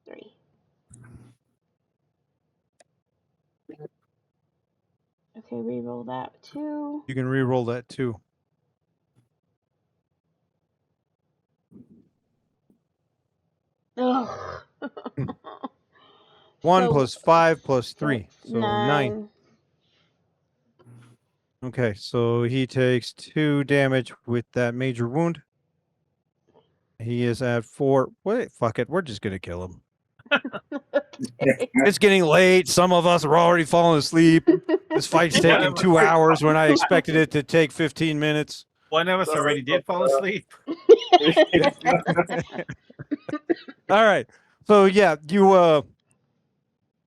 Three. Okay, reroll that too. You can re-roll that too. Ugh. 1 So, plus 5 plus 3. 6, So 9. Okay, so he takes 2 damage with that major wound. He is at 4. Wait, fuck it. We're just going to kill him. It's getting late. Some of us are already falling asleep. This fight's taking 2 hours when I expected it to take 15 minutes. One of us already did fall asleep. All right. So yeah, you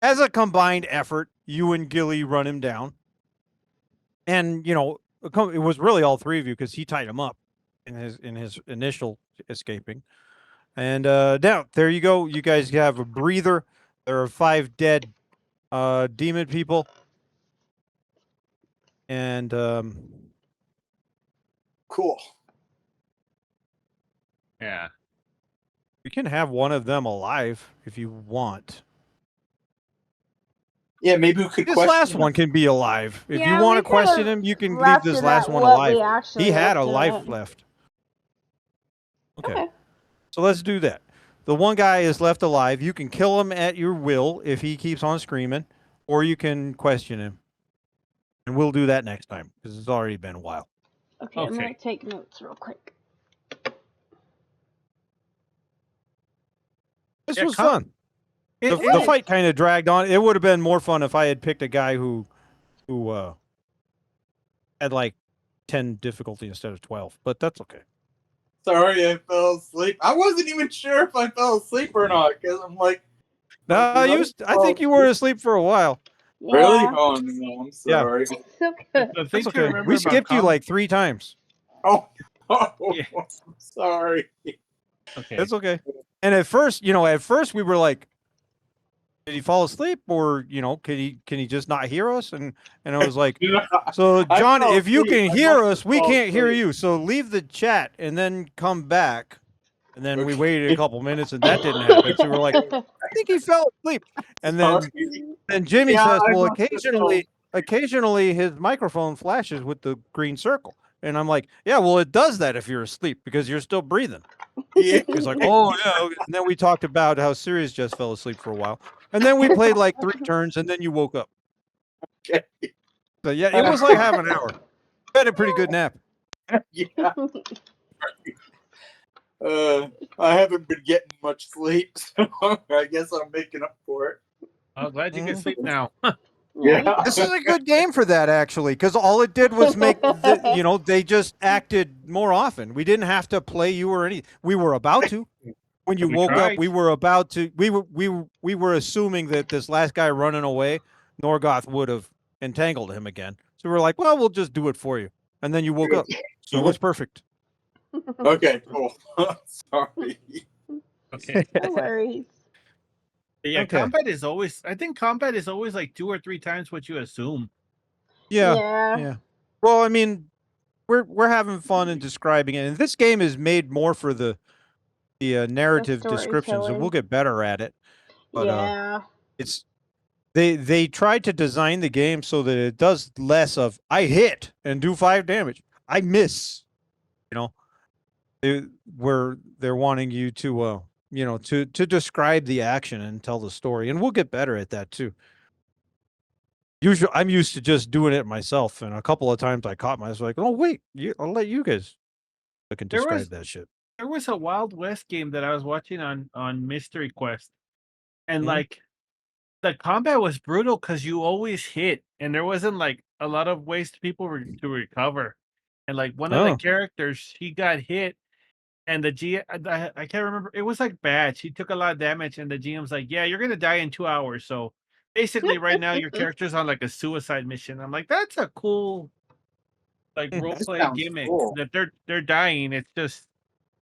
as a combined effort, you and Gilly run him down. And it was really all 3 of you because he tied him up in his initial escaping. And now there you go. You guys have a breather. There are 5 dead demon people. And Cool. Yeah. you can have one of them alive if you want. Yeah, maybe we could This question last him. one can be alive. If Yeah, you want we to question could've him, you can leave left this it last at one what we alive. actually He had a left it life at. left. Okay. So let's do that. The one guy is left alive. You can kill him at your will if he keeps on screaming, or you can question him. And we'll do that next time because it's already been a while. Okay, I'm gonna Okay. take notes real quick. This Yeah, was come- fun. It The is. fight kind of dragged on. It would have been more fun if I had picked a guy who had like 10 difficulty instead of 12, but that's okay. Sorry, I fell asleep. I wasn't even sure if I fell asleep or not because I'm like, No, I think you were asleep for a while. Yeah. really? Oh no, I'm sorry. It's so good. The thing That's to okay. remember We about skipped you Calm- like 3 times. Oh, Yeah. I'm sorry. Okay. It's okay. And at first we were like, did he fall asleep, or can he just not hear us? And I was like, so I John, fell if you asleep. can I hear must us, have we fallen can't hear asleep. you. So leave the chat and then come back. And then we Okay. waited a couple minutes, and that didn't happen. So we're like, I think he fell asleep. And then Jimmy Yeah, says, I well, must have occasionally his microphone flashes with the green circle. And I'm like, yeah, well, it does that if you're asleep because you're still breathing. Yeah. He's like, oh, yeah. Okay. And then we talked about how Sirius just fell asleep for a while. And then we played like 3 turns, and then you woke up. Okay. So, yeah, it was like half an hour. I had a pretty good nap. Yeah. I haven't been getting much sleep, so I guess I'm making up for it. I'm glad you can sleep now. Yeah. This is a good game for that, actually, because all it did was make, they just acted more often. We didn't have to play you or anything. We were about to. when you We woke up, tried. we were about to we were assuming that this last guy running away, Norgoth would have entangled him again. So we are like, well, we'll just do it for you. And then you woke up. So it was perfect. Okay, cool. Sorry. Okay. No worries. Yeah, Okay. combat is always. I think combat is always like 2 or 3 times what you assume. Yeah. Yeah. Yeah. Well, I mean, we're having fun and describing it. And this game is made more for the narrative descriptions, and we'll storytelling. get better at it. But Yeah. it's they tried to design the game so that it does less of I hit and do 5 damage. I miss. You know, they're wanting you to to describe the action and tell the story, and we'll get better at that too. Usually, I'm used to just doing it myself, and a couple of times I caught myself like, oh wait, I'll let you guys can There describe was that shit. there was a Wild West game that I was watching on Mystery Quest, and Mhm. like the combat was brutal because you always hit, and there wasn't like a lot of ways to people to recover. And like one of the Oh, characters, he got hit, and the I can't remember. It was like bad. He took a lot of damage, and the GM's like, "Yeah, you're gonna die in 2 hours." So basically, right now your character's on like a suicide mission. I'm like, that's a cool like role That play sounds gimmick cool. that they're dying. It's just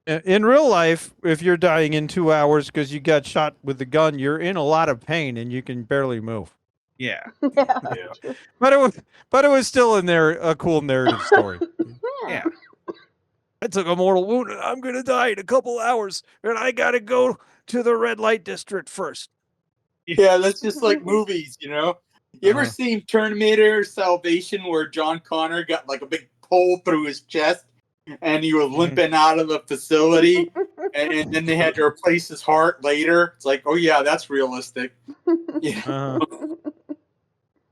in real life, if you're dying in 2 hours because you got shot with the gun, you're in a lot of pain and you can barely move. yeah. Yeah. Yeah. True. But it was still in there a cool narrative story. Yeah. I took a mortal wound and I'm gonna die in a couple hours, and I gotta go to the red light district first. Yeah, that's just like movies, you know. You ever Uh-huh. seen Terminator Salvation where John Connor got like a big hole through his chest and he was limping out of the facility and then they had to replace his heart later? It's like, oh yeah, that's realistic. Yeah. Uh-huh.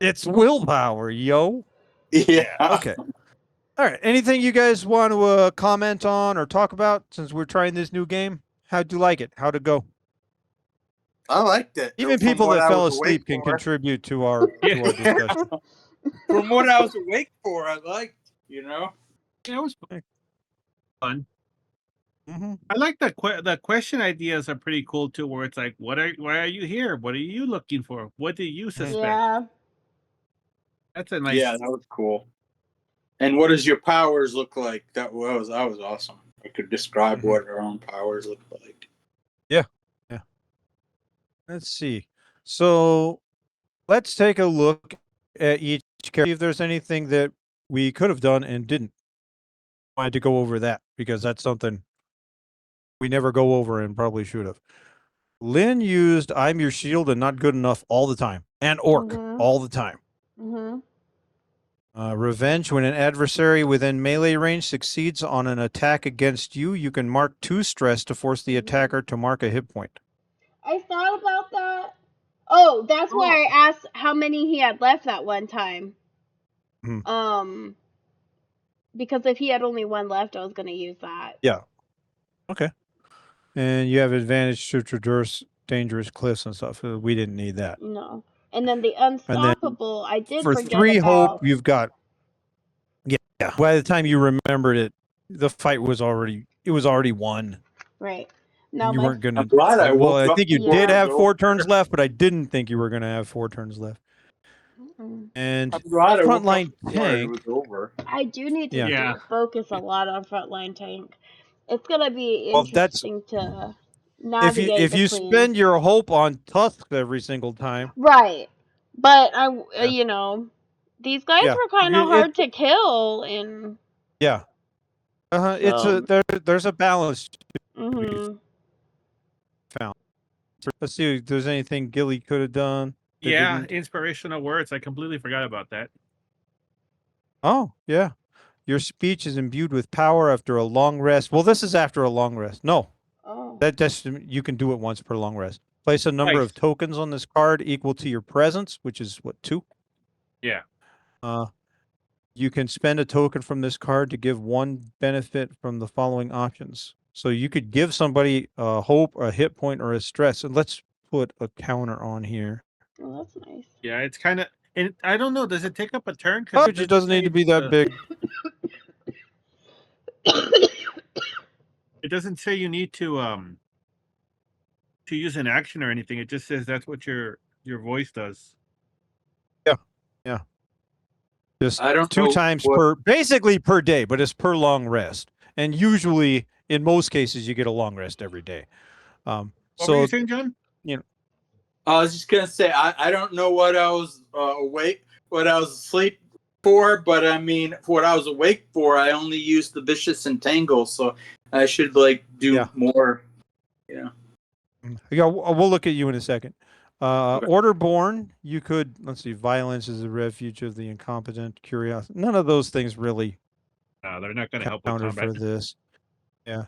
It's willpower, yo. Yeah. Okay. All right. Anything you guys want to comment on or talk about since we're trying this new game? How'd you like it? How'd it go? I liked it. Even From people what that I fell was awake asleep can for. contribute to our Yeah. discussion. From what I was awake for, I liked, you know. Yeah, it was fun. Mm-hmm. I like the question ideas are pretty cool too, where it's like, why are you here? What are you looking for? What do you suspect? Yeah. That's a nice. Yeah, that was cool. And what does your powers look like? That was awesome. I could describe what our own powers look like. Yeah. Yeah. Let's see. So let's take a look at each character. See if there's anything that we could have done and didn't. I had to go over that because that's something we never go over and probably should have. Lynn used I'm your shield and not good enough all the time, and orc Mhm. all the time. Mhm. Revenge, when an adversary within melee range succeeds on an attack against you, you can mark 2 stress to force the attacker to mark a hit point. I thought about that. Oh, that's why I asked how many he had left that one time. Mhm. Because if he had only one left, I was gonna use that. Yeah. Okay. And you have advantage to traverse dangerous cliffs and stuff. We didn't need that. No. And then the And then unstoppable, I did for forget 3 hope, about. you've got yeah. By the time you remembered it, the fight was already won. Right. And Now you my weren't gonna. I'm glad I Well, woke I up think you before did it Yeah. have was 4 over. turns left, but I didn't think you were gonna have 4 turns left. Mm-mm. And I'm glad I woke up frontline before it tank. was over. I do need to Yeah. focus a lot on frontline tank. It's gonna be Well, that's interesting to if you navigate between. spend your hope on tusks every single time. Right. But Yeah. these guys Yeah. were kind of It hard to kill, and yeah. It's so. there's a balance to be Mhm. found. Let's see if there's anything Gilly could have done that Yeah, didn't. inspirational words. I completely forgot about that. Oh, yeah. Your speech is imbued with power after a long rest. Well, this is after a long rest. No, Oh. that just you can do it once per long rest. Place a number Nice. of tokens on this card equal to your presence, which is what, 2? Yeah. You can spend a token from this card to give 1 benefit from the following options. So you could give somebody a hope, a hit point, or a stress. And let's put a counter on here. Oh, that's nice. Yeah, it's kind of. And I don't know. Does it take up a turn? Oh, Because it doesn't need to be that big. It doesn't say you need to to use an action or anything. It just says that's what your voice does. Yeah. Just I don't 2 know times what. basically per day, but it's per long rest. And usually, in most cases, you get a long rest every day. What were So you saying, John? you know, I was just gonna say I don't know what I was awake, what I was asleep for, but I mean, for what I was awake for, I only used the vicious entangle, so I should like do Yeah. more. Yeah. yeah, we'll look at you in a second. Okay. Orderborn, you could let's see. Violence is a refuge of the incompetent. Curiosity. None of those things really No, they're not going to help with counter combat. for this. Yeah.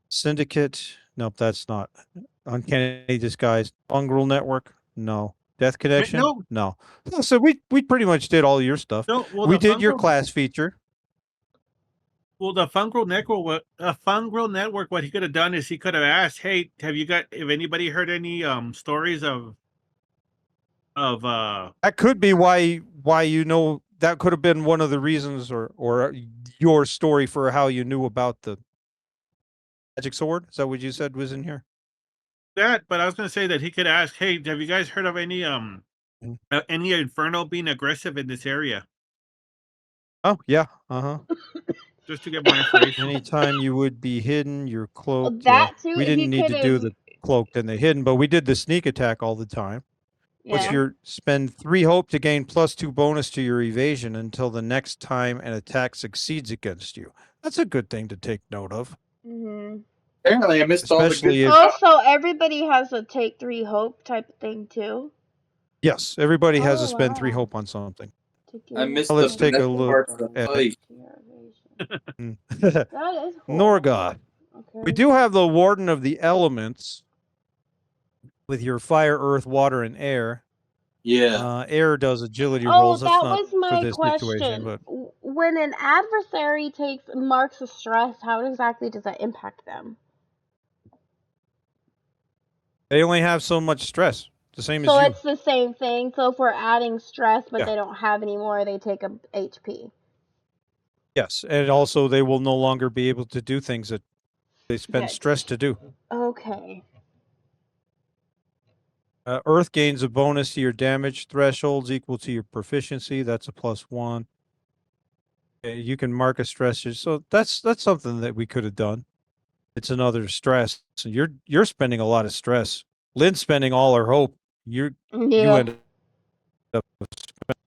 Syndicate. Nope, that's not. Uncanny disguise. Fungal network. No. Death connection. No, No. So we pretty much did all your stuff. no. Well, We the did your fungal, class feature. well, the fungal network, fungal network. What he could have done is he could have asked, "Hey, have anybody heard any stories of That could be why you know that could have been one of the reasons or your story for how you knew about the magic sword. Is that what you said was in here? that?" But I was going to say that he could ask, "Hey, have you guys heard of Mhm. any inferno being aggressive in this area?" Oh yeah. Uh-huh. Just to get more information. Anytime you would be hidden, you're cloaked. Yeah. That too, We if didn't you need could to do have, the cloaked and the hidden, but we did the sneak attack all the time. What's yeah. your spend 3 hope to gain +2 bonus to your evasion until the next time an attack succeeds against you. That's a good thing to take note of, hmm Apparently, I missed all the good especially if Oh, stuff. so everybody has a take 3 hope type of thing too? yes, everybody has to Oh, spend 3 wow. hope on something. To I gain missed Now the let's take a finesse look parts of the at fight. to your evasion. That is cool. Norgoth. We Okay. do have the Warden of the Elements with your fire, earth, water, and air. Yeah. Air does agility Oh, rolls. That's that not was for my this situation, question. but When an adversary takes marks of stress, how exactly does that impact them? they only have so much stress, the same as So you. it's the same thing. So if we're adding stress, but Yeah. they don't have any more, they take a HP. Yes, and also they will no longer be able to do things that they spend Good. stress to do. Okay. Earth gains a bonus to your damage thresholds equal to your proficiency. That's a +1. You can mark a stress. So that's something that we could have done. It's another stress. So you're spending a lot of stress. Lynn's spending all her hope. You Yeah. end up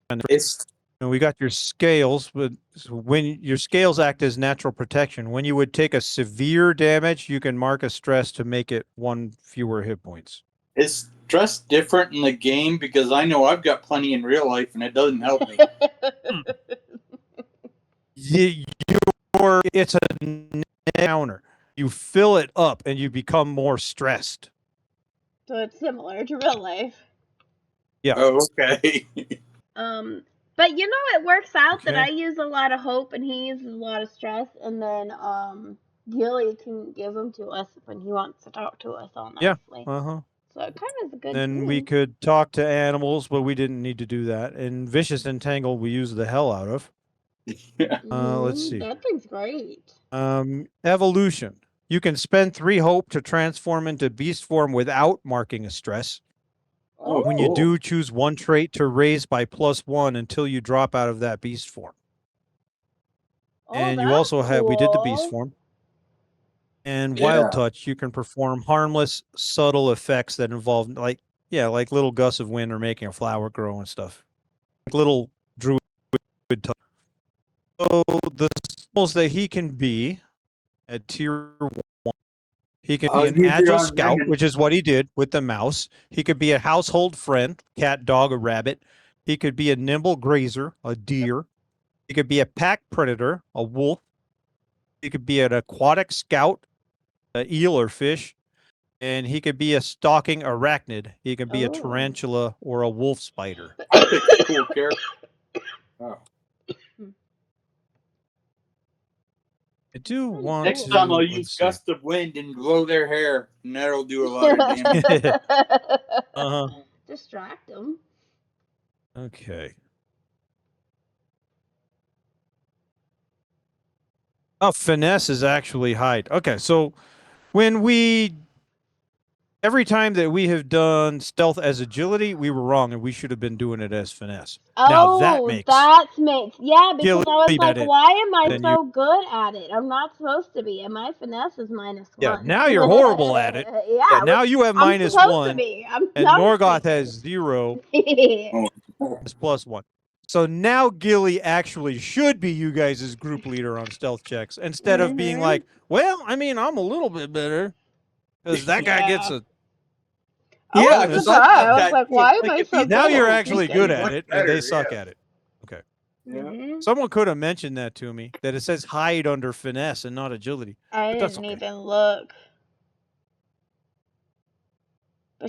spending. It's And we got your scales, but when your scales act as natural protection, when you would take a severe damage, you can mark a stress to make it 1 fewer hit points. Is stress different in the game? Because I know I've got plenty in real life and it doesn't help me. It's a counter. You fill it up and you become more stressed. So it's similar to real life. Yeah. Oh, okay. But you know, it works out that Okay. I use a lot of hope and he uses a lot of stress, and then Gilly can give them to us when he wants to talk to us all Yeah. nicely. Uh-huh. So it kind of is a good Then we thing. could talk to animals, but we didn't need to do that. And vicious entangle we use the hell out of. Let's see. That thing's great. Evolution. You can spend 3 hope to transform into beast form without marking a stress. Oh, When you cool. do, choose 1 trait to raise by +1 until you drop out of that beast form. Oh, And you that's also we did the beast cool. form. And wild Yeah. touch, you can perform harmless, subtle effects that involve like little gusts of wind or making a flower grow and stuff. Like little druid touch. So the skills that he can be at tier 1, he can be I'll an use it agile on scout, Raymond. which is what he did with the mouse. He could be a household friend, cat, dog, or rabbit. He could be a nimble grazer, a deer. He could be a pack predator, a wolf. He could be an aquatic scout, an eel or fish. And he could be a stalking arachnid. He could be a Oh. tarantula or a wolf spider. I picked a cool character. Oh. I do Pretty want Next time I'll to, use let's see. gust of wind and blow their hair, and that'll do a lot of damage. Uh-huh. Distract them. Okay. Oh, finesse is actually hide. Okay, so when we every time that we have done stealth as agility, we were wrong, and we should have been doing it as finesse. Now that Oh, makes that makes because Gilly I was like, at it why am I than you. so good at it? I'm not supposed to be, and my finesse is -1. Yeah, now you're horrible at it. Yeah, now you have I'm supposed to -1, be. I'm and not a Norgoth has cheater. 0. Oh, Is +1. So now Gilly actually should be you guys' group leader on stealth checks instead of being like, well, I mean, I'm a little bit better because that guy gets Yeah. a I yeah, was because bonus. I surprised. thought I was that like, too. why It's am like I if so he's Now good you're at actually good sneaking? at much it, and they better, suck yeah. at it. Okay. Mhm. Someone could have mentioned that to me, that it says hide under finesse and not agility. I But that's didn't okay. even look.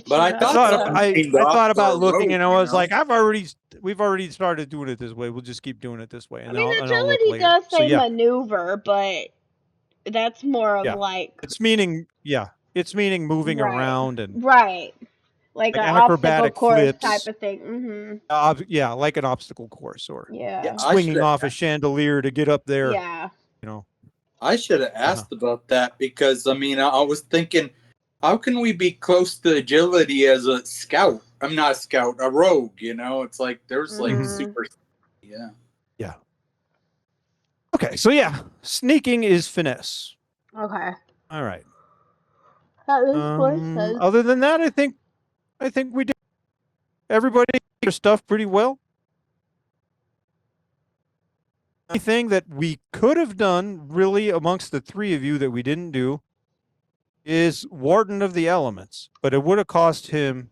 But I I thought thought something Yeah. seemed I off thought for a about looking, rogue, and I you was know? like, we've already started doing it this way. We'll just keep doing it this way, I and mean, I'll look agility later. does So say yeah, maneuver, but that's more of yeah, like it's meaning moving right, around and right, like like an obstacle acrobatic course type flips. of thing. Mhm. Yeah, like an obstacle course or Yeah, Yeah. swinging off a chandelier to get up there. Yeah. You know. I should have Uh-huh. asked about that because I mean I was thinking, how can we be close to agility as a scout? I'm not a scout, a rogue. You know, it's like there's like Mhm. Mhm. super. Yeah. Yeah. Okay, so yeah, sneaking is finesse. Okay. All right. That makes more sense. Other than that, I think we did everybody did their stuff pretty well. Anything that we could have done really amongst the three of you that we didn't do is Warden of the Elements, but it would have cost him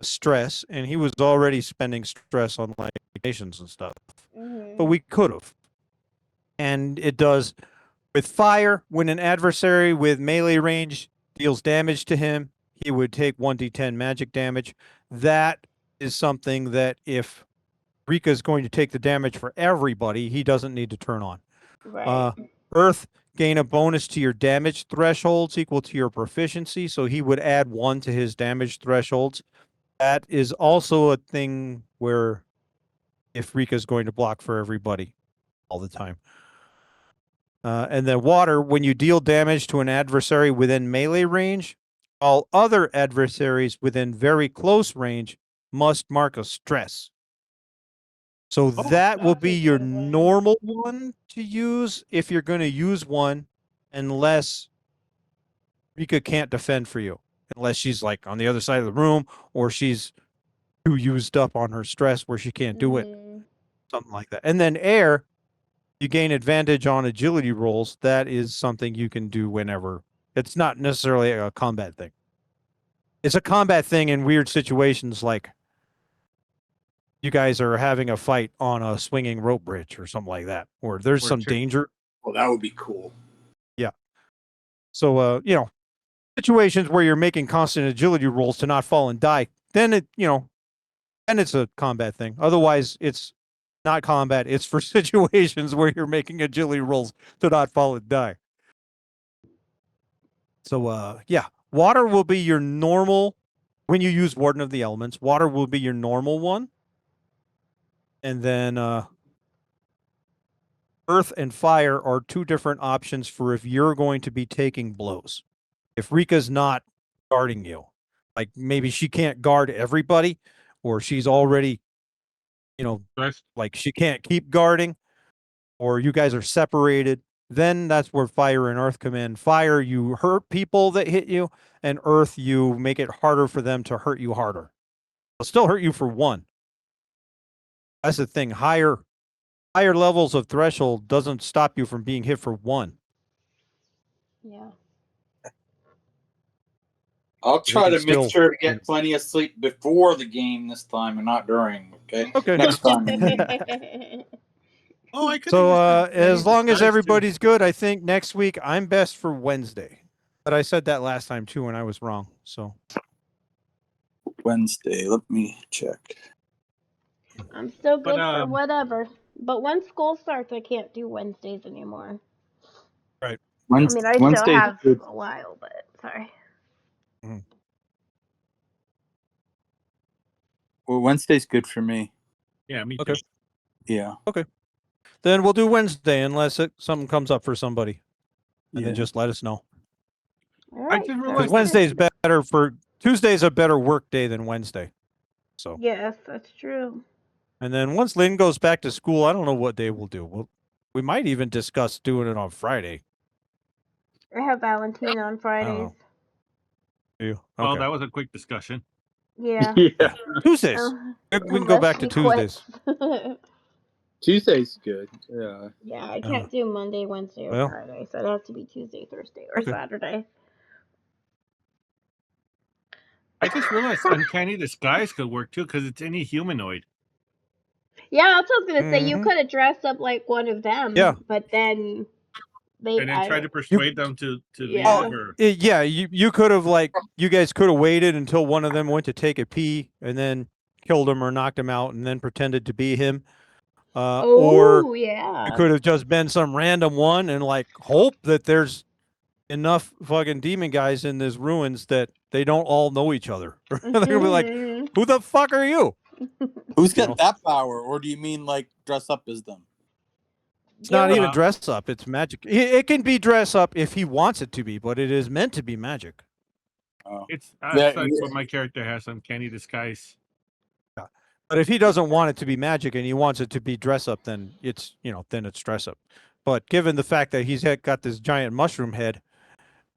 stress, and he was already spending stress on like nations and stuff. But Mhm. we could have. And it does with fire, when an adversary with melee range deals damage to him, he would take 1d10 magic damage. That is something that if Rika is going to take the damage for everybody, he doesn't need to turn on. Right. Earth, gain a bonus to your damage thresholds equal to your proficiency, so he would add 1 to his damage thresholds. That is also a thing where if Rika is going to block for everybody all the time. And then water, when you deal damage to an adversary within melee range, all other adversaries within very close range must mark a stress. So that will That's be a your good one. normal one to use if you're going to use one, unless Rika can't defend for you, unless she's like on the other side of the room or she's too used up on her stress where she can't do it, Mhm. something like that. And then air, you gain advantage on agility rolls. That is something you can do whenever. It's not necessarily a combat thing. It's a combat thing in weird situations like you guys are having a fight on a swinging rope bridge or something like that, or there's some danger. Well, that would be cool. Yeah. So, situations where you're making constant agility rolls to not fall and die, then it's a combat thing. Otherwise, it's not combat. It's for situations where you're making agility rolls to not fall and die. So, yeah, water will be your normal when you use Warden of the Elements. Water will be your normal one, and then earth and fire are two different options for if you're going to be taking blows. If Rika's not guarding you, like maybe she can't guard everybody, or she's already, like she can't keep guarding, or you guys are separated, then that's where fire and earth come in. Fire, you hurt people that hit you, and earth, you make it harder for them to hurt you harder. They'll still hurt you for 1. That's the thing. Higher levels of threshold doesn't stop you from being hit for 1. Yeah. I'll They try can to make still. sure to get plenty of sleep before the game this time and not during. Okay. Okay. Next time. Oh, I could have So used that as long as dice, too. everybody's good, I think next week I'm best for Wednesday. But I said that last time too, and I was wrong. So Wednesday. Let me check. I'm still But, good for whatever. But once school starts, I can't do Wednesdays anymore. right. I mean, I still Wednesday's have good. a while, but sorry. Well, Wednesday's good for me. Yeah, me Okay. too. Yeah. Then we'll do Wednesday unless something comes up for somebody, and then Yeah. just let us know. All I right. just sounds Because realized good. Wednesday's better for Tuesday's a better work day than Wednesday. So, Yes, that's true. and then once Lynn goes back to school, I don't know what day we'll do. We might even discuss doing it on Friday. I have Valentina on I don't Fridays. know. You Oh, okay? that was a quick discussion. Yeah. Yeah. Tuesdays. We can go Unless back to she Tuesdays. quits. Tuesday's good. Yeah. Yeah, I can't do Monday, Wednesday, or Well. Friday, so it'd have to be Tuesday, Thursday, or Okay. Saturday. I just realized uncanny disguise could work too because it's any humanoid. Yeah, that's what I was gonna say. You Mhm. could have dressed up like one of them, Yeah. but then they, And then try to You persuade them to Yeah. leave or yeah, you could have you guys could have waited until one of them went to take a pee and then killed him or knocked him out and then pretended to be him. Or Oh, you yeah. could have just been some random one and hope that there's enough fucking demon guys in this ruins that they don't all know each other. They're gonna be like, Mhm. "Who the fuck are you?" Who's You got know? that power, or do you mean like dress up as them? It's Give not it. even dress up; it's magic. It can be dress up if he wants it to be, but it is meant to be magic. Oh, it's that like what my character has uncanny disguise. But if he doesn't want it to be magic and he wants it to be dress up, then it's then it's dress up. But given the fact that got this giant mushroom head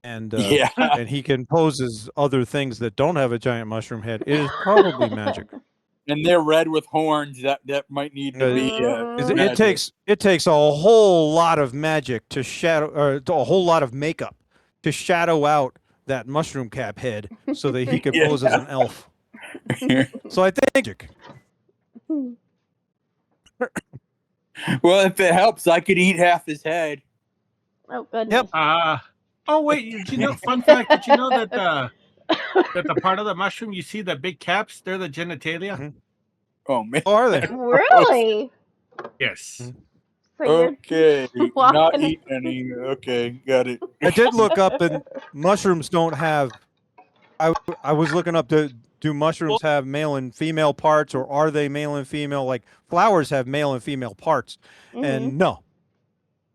and yeah. and he can pose as other things that don't have a giant mushroom head, it is probably magic. And they're red with horns. That might need to be Mhm. It magic. takes a whole lot of magic to shadow, or a whole lot of makeup to shadow out that mushroom cap head so that he could Yeah. pose as an elf. So I think magic. Well, if it helps, I could eat half his head. Oh goodness. Oh wait, did you know? Fun fact: did you know that the part of the mushroom you see the big caps? They're the genitalia. Mhm. Oh man. Oh, are they? Really? Yes. So you're Okay, not walking. eating any. Okay, got it. I did look up, and mushrooms don't have. I was looking up do mushrooms have male and female parts, or are they male and female? Like flowers have male and female parts, Mhm. and no,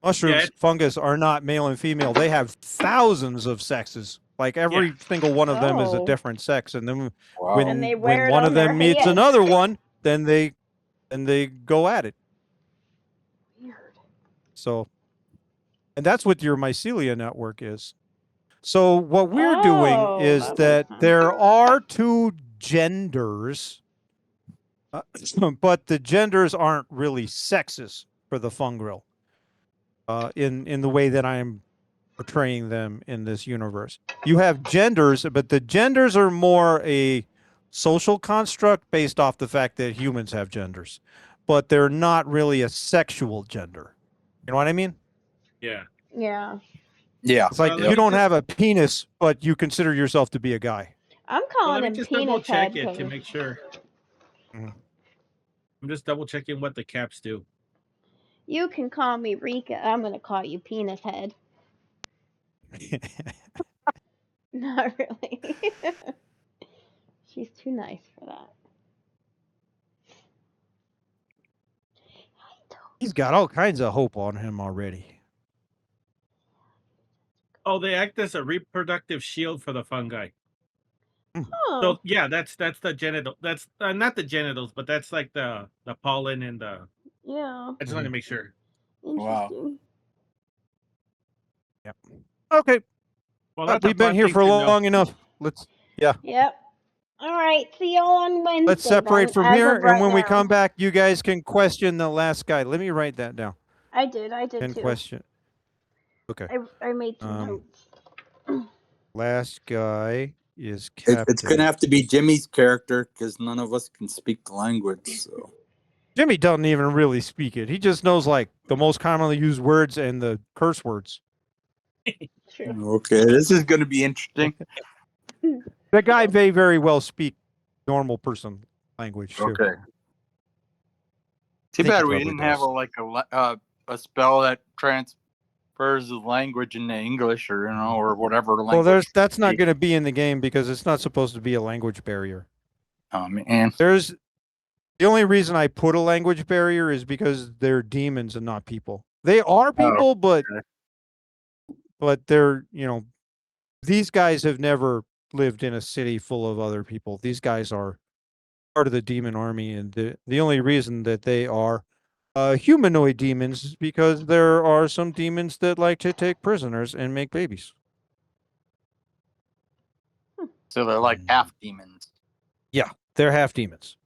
mushrooms, it's- fungus are not male and female. They have thousands of sexes. Like every single one of them is a Oh. different sex, and then Wow. And they when wear it one on of their them meets hand. another one, then they go at it. Weird. So, and that's what your mycelia network is. So what we're doing Oh, is that makes that sense. there are two genders, but the genders aren't really sexes for the fungrel in the way that I'm portraying them in this universe. You have genders, but the genders are more a social construct based off the fact that humans have genders, but they're not really a sexual gender. You know what I mean? Yeah. Yeah. Yeah. It's like Let you me don't just have a penis, but you consider yourself to be a guy. I'm well, calling let me him just double penis head check it to 'cause make sure. Mhm. I'm just double checking what the caps do. you can call me Rika. I'm gonna call you penis head. Not really. She's too nice for that. He's got all kinds of hope on him already. Oh, they act as a reproductive shield for the fungi. Oh. So yeah, that's the genital. That's not the genitals, but that's like the pollen and the. Yeah. I just wanted to make sure. Wow. Interesting. Yep. Okay. Well, that's a We've been fun here thing for to know. long enough. Let's Yep. All right. See y'all on Wednesday. let's separate then, from as here, of and right when we now. come back, you guys can question the last guy. Let me write that down. I did Can too. question. Okay. I made some notes. Last guy is It's Captain. gonna have to be Jimmy's character because none of us can speak the language. So Jimmy doesn't even really speak it. He just knows the most commonly used words and the curse words. True. okay, this is gonna be interesting. The guy may very well speak normal person language too. Okay. Too think bad he we probably didn't have does. a spell that transfers the language into English or or whatever language. Well, that's not going to be in the game because it's not supposed to be a language barrier. Oh man. The only reason I put a language barrier is because they're demons and not people. They are people, okay. but they're these guys have never lived in a city full of other people. These guys are part of the demon army, and the only reason that they are humanoid demons is because there are some demons that like to take prisoners and make babies. So they're like half demons. Yeah, they're half demons.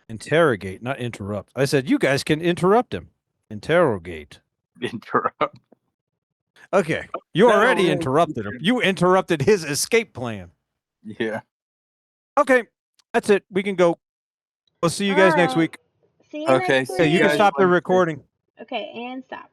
Interrogate, not interrupt. I said you guys can interrupt him. Interrogate. Interrupt. Okay, you That'll already really interrupted him. You interrupted his escape plan. Yeah. Okay, that's it. We can go. We'll see you guys next Alright. week. See you Okay, next see Okay, week. you can guys stop the later. recording. Okay, and stop.